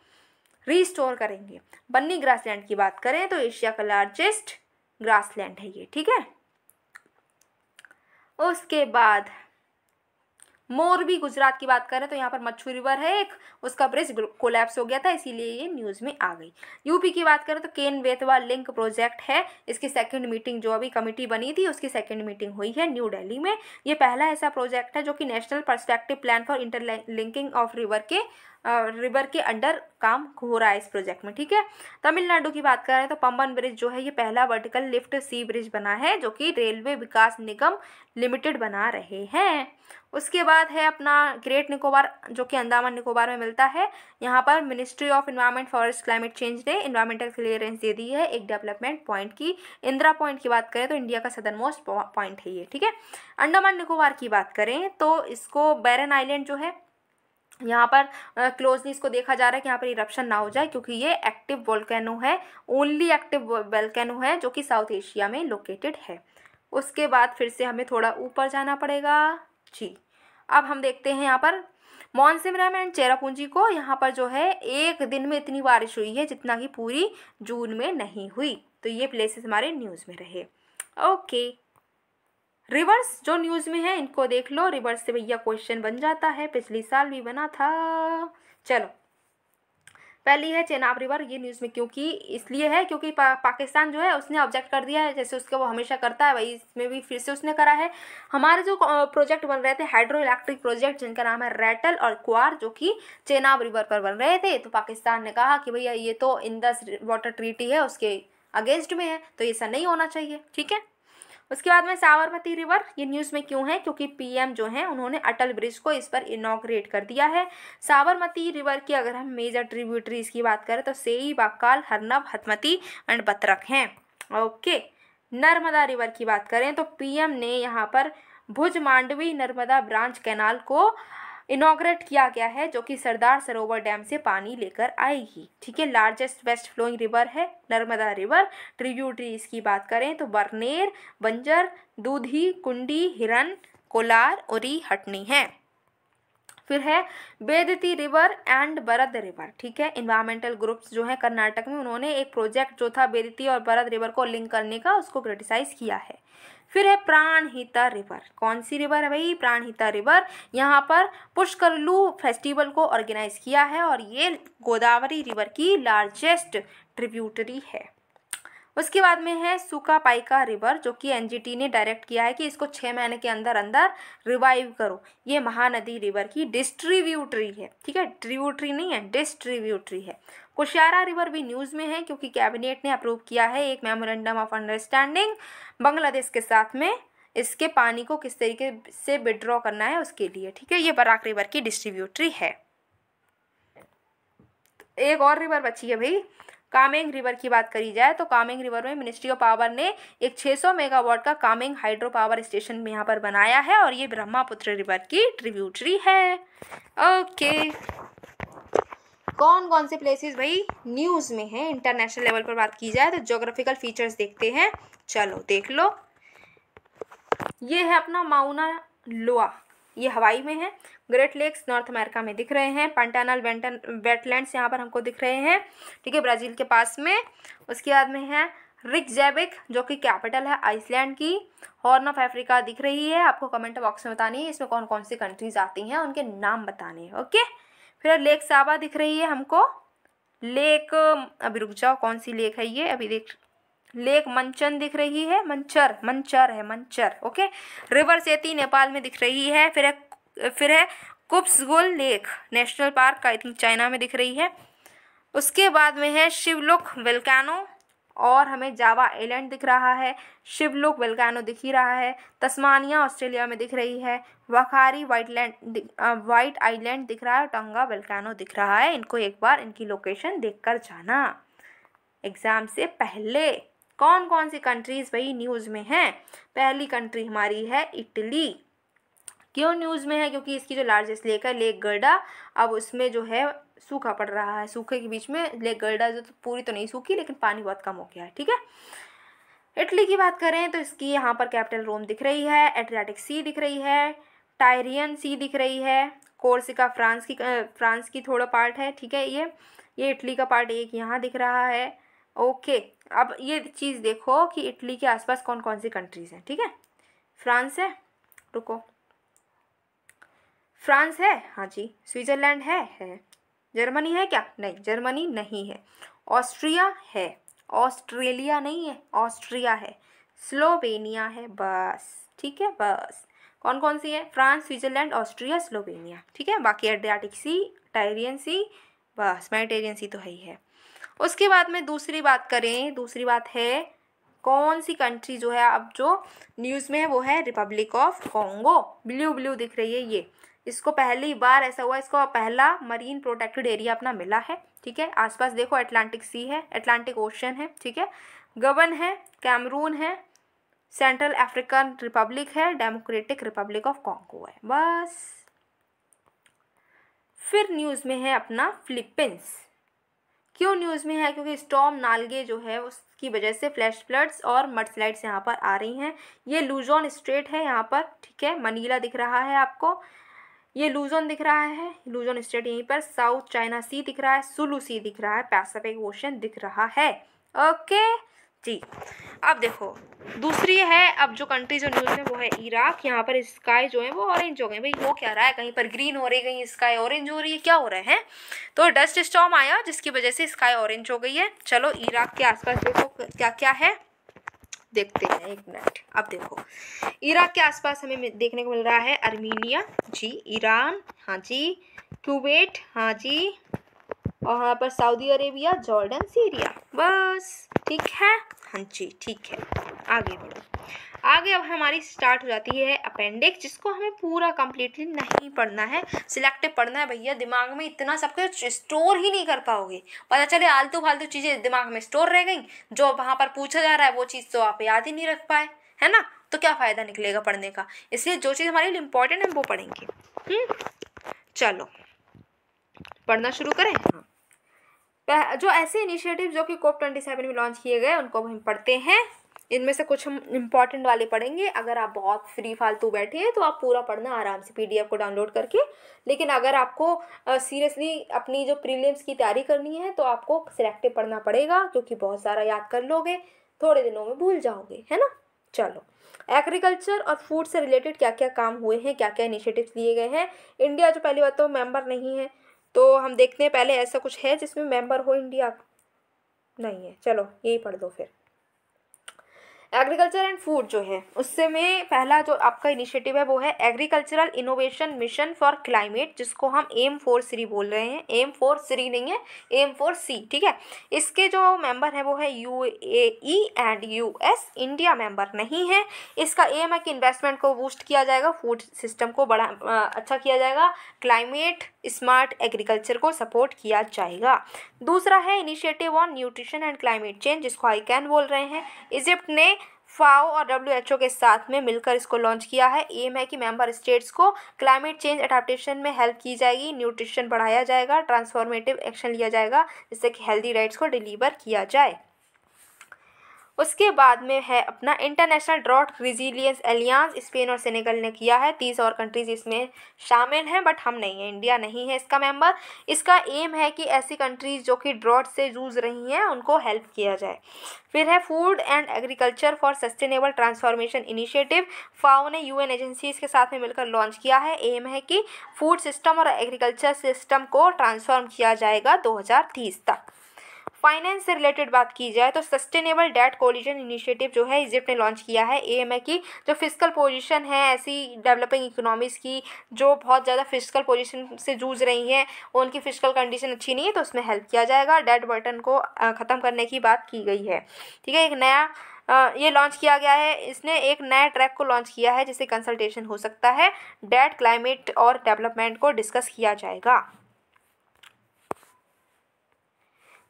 रीस्टोर करेंगे। बन्नी ग्रासलैंड की बात करें तो एशिया का लार्जेस्ट ग्रासलैंड है ये, ठीक है। उसके बाद मोरबी गुजरात की बात करें तो यहाँ पर मच्छू रिवर है एक, उसका ब्रिज कोलैप्स हो गया था, इसीलिए ये न्यूज़ में आ गई। यूपी की बात करें तो केन बेतवा लिंक प्रोजेक्ट है, इसकी सेकंड मीटिंग जो अभी कमेटी बनी थी उसकी सेकंड मीटिंग हुई है न्यू दिल्ली में। ये पहला ऐसा प्रोजेक्ट है जो कि national perspective plan for interlinking of river के अंडर काम हो रहा है इस प्रोजेक्ट में, ठीक है। तमिलनाडु की बात करें तो पंबन ब्रिज जो है ये पहला वर्टिकल लिफ्ट सी ब्रिज बना है जो कि रेलवे विकास निगम लिमिटेड बना रहे हैं। उसके बाद है अपना ग्रेट निकोबार जो कि अंडमान निकोबार में मिलता है। यहाँ पर ministry of environment forest climate change ने एनवायरमेंटल क्लियरेंस दे दी है एक डेवलपमेंट पॉइंट की। इंदिरा पॉइंट की बात करें तो इंडिया का सदर्न मोस्ट पॉइंट है ये, ठीक है। अंडमान निकोबार की बात करें तो इसको बैरन आइलैंड जो है यहाँ पर क्लोजली इसको देखा जा रहा है कि यहाँ पर इरप्शन ना हो जाए, क्योंकि ये एक्टिव वोल्केनो है, ओनली एक्टिव वोल्केनो है जो कि साउथ एशिया में लोकेटेड है। उसके बाद फिर से हमें थोड़ा ऊपर जाना पड़ेगा जी। अब हम देखते हैं यहाँ पर मॉन्सिमरम एंड चेरापूंजी को। यहाँ पर जो है एक दिन में इतनी बारिश हुई है जितना कि पूरी जून में नहीं हुई। तो ये प्लेसेस हमारे न्यूज़ में रहे। ओके, रिवर्स जो न्यूज़ में है इनको देख लो। रिवर्स से भैया क्वेश्चन बन जाता है, पिछली साल भी बना था। चलो, पहली है चेनाब रिवर। ये न्यूज़ में क्योंकि इसलिए है क्योंकि पाकिस्तान जो है उसने ऑब्जेक्ट कर दिया है, जैसे उसका वो हमेशा करता है वही इसमें भी फिर से उसने करा है। हमारे जो प्रोजेक्ट बन रहे थे हाइड्रो इलेक्ट्रिक प्रोजेक्ट जिनका नाम है रैटल और क्वार, जो कि चेनाब रिवर पर बन रहे थे, तो पाकिस्तान ने कहा कि भैया ये तो इंडस वाटर ट्रीटी है उसके अगेंस्ट में है, तो ऐसा नहीं होना चाहिए। ठीक है, उसके बाद में साबरमती रिवर। ये न्यूज़ में क्यों है क्योंकि पीएम जो है उन्होंने अटल ब्रिज को इस पर इनॉग्रेट कर दिया है। साबरमती रिवर की अगर हम मेजर ट्रिब्यूटरीज की बात करें तो सेई, बाकाल, हरनब, हथमती एंड बतरक हैं। ओके, नर्मदा रिवर की बात करें तो पीएम ने यहाँ पर भुज मांडवी नर्मदा ब्रांच कैनाल को इनॉग्रेट किया गया है, जो कि सरदार सरोवर डैम से पानी लेकर आएगी। ठीक है, लार्जेस्ट वेस्ट फ्लोइंग रिवर है नर्मदा रिवर। ट्रिब्यूटरीज की बात करें तो बरनेर, बंजर, दूधी, कुंडी, हिरन, कोलार, उरी, हटनी है। फिर है बेदती रिवर एंड बरद रिवर। ठीक है, इन्वायरमेंटल ग्रुप्स जो है कर्नाटक में उन्होंने एक प्रोजेक्ट जो था बेदती और बरद रिवर को लिंक करने का, उसको क्रिटिसाइज किया है। फिर है प्राणहिता रिवर। कौन सी रिवर है भाई? प्राणहिता रिवर। यहाँ पर पुष्करलू फेस्टिवल को ऑर्गेनाइज किया है और ये गोदावरी रिवर की लार्जेस्ट ट्रिब्यूटरी है। उसके बाद में है सुकापाइका रिवर, जो कि एनजीटी ने डायरेक्ट किया है कि इसको 6 महीने के अंदर अंदर रिवाइव करो। ये महानदी रिवर की डिस्ट्रीब्यूटरी है। ठीक है, ट्रिब्यूटरी नहीं है, डिस्ट्रीब्यूटरी है। कुशारा रिवर भी न्यूज़ में है क्योंकि कैबिनेट ने अप्रूव किया है एक मेमोरेंडम ऑफ अंडरस्टैंडिंग बांग्लादेश के साथ में, इसके पानी को किस तरीके से विड्रॉ करना है उसके लिए। ठीक है, ये बराक रिवर की डिस्ट्रीब्यूटरी है। एक और रिवर बची है भाई, कामेंग रिवर की बात करी जाए तो कामेंग रिवर में मिनिस्ट्री ऑफ पावर ने एक 600 मेगावाट का कामेंग हाइड्रो पावर स्टेशन में यहाँ पर बनाया है और ये ब्रह्मपुत्र रिवर की ट्रिब्यूटरी है। ओके, कौन कौन से प्लेसेस भाई न्यूज़ में है इंटरनेशनल लेवल पर बात की जाए तो ज्योग्राफिकल फीचर्स देखते हैं। चलो देख लो, ये है अपना माउना लोआ, ये हवाई में है। ग्रेट लेक्स नॉर्थ अमेरिका में दिख रहे हैं। पैंटानल वेटलैंड्स यहाँ पर हमको दिख रहे हैं। ठीक है, ब्राज़ील के पास में। उसके बाद में है रिकजैविक, जो कि कैपिटल है आइसलैंड की। हॉर्न ऑफ अफ्रीका दिख रही है, आपको कमेंट बॉक्स में बतानी है इसमें कौन कौन सी कंट्रीज आती हैं, उनके नाम बताने हैं। ओके, फिर लेक साबा दिख रही है हमको। लेक, अभी रुक जाओ, कौन सी लेक है ये, अभी देख। लेक मंचन दिख रही है, मंचर है मंचर। ओके, रिवर सेती नेपाल में दिख रही है। फिर है Khuvsgul lake national park, I think China में दिख रही है। उसके बाद में है शिवलुक वेल्कानो और हमें जावा आइलैंड दिख रहा है। शिवलुक वेल्कानो दिख ही रहा है। तस्मानिया ऑस्ट्रेलिया में दिख रही है। वाखारी वाइट आइलैंड दिख रहा है। टंगा वेल्कानो दिख रहा है। इनको एक बार इनकी लोकेशन देखकर जाना एग्जाम से पहले। कौन कौन सी कंट्रीज भाई न्यूज़ में हैं? पहली कंट्री हमारी है इटली। क्यों न्यूज़ में है? क्योंकि इसकी जो लार्जेस्ट लेक है लेक गर्डा, अब उसमें जो है सूखा पड़ रहा है। सूखे के बीच में लेक गर्डा जो तो पूरी तो नहीं सूखी लेकिन पानी बहुत कम हो गया है। ठीक है, इटली की बात करें तो इसकी यहाँ पर कैपिटल रोम दिख रही है। एड्रियाटिक सी दिख रही है। टायरियन सी दिख रही है। कोर्सिका फ्रांस की थोड़ा पार्ट है। ठीक है, ये इटली का पार्ट एक यहाँ दिख रहा है। ओके, अब ये चीज़ देखो कि इटली के आसपास कौन कौन सी कंट्रीज़ हैं। ठीक है, फ्रांस है, रुको, फ्रांस है, हाँ जी। स्विट्ज़रलैंड है। जर्मनी है क्या? नहीं, जर्मनी नहीं है। ऑस्ट्रिया है, ऑस्ट्रेलिया नहीं है, ऑस्ट्रिया है। स्लोवेनिया है, बस। ठीक है, बस। कौन कौन सी है? France, Switzerland, Austria, Slovenia. ठीक है, बाकी एड्रियाटिक सी, टायरियन सी, बस। मेडिटेरियन सी तो है ही है। उसके बाद में दूसरी बात करें, दूसरी बात है कौन सी कंट्री जो है अब जो न्यूज़ में है वो है रिपब्लिक ऑफ कॉन्गो। ब्लू दिख रही है ये। इसको पहली बार ऐसा हुआ, इसको पहला मरीन प्रोटेक्टेड एरिया अपना मिला है। ठीक है, आसपास देखो अटलांटिक सी है, अटलांटिक ओशन है। ठीक है, गबन है, कैमरून है, सेंट्रल अफ्रीकन रिपब्लिक है, डेमोक्रेटिक रिपब्लिक ऑफ कॉन्गो है, बस। फिर न्यूज़ में है अपना फिलीपींस। क्यों न्यूज़ में है? क्योंकि स्टॉर्म नाल्गे जो है जिसकी वजह से फ्लैश फ्लड्स और मडस्लाइड्स यहाँ पर आ रही हैं। ये लूजोन स्ट्रेट है यहाँ पर, ठीक है, मनीला दिख रहा है आपको, ये लूजोन दिख रहा है, लूजोन स्ट्रेट यहीं पर, साउथ चाइना सी दिख रहा है, सुलू सी दिख रहा है, पैसिफिक ओशन दिख रहा है। ओके जी। अब देखो दूसरी है, अब जो कंट्री जो न्यूज़ में वो है इराक। यहाँ पर स्काई जो है वो ऑरेंज हो गई। भाई हो क्या रहा है, कहीं पर ग्रीन हो रही, कहीं स्काई ऑरेंज हो रही है, क्या हो रहा है? तो डस्ट स्टॉर्म आया जिसकी वजह से स्काई ऑरेंज हो गई है। चलो इराक के आसपास देखो क्या क्या है, देखते हैं, एक मिनट। अब देखो इराक के आसपास हमें देखने को मिल रहा है आर्मीनिया जी, ईरान हाँ जी, कुवैत हाँ जी, और यहाँ पर सऊदी अरेबिया, जॉर्डन, सीरिया, बस ठीक है। हाँ जी ठीक है, आगे बढ़ो। आगे अब हमारी स्टार्ट हो जाती है अपेंडिक्स, जिसको हमें पूरा कंप्लीटली नहीं पढ़ना है, सिलेक्टिव पढ़ना है भैया। दिमाग में इतना सब कुछ स्टोर ही नहीं कर पाओगे, पता चले आलतू फालतू चीज़ें दिमाग में स्टोर रह गई, जो वहाँ पर पूछा जा रहा है वो चीज़ तो आप याद ही नहीं रख पाए, है ना, तो क्या फ़ायदा निकलेगा पढ़ने का। इसलिए जो चीज़ हमारे लिए इम्पोर्टेंट है वो पढ़ेंगे। चलो पढ़ना शुरू करें। हाँ, जो ऐसे इनिशिएटिव जो कि COP27 में लॉन्च किए गए उनको हम पढ़ते हैं। इनमें से कुछ हम इम्पॉर्टेंट वाले पढ़ेंगे। अगर आप बहुत फ्री फालतू बैठे हैं तो आप पूरा पढ़ना आराम से PDF को डाउनलोड करके, लेकिन अगर आपको सीरियसली अपनी जो प्रीलिम्स की तैयारी करनी है तो आपको सिलेक्टिव पढ़ना पड़ेगा, क्योंकि बहुत सारा याद कर लोगे, थोड़े दिनों में भूल जाओगे, है ना। चलो एग्रीकल्चर और फूड से रिलेटेड क्या क्या काम हुए हैं, क्या क्या इनिशिएटिव्स लिए गए हैं। इंडिया जो पहली बात तो मेंबर नहीं है, तो हम देखते हैं पहले ऐसा कुछ है जिसमें मेंबर हो इंडिया, नहीं है। चलो यही पढ़ दो फिर। एग्रीकल्चर एंड फूड जो है उससे में पहला जो आपका इनिशिएटिव है वो है agricultural innovation mission for climate, जिसको हम AIM4 बोल रहे हैं। AIM4 नहीं है, AIM4C, ठीक है। इसके जो मेंबर हैं वो है UAE and US, India member नहीं है। इसका एम है कि इन्वेस्टमेंट को बूस्ट किया जाएगा, फूड सिस्टम को बड़ा अच्छा किया जाएगा, क्लाइमेट स्मार्ट एग्रीकल्चर को सपोर्ट किया जाएगा। दूसरा है initiative on nutrition and climate change, जिसको ICAN बोल रहे हैं। इजिप्ट ने FAO और WHO के साथ में मिलकर इसको लॉन्च किया है। एम है कि मेंबर स्टेट्स को क्लाइमेट चेंज अडेप्टेशन में हेल्प की जाएगी, न्यूट्रिशन बढ़ाया जाएगा, ट्रांसफॉर्मेटिव एक्शन लिया जाएगा जिससे कि हेल्दी डाइट्स को डिलीवर किया जाए। उसके बाद में है अपना International Drought Resilience Alliance, Spain और सेनेगल ने किया है। 30 और कंट्रीज इसमें शामिल हैं, बट हम नहीं हैं, इंडिया नहीं है इसका मेंबर। इसका एम है कि ऐसी कंट्रीज जो कि ड्रॉट से जूझ रही हैं उनको हेल्प किया जाए। फिर है food and agriculture for sustainable transformation initiative, FAO ने UN एजेंसीज के साथ में मिलकर लॉन्च किया है। एम है कि फूड सिस्टम और एग्रीकल्चर सिस्टम को ट्रांसफॉर्म किया जाएगा 2030 तक। फाइनेंस से रिलेटेड बात की जाए तो सस्टेनेबल डेट कोलिजन इनिशिएटिव जो है इजिप्ट ने लॉन्च किया है। एम है कि जो फिजिकल पोजीशन है ऐसी डेवलपिंग इकोनॉमीज़ की जो बहुत ज़्यादा फिजिकल पोजीशन से जूझ रही हैं, उनकी फिजिकल कंडीशन अच्छी नहीं है, तो उसमें हेल्प किया जाएगा। डेट बर्टन को ख़त्म करने की बात की गई है, ठीक है। एक नया ये लॉन्च किया गया है, इसने एक नया ट्रैक को लॉन्च किया है जिससे कंसल्टेशन हो सकता है, डेट क्लाइमेट और डेवलपमेंट को डिस्कस किया जाएगा।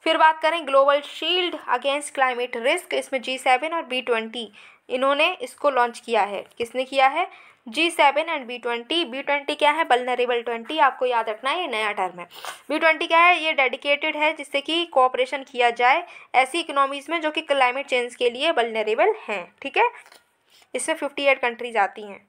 फिर बात करें global shield against climate risk, इसमें G7 और B20 इन्होंने इसको लॉन्च किया है। किसने किया है? G7 and B20। B20 क्या है? वल्नरेबल 20, आपको याद रखना है, ये नया टर्म है। B20 क्या है? ये डेडिकेटेड है जिससे कि कोऑपरेशन किया जाए ऐसी इकोनॉमीज़ में जो कि क्लाइमेट चेंज के लिए वल्नरेबल हैं, ठीक है। इसमें 58 कंट्रीज आती हैं।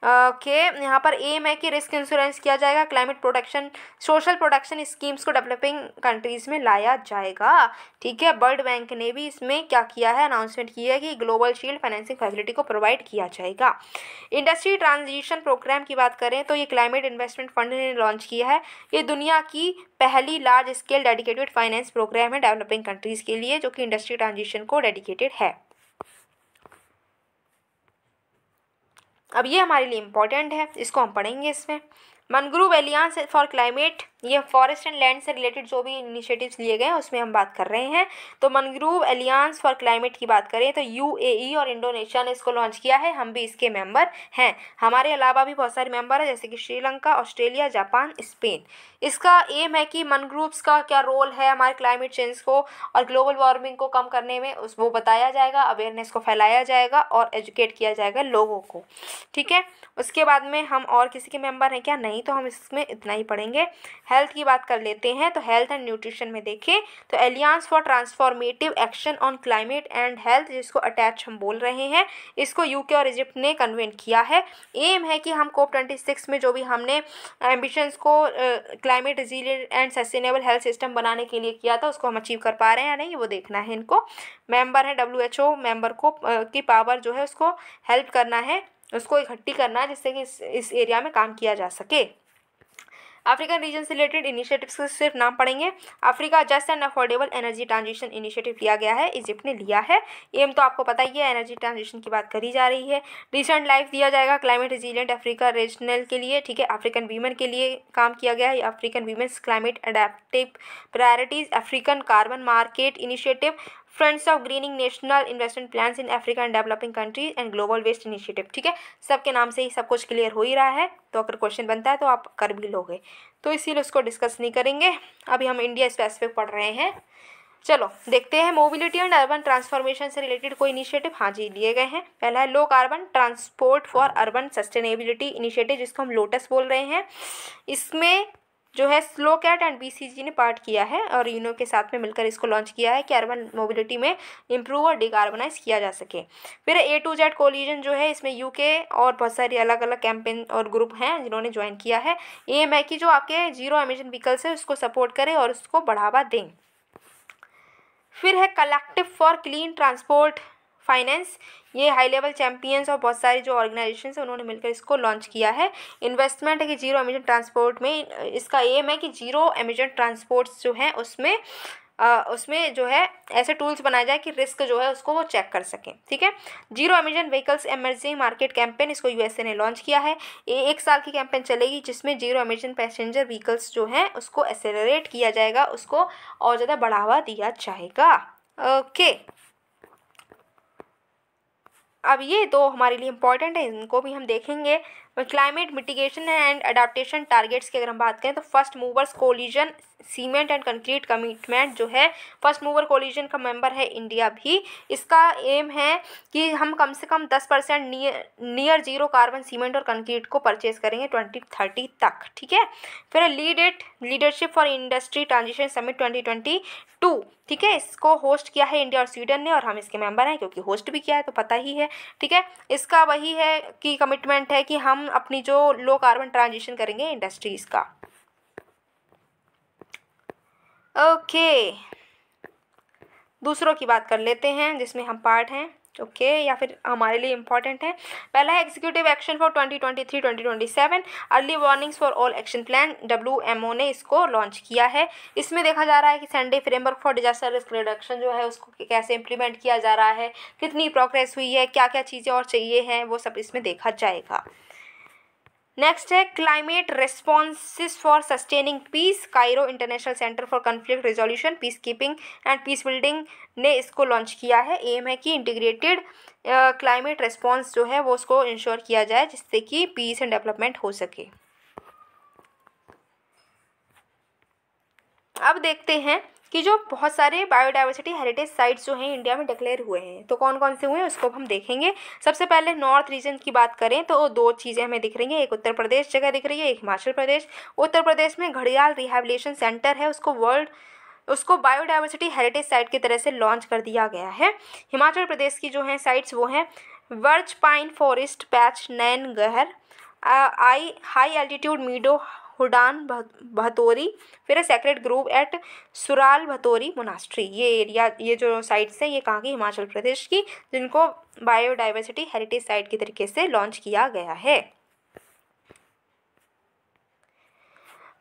ओके यहाँ पर एम है कि रिस्क इंश्योरेंस किया जाएगा, climate protection, social protection schemes को डेवलपिंग कंट्रीज में लाया जाएगा, ठीक है। वर्ल्ड बैंक ने भी इसमें क्या किया है, अनाउंसमेंट की है कि ग्लोबल शील्ड फाइनेंसिंग फैसिलिटी को प्रोवाइड किया जाएगा। इंडस्ट्री ट्रांजिशन प्रोग्राम की बात करें तो ये क्लाइमेट इन्वेस्टमेंट फंड ने लॉन्च किया है। ये दुनिया की पहली large scale dedicated finance programme है डेवलपिंग कंट्रीज़ के लिए, जो कि इंडस्ट्री ट्रांजिशन को डेडिकेटेड है। अब ये हमारे लिए इम्पॉर्टेंट है, इसको हम पढ़ेंगे। इसमें मनग्रोव एलियांस फॉर क्लाइमेट, ये फॉरेस्ट एंड लैंड से रिलेटेड जो भी इनिशिएटिव्स लिए गए हैं उसमें हम बात कर रहे हैं। तो मनग्रोव एलियांस फॉर क्लाइमेट की बात करें तो UAE और इंडोनेशिया ने इसको लॉन्च किया है, हम भी इसके मेंबर हैं। हमारे अलावा भी बहुत सारे मेंबर हैं जैसे कि श्रीलंका, ऑस्ट्रेलिया, जापान, स्पेन। इसका एम है कि मनग्रोव्स का क्या रोल है हमारे क्लाइमेट चेंज को और ग्लोबल वार्मिंग को कम करने में, वो बताया जाएगा, अवेयरनेस को फैलाया जाएगा और एजुकेट किया जाएगा लोगों को, ठीक है। उसके बाद में हम और किसी के मेंबर हैं क्या? नहीं नहीं, तो हम इसमें इतना ही पढ़ेंगे। हेल्थ की बात कर लेते हैं, तो हेल्थ एंड न्यूट्रिशन में देखें तो aliens for transformative action on climate and health, जिसको अटैच हम बोल रहे हैं, इसको यूके और इजिप्ट ने कन्वेंट किया है। एम है कि हम COP26 में जो भी हमने एम्बिशंस को climate resilient and sustainable health system बनाने के लिए किया था, उसको हम अचीव कर पा रहे हैं या नहीं, वो देखना है इनको। मेंबर है WHO मेंबर को की पावर जो है उसको हेल्प करना है, उसको इकट्ठी करना है, जिससे कि इस एरिया में काम किया जा सके। अफ्रीकन रीजन से रिलेटेड इनिशिएटिव्स के सिर्फ नाम पढ़ेंगे। Africa just and affordable energy transition initiative लिया गया है, इजिप्ट ने लिया है। एम तो आपको पता ही है, एनर्जी ट्रांजिशन की बात करी जा रही है। रिसेंट लाइफ दिया जाएगा क्लाइमेट रिजिलिएंट अफ्रीका रीजनल के लिए, ठीक है। अफ्रीकन वीमेन के लिए काम किया गया है, African women's climate adaptive priorities, African carbon market initiative, friends of greening national investment plans in Africa and developing countries and global waste initiative, ठीक है। सबके नाम से ही सब कुछ क्लियर हो ही रहा है, तो अगर क्वेश्चन बनता है तो आप कर भी लोगे, तो इसीलिए उसको डिस्कस नहीं करेंगे। अभी हम इंडिया स्पेसिफिक पढ़ रहे हैं। चलो देखते हैं, मोबिलिटी एंड अर्बन ट्रांसफॉर्मेशन से रिलेटेड कोई इनिशिएटिव, हाँ जी लिए गए हैं। पहला है low carbon transport for urban sustainability initiative, जिसको हम लोटस बोल रहे हैं। इसमें जो है स्लो कैट एंड BCG ने पार्ट किया है और यूनो के साथ में मिलकर इसको लॉन्च किया है कि अर्बन मोबिलिटी में इम्प्रूव और डिकार्बनाइज किया जा सके। फिर A to Z कोलिजन जो है, इसमें UK और बहुत सारी अलग अलग कैंपेन और ग्रुप हैं जिन्होंने ज्वाइन किया है। एम है कि जो आपके जीरो एमिशन व्हीकल्स है उसको सपोर्ट करें और उसको बढ़ावा दें। फिर है collective for clean transport finance, ये हाई लेवल चैम्पियंस और बहुत सारी जो ऑर्गेनाइजेशन है उन्होंने मिलकर इसको लॉन्च किया है। इन्वेस्टमेंट है कि जीरो एमिशन ट्रांसपोर्ट में, इसका एम है कि जीरो एमिशन ट्रांसपोर्ट्स जो हैं उसमें जो है ऐसे टूल्स बनाए जाए कि रिस्क जो है उसको वो चेक कर सकें, ठीक है। Zero emission vehicles emerging market campaign, इसको USA ने लॉन्च किया है। ये 1 साल की कैंपेन चलेगी, जिसमें जीरो एमिशन पैसेंजर व्हीकल्स जो हैं उसको एक्सेलरेट किया जाएगा, उसको और ज़्यादा बढ़ावा दिया जाएगा। ओके, अब ये दो हमारे लिए इम्पॉर्टेंट है, इनको भी हम देखेंगे। Climate mitigation and adaptation targets की अगर हम बात करें तो first movers collision cement and concrete commitment जो है, फर्स्ट मूवर कोलिजन का मेंबर है इंडिया भी। इसका एम है कि हम कम से कम 10% नियर जीरो कार्बन सीमेंट और कंक्रीट को परचेज करेंगे 2030 तक, ठीक है। फिर leadership for industry transition summit 2022, ठीक है। इसको होस्ट किया है इंडिया और स्वीडन ने, और हम इसके मेंबर हैं क्योंकि होस्ट भी किया है तो पता ही है, ठीक है। इसका वही है कि कमिटमेंट है कि हम अपनी जो लो कार्बन ट्रांजिशन करेंगे इंडस्ट्रीज़ का। ओके, दूसरों की बात कर लेते हैं जिसमें हम पार्ट हैं, ओके, या फिर हमारे लिए इम्पॉर्टेंट है। पहला है executive action for 2023-2027 early warnings for all action plan, WMO ने इसको लॉन्च किया है। इसमें देखा जा रहा है कि Sunday framework for disaster risk reduction जो है उसको कैसे इम्प्लीमेंट किया जा रहा है, कितनी प्रोग्रेस हुई है, क्या क्या चीज़ें और चाहिए हैं, वो सब इसमें देखा जाएगा। नेक्स्ट है climate responses for sustaining peace, Cairo international centre for conflict resolution, peace keeping and peace building ने इसको लॉन्च किया है। एम है कि इंटीग्रेटेड क्लाइमेट रिस्पॉन्स जो है वो उसको इंश्योर किया जाए, जिससे कि पीस एंड डेवलपमेंट हो सके। अब देखते हैं कि जो बहुत सारे बायोडाइवर्सिटी हेरिटेज साइट्स जो हैं इंडिया में डिक्लेयर हुए हैं, तो कौन कौन से हुए हैं उसको हम देखेंगे। सबसे पहले नॉर्थ रीजन की बात करें तो 2 चीज़ें हमें दिख रही हैं, एक उत्तर प्रदेश जगह दिख रही है, एक हिमाचल प्रदेश। उत्तर प्रदेश में घड़ियाल रिहैबिलिटेशन सेंटर है, उसको बायोडाइवर्सिटी हेरिटेज साइट की तरह से लॉन्च कर दिया गया है। हिमाचल प्रदेश की जो हैं साइट्स वो हैं birch pine forest patch Naingahar, high altitude meadow Hurdan Bhatori, फिर sacred grove at Surahl Bhatori monastery. ये एरिया, ये जो साइट्स हैं ये कहाँ की, हिमाचल प्रदेश की, जिनको बायोडाइवर्सिटी हेरिटेज साइट की तरीके से लॉन्च किया गया है।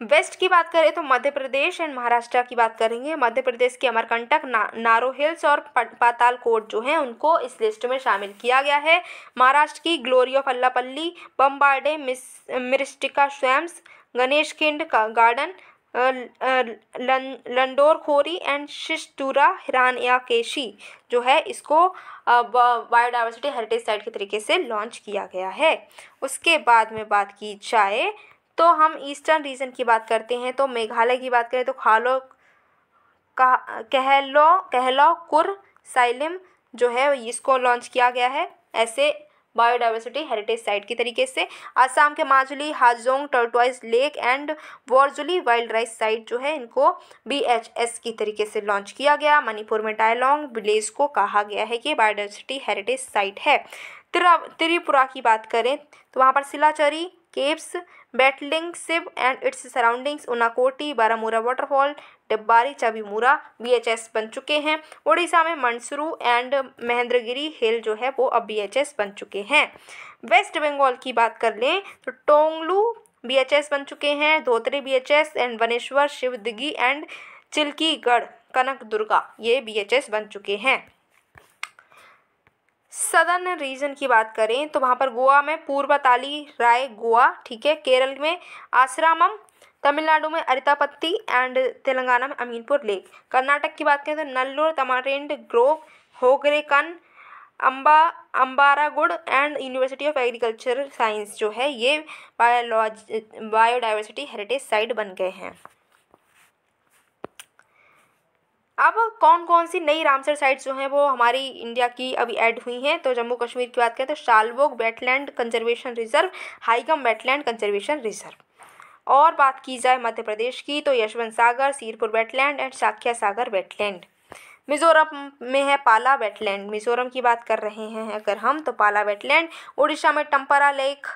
वेस्ट की बात करें तो मध्य प्रदेश एंड महाराष्ट्र की बात करेंगे। मध्य प्रदेश के अमरकंटक, नारो हिल्स और पातालकोट जो हैं उनको इस लिस्ट में शामिल किया गया है। महाराष्ट्र की glory of Allapalli, Bambarde, Myristica swamps, Ganesh Khind का गार्डन, लंडोर खोरी एंड शिष्टूरा हिरण्यकेशी जो है इसको बायोडाइवर्सिटी हेरिटेज साइट के तरीके से लॉन्च किया गया है। उसके बाद में बात की जाए तो हम ईस्टर्न रीजन की बात करते हैं, तो मेघालय की बात करें तो कहलो कुर साइलिम जो है इसको लॉन्च किया गया है। ऐसे बायोडाइवर्सिटी हेरिटेज साइट की तरीके से। आसाम के Majuli Hajong tortoise lake and Borjuli wild life site जो है इनको BHS की तरीके से लॉन्च किया गया। मणिपुर में डायलोंग विलेज को कहा गया है कि बायोडाइवर्सिटी हेरिटेज साइट है। त्रिपुरा की बात करें तो वहाँ पर Silachari caves, Baitling Shiv and its surroundings, Unakoti, Baramura waterfall, Dibbari, Chabimura BHS बन चुके हैं। उड़ीसा में मंसूरू एंड महेंद्रगिरी हिल जो है वो अब BHS बन चुके हैं। वेस्ट बंगाल की बात कर लें तो टोंगलू BHS बन चुके हैं, धोतरी BHS एंड वनेश्वर, शिवदगी एंड चिल्कीगढ़, कनक दुर्गा ये BHS बन चुके हैं। सदर्न रीजन की बात करें तो वहाँ पर गोवा में पूर्वताली राय गोवा, ठीक है, केरल में आश्रामम, तमिलनाडु में अरितापत्ती एंड तेलंगाना में अमीनपुर लेक। कर्नाटक की बात करें तो Nallur, tamarind grove, Hogrekan, Ambaraguda and university of agriculture science जो है ये बायोडाइवर्सिटी हेरिटेज साइट बन गए हैं। अब कौन कौन सी नई रामसर साइट्स जो हैं वो हमारी इंडिया की अभी ऐड हुई हैं तो जम्मू कश्मीर की बात करें तो Shalbug wetland conservation reserve, Haigam wetland conservation reserve. और बात की जाए मध्य प्रदेश की तो Yashwant Sagar, Sirpur wetland and Sakhya Sagar wetland. Mizoram में है पाला वेटलैंड, मिजोरम की बात कर रहे हैं अगर हम तो पाला वेटलैंड। उड़ीसा में Tampara lake,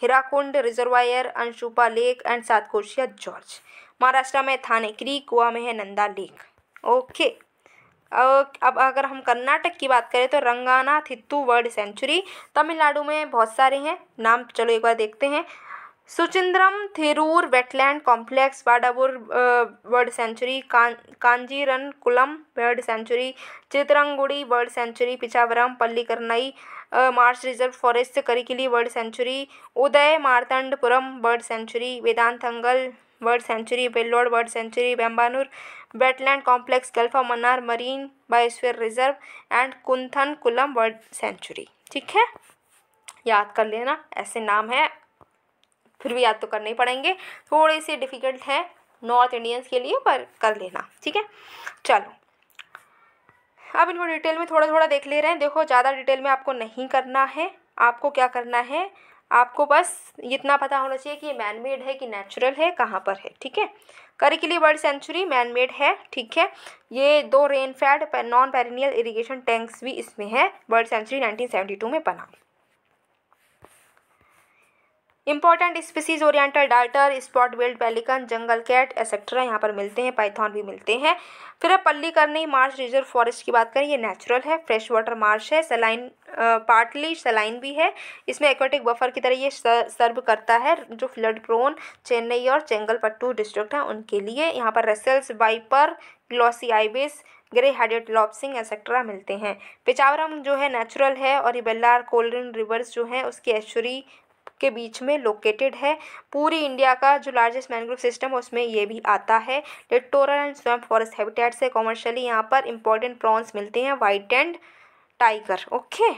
Hirakud reservoir, Ansupa lake and Satkosia gorge. Maharashtra में थाने क्रीक, गोवा में है नंदा लेक। ओके अब अगर हम कर्नाटक की बात करें तो रंगाना थित्तू वर्ल्ड सेंचुरी। तमिलनाडु में बहुत सारे हैं नाम, चलो एक बार देखते हैं। Suchindram Theroor wetland complex, Vaduvur bird sanctuary, Kanjirankulam bird sanctuary, Chitrangudi bird sanctuary, Pichavaram, Pallikaranai marsh reserve forest, Karikili bird sanctuary, Udaya Marthandapuram bird sanctuary, Vedanthangal bird sanctuary, Vellode bird sanctuary, Vembannur wetland complex, gulf of Mannar marine biosphere reserve and Koonthankulam bird sanctuary. ठीक है, याद कर लेना, ऐसे नाम है फिर भी याद तो करने ही पड़ेंगे, थोड़े से डिफ़िकल्ट है नॉर्थ इंडियंस के लिए पर कर लेना। ठीक है, चलो अब इनको डिटेल में थोड़ा थोड़ा देख ले रहे हैं। देखो ज़्यादा डिटेल में आपको नहीं करना है, आपको क्या करना है, आपको बस इतना पता होना चाहिए कि ये मैन मेड है कि नेचुरल है, कहाँ पर है। ठीक है, Karikili bird sanctuary man made है। ठीक है, ये 2 rainfed non perennial irrigation tanks भी इसमें है। बर्ड सेंचुरी 1972 में बना। Important species oriental darter, spot billed pelican, jungle cat etcetera यहाँ पर मिलते हैं, पाइथन भी मिलते हैं। फिर है पल्लीकरनई मार्श रिजर्व फॉरेस्ट की बात करें, ये नेचुरल है, फ्रेश वाटर मार्श है, सलाइन पार्टली सलाइन भी है, इसमें एक्वेटिक बफर की तरह ये सर्व करता है जो फ्लड प्रोन चेन्नई और चेंगलपट्टू डिस्ट्रिक्ट हैं उनके लिए। यहाँ पर Russell's, viper, glossy ibis, grey headed lapwing etcetera मिलते हैं। पिचावरम जो है नेचुरल है और ये बेल्लार कोल्डन रिवर्स जो है उसके एस्चुरी के बीच में लोकेटेड है। पूरी इंडिया का जो लार्जेस्ट मैंग्रोव सिस्टम है उसमें ये भी आता है। Littoral and swamp forest habitat से कॉमर्शियली यहाँ पर इंपॉर्टेंट प्रॉन्स मिलते हैं, वाइट एंड टाइगर। ओके,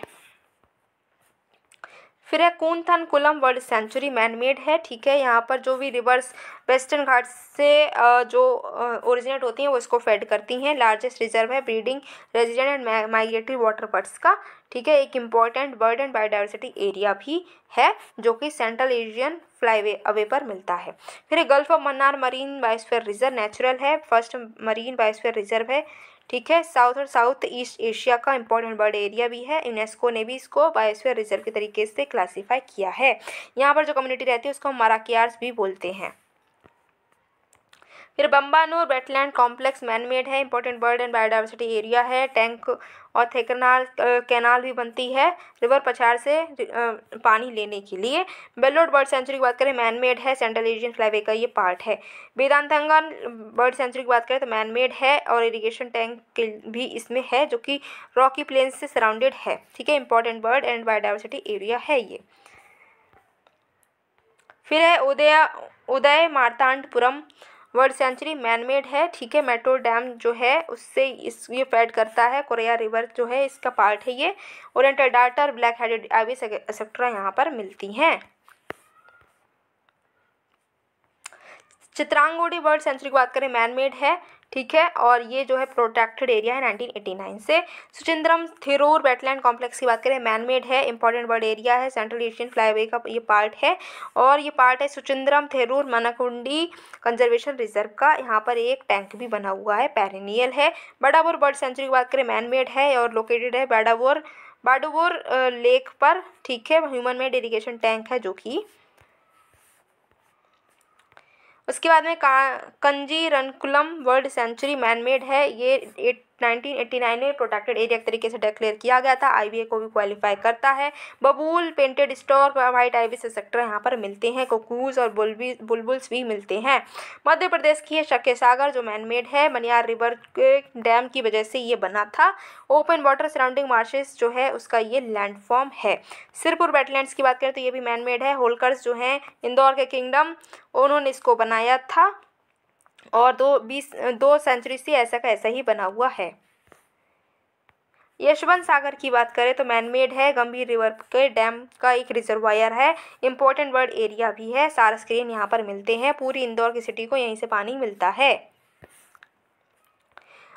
फिर है Koonthankulam bird sanctuary man made है। ठीक है, यहाँ पर जो भी रिवर्स वेस्टर्न घाट्स से जो ओरिजिनेट होती हैं वो इसको फेड करती हैं। लार्जेस्ट रिजर्व है breeding, resident and migratory water birds का। ठीक है, एक important bird and biodiversity area भी है जो कि सेंट्रल एशियन फ्लाईवे अवे पर मिलता है। फिर gulf of Mannar marine biosphere reserve natural है, फर्स्ट मरीन बायोस्फीयर रिजर्व है। ठीक है, साउथ और साउथ ईस्ट एशिया का इंपॉर्टेंट बर्ड एरिया भी है। यूनेस्को ने भी इसको बायोस्फीयर रिजर्व के तरीके से क्लासीफाई किया है। यहाँ पर जो कम्युनिटी रहती है उसको मराकियार्स भी बोलते हैं। फिर बम्बानूर वेटलैंड कॉम्प्लेक्स मैन मेड है, important bird and biodiversity area है। टैंक और कैनाल भी बनती है रिवर पछाड़ से पानी लेने के लिए। बेल्लोर बर्ड सेंचुरी की बात करें मैन मेड है, सेंट्रल एशियन फ्लाईवे का ये पार्ट है। वेदांतंगन बर्ड सेंचुरी की बात करें तो मैन मेड है और इरिगेशन टैंक भी इसमें है जो कि रॉकी प्लेन्स से सराउंडेड है। ठीक है, important bird and biodiversity area है ये। फिर है उदय मार्तांडपुरम वर्ल्ड सेंचुरी मैन मेड है। ठीक है, मेट्रो डैम जो है उससे ये फेड करता है, कोरिया रिवर जो है इसका पार्ट है ये। Oriental darter, black headed ibis etcetera यहाँ पर मिलती हैं। चित्रांगोडी बर्ड सेंचुरी की बात करें मैन मेड है। ठीक है, और ये जो है प्रोटेक्टेड एरिया है 1989 से। सुचिंद्रम थिरूर वेटलैंड कॉम्प्लेक्स की बात करें, मैन मेड है, इंपॉर्टेंट बर्ड एरिया है, सेंट्रल एशियन फ्लाईवे का ये पार्ट है, और ये पार्ट है सुचिंद्रम थिरूर मनकुंडी कंजर्वेशन रिजर्व का। यहाँ पर एक टैंक भी बना हुआ है, पेरिनियल है। बाडाबोर बर्ड सेंचुरी की बात करें, मैन मेड है और लोकेटेड है बाडाबोर लेक पर, ठीक है। ह्यूमन मेड इरिगेशन टैंक है जो कि। उसके बाद में कंजीरनकुलम वर्ल्ड सेंचुरी मैन मेड है, ये 1989 में प्रोटेक्टेड एरिया के तरीके से डिक्लेयर किया गया था, आईबीए को भी क्वालिफाई करता है। बबूल, painted stork, white ibis etcetera यहाँ पर मिलते हैं, कोकूज और बुलबुल्स भी मिलते हैं। मध्य प्रदेश की है शक्य सागर जो मैन मेड है, मनियार रिवर के डैम की वजह से ये बना था। ओपन वाटर सराउंडिंग मार्शेस जो है उसका ये लैंडफॉर्म है। सिरपुर वेटलैंड्स की बात करें तो ये भी मैन मेड है। होलकर्स जो हैं इंदौर के किंगडम, उन्होंने इसको बनाया था और 2 सेंचुरी से ऐसा का ऐसा ही बना हुआ है। यशवंत सागर की बात करें तो मैन मेड है, गंभीर रिवर के डैम का एक रिजर्वायर है, इंपॉर्टेंट बर्ड एरिया भी है, सारस क्रेन यहाँ पर मिलते हैं, पूरी इंदौर की सिटी को यहीं से पानी मिलता है।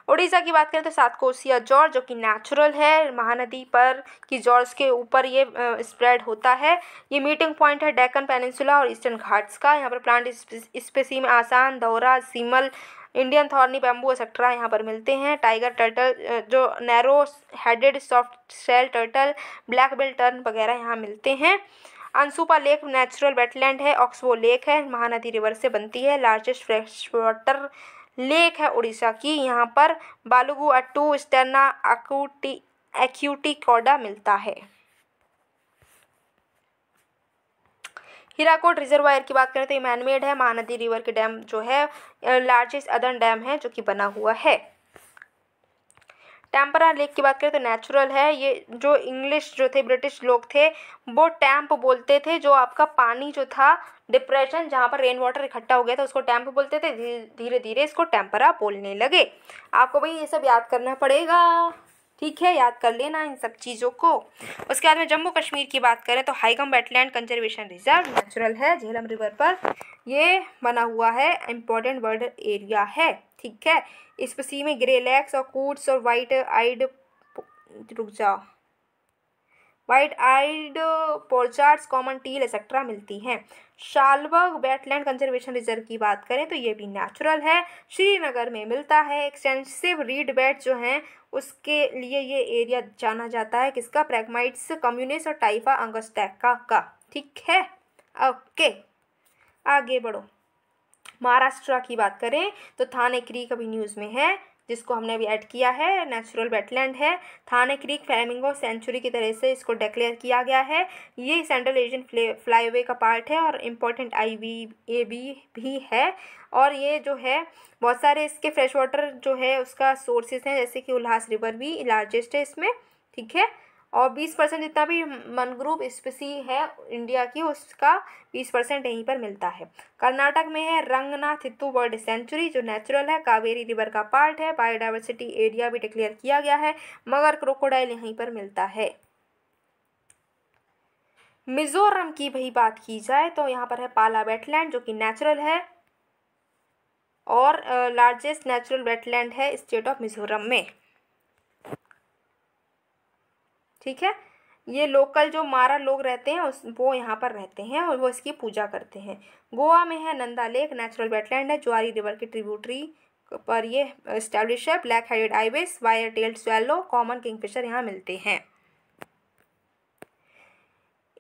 उड़ीसा की बात करें तो सातकोसिया जॉर्ज जो कि नेचुरल है, महानदी पर की जॉर्ज के ऊपर ये स्प्रेड होता है। ये मीटिंग पॉइंट है डेक्कन पेनिनसुला और ईस्टर्न घाट्स का। यहाँ पर प्लांट स्पेसी में आसान, दौरा, सीमल, इंडियन थॉर्नी बैम्बू एक्सेट्रा यहाँ पर मिलते हैं। टाइगर टर्टल जो narrow headed soft shell turtle, black bill tern वगैरह यहाँ मिलते हैं। अनसुपा लेक नेचुरल वेटलैंड है, ऑक्सबो लेक है, महानदी रिवर से बनती है, लार्जेस्ट फ्रेश वाटर लेक है उड़ीसा की। यहाँ पर बालुगु अट्टू स्टेना एक्यूटिकोडा मिलता है। हीराकोड रिजर्वायर की बात करें तो ये मैनमेड है, महानदी रिवर के डैम जो है लार्जेस्ट अदर डैम है जो कि बना हुआ है। टेम्परा लेक की बात करें तो नेचुरल है, ये जो इंग्लिश जो थे ब्रिटिश लोग थे वो टैंप बोलते थे, जो आपका पानी जो था डिप्रेशन जहाँ पर रेन वाटर इकट्ठा हो गया था उसको टैंप बोलते थे, धीरे धीरे इसको टेम्परा बोलने लगे। आपको भाई ये सब याद करना पड़ेगा, ठीक है, याद कर लेना इन सब चीज़ों को। उसके बाद में जम्मू कश्मीर की बात करें तो हाईगम वेटलैंड कंजर्वेशन रिजर्व नेचुरल है, झेलम रिवर पर ये बना हुआ है, इम्पोर्टेंट बर्ड एरिया है, ठीक है। इस सी में ग्रे लैक्स और कूट्स और white eyed pochards, common teal etcetera मिलती हैं। शालबग वेटलैंड कंजर्वेशन रिजर्व की बात करें तो ये भी नेचुरल है, श्रीनगर में मिलता है। एक्सटेंसिव रीड बेड जो हैं उसके लिए ये एरिया जाना जाता है, किसका, प्रेगमाइट्स कम्युनिस और टाइफा अंगस्टैका का, ठीक है। ओके, आगे बढ़ो। महाराष्ट्र की बात करें तो थाने क्रीक अभी न्यूज़ में है, जिसको हमने अभी ऐड किया है, नेचुरल वेटलैंड है। थाने क्रीक फ्लेमिंगो सेंचुरी की तरह से इसको डिक्लेयर किया गया है। ये सेंट्रल एशियन फ्लाईवे का पार्ट है और इम्पोर्टेंट IBAB भी है। और ये जो है बहुत सारे इसके फ्रेश वाटर जो है उसका सोर्सेज हैं, जैसे कि उल्हास रिवर भी लार्जेस्ट है इसमें, ठीक है। और 20% जितना भी मनग्रोव स्पीसी है इंडिया की उसका 20% यहीं पर मिलता है। कर्नाटक में है रंगनाथित्तु बर्ड सेंचुरी जो नेचुरल है, कावेरी रिवर का पार्ट है, बायोडाइवर्सिटी एरिया भी डिक्लेयर किया गया है, मगर क्रोकोडाइल यहीं पर मिलता है। मिजोरम की भाई बात की जाए तो यहाँ पर है पाला वेटलैंड जो कि नेचुरल है और लार्जेस्ट नेचुरल वेटलैंड है स्टेट ऑफ मिजोरम में, ठीक है। ये लोकल जो मारा लोग रहते हैं वो यहाँ पर रहते हैं और वो इसकी पूजा करते हैं। गोवा में है नंदा लेक नेचुरल वेटलैंड है, ज्वारी रिवर की ट्रिब्यूटरी पर ये एस्टैब्लिश है। Black headed ibis, wire tailed swallow, common Kingfisher यहाँ मिलते हैं।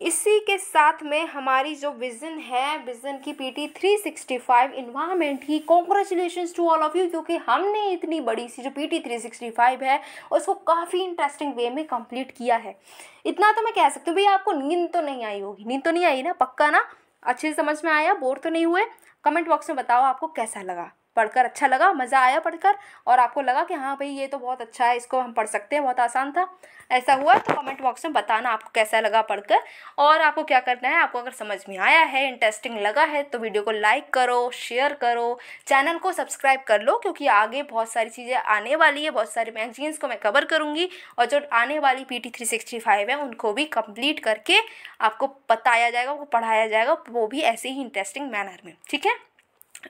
इसी के साथ में हमारी जो विज़न है, विज़न की PT 365 इन्वायरमेंट की, congratulations to all of you, क्योंकि हमने इतनी बड़ी सी जो PT 365 है उसको काफ़ी इंटरेस्टिंग वे में कंप्लीट किया है। इतना तो मैं कह सकती हूँ भैया, आपको नींद तो नहीं आई होगी, नींद तो नहीं आई ना, पक्का ना, अच्छे से समझ में आया, बोर तो नहीं हुए? कमेंट बॉक्स में बताओ आपको कैसा लगा, पढ़कर अच्छा लगा, मज़ा आया पढ़कर, और आपको लगा कि हाँ भाई ये तो बहुत अच्छा है, इसको हम पढ़ सकते हैं, बहुत आसान था, ऐसा हुआ तो कमेंट बॉक्स में बताना आपको कैसा लगा पढ़कर। और आपको क्या करना है, आपको अगर समझ में आया है, इंटरेस्टिंग लगा है तो वीडियो को लाइक करो, शेयर करो, चैनल को सब्सक्राइब कर लो, क्योंकि आगे बहुत सारी चीज़ें आने वाली है, बहुत सारे मैगजीन्स को मैं कवर करूँगी और जो आने वाली PT 365 है उनको भी कंप्लीट करके आपको बताया जाएगा, आपको पढ़ाया जाएगा, वो भी ऐसे ही इंटरेस्टिंग मैनर में, ठीक है।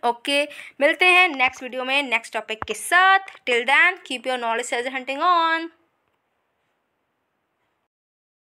ओके, मिलते हैं नेक्स्ट वीडियो में नेक्स्ट टॉपिक के साथ। Till then keep your knowledge edge hunting on.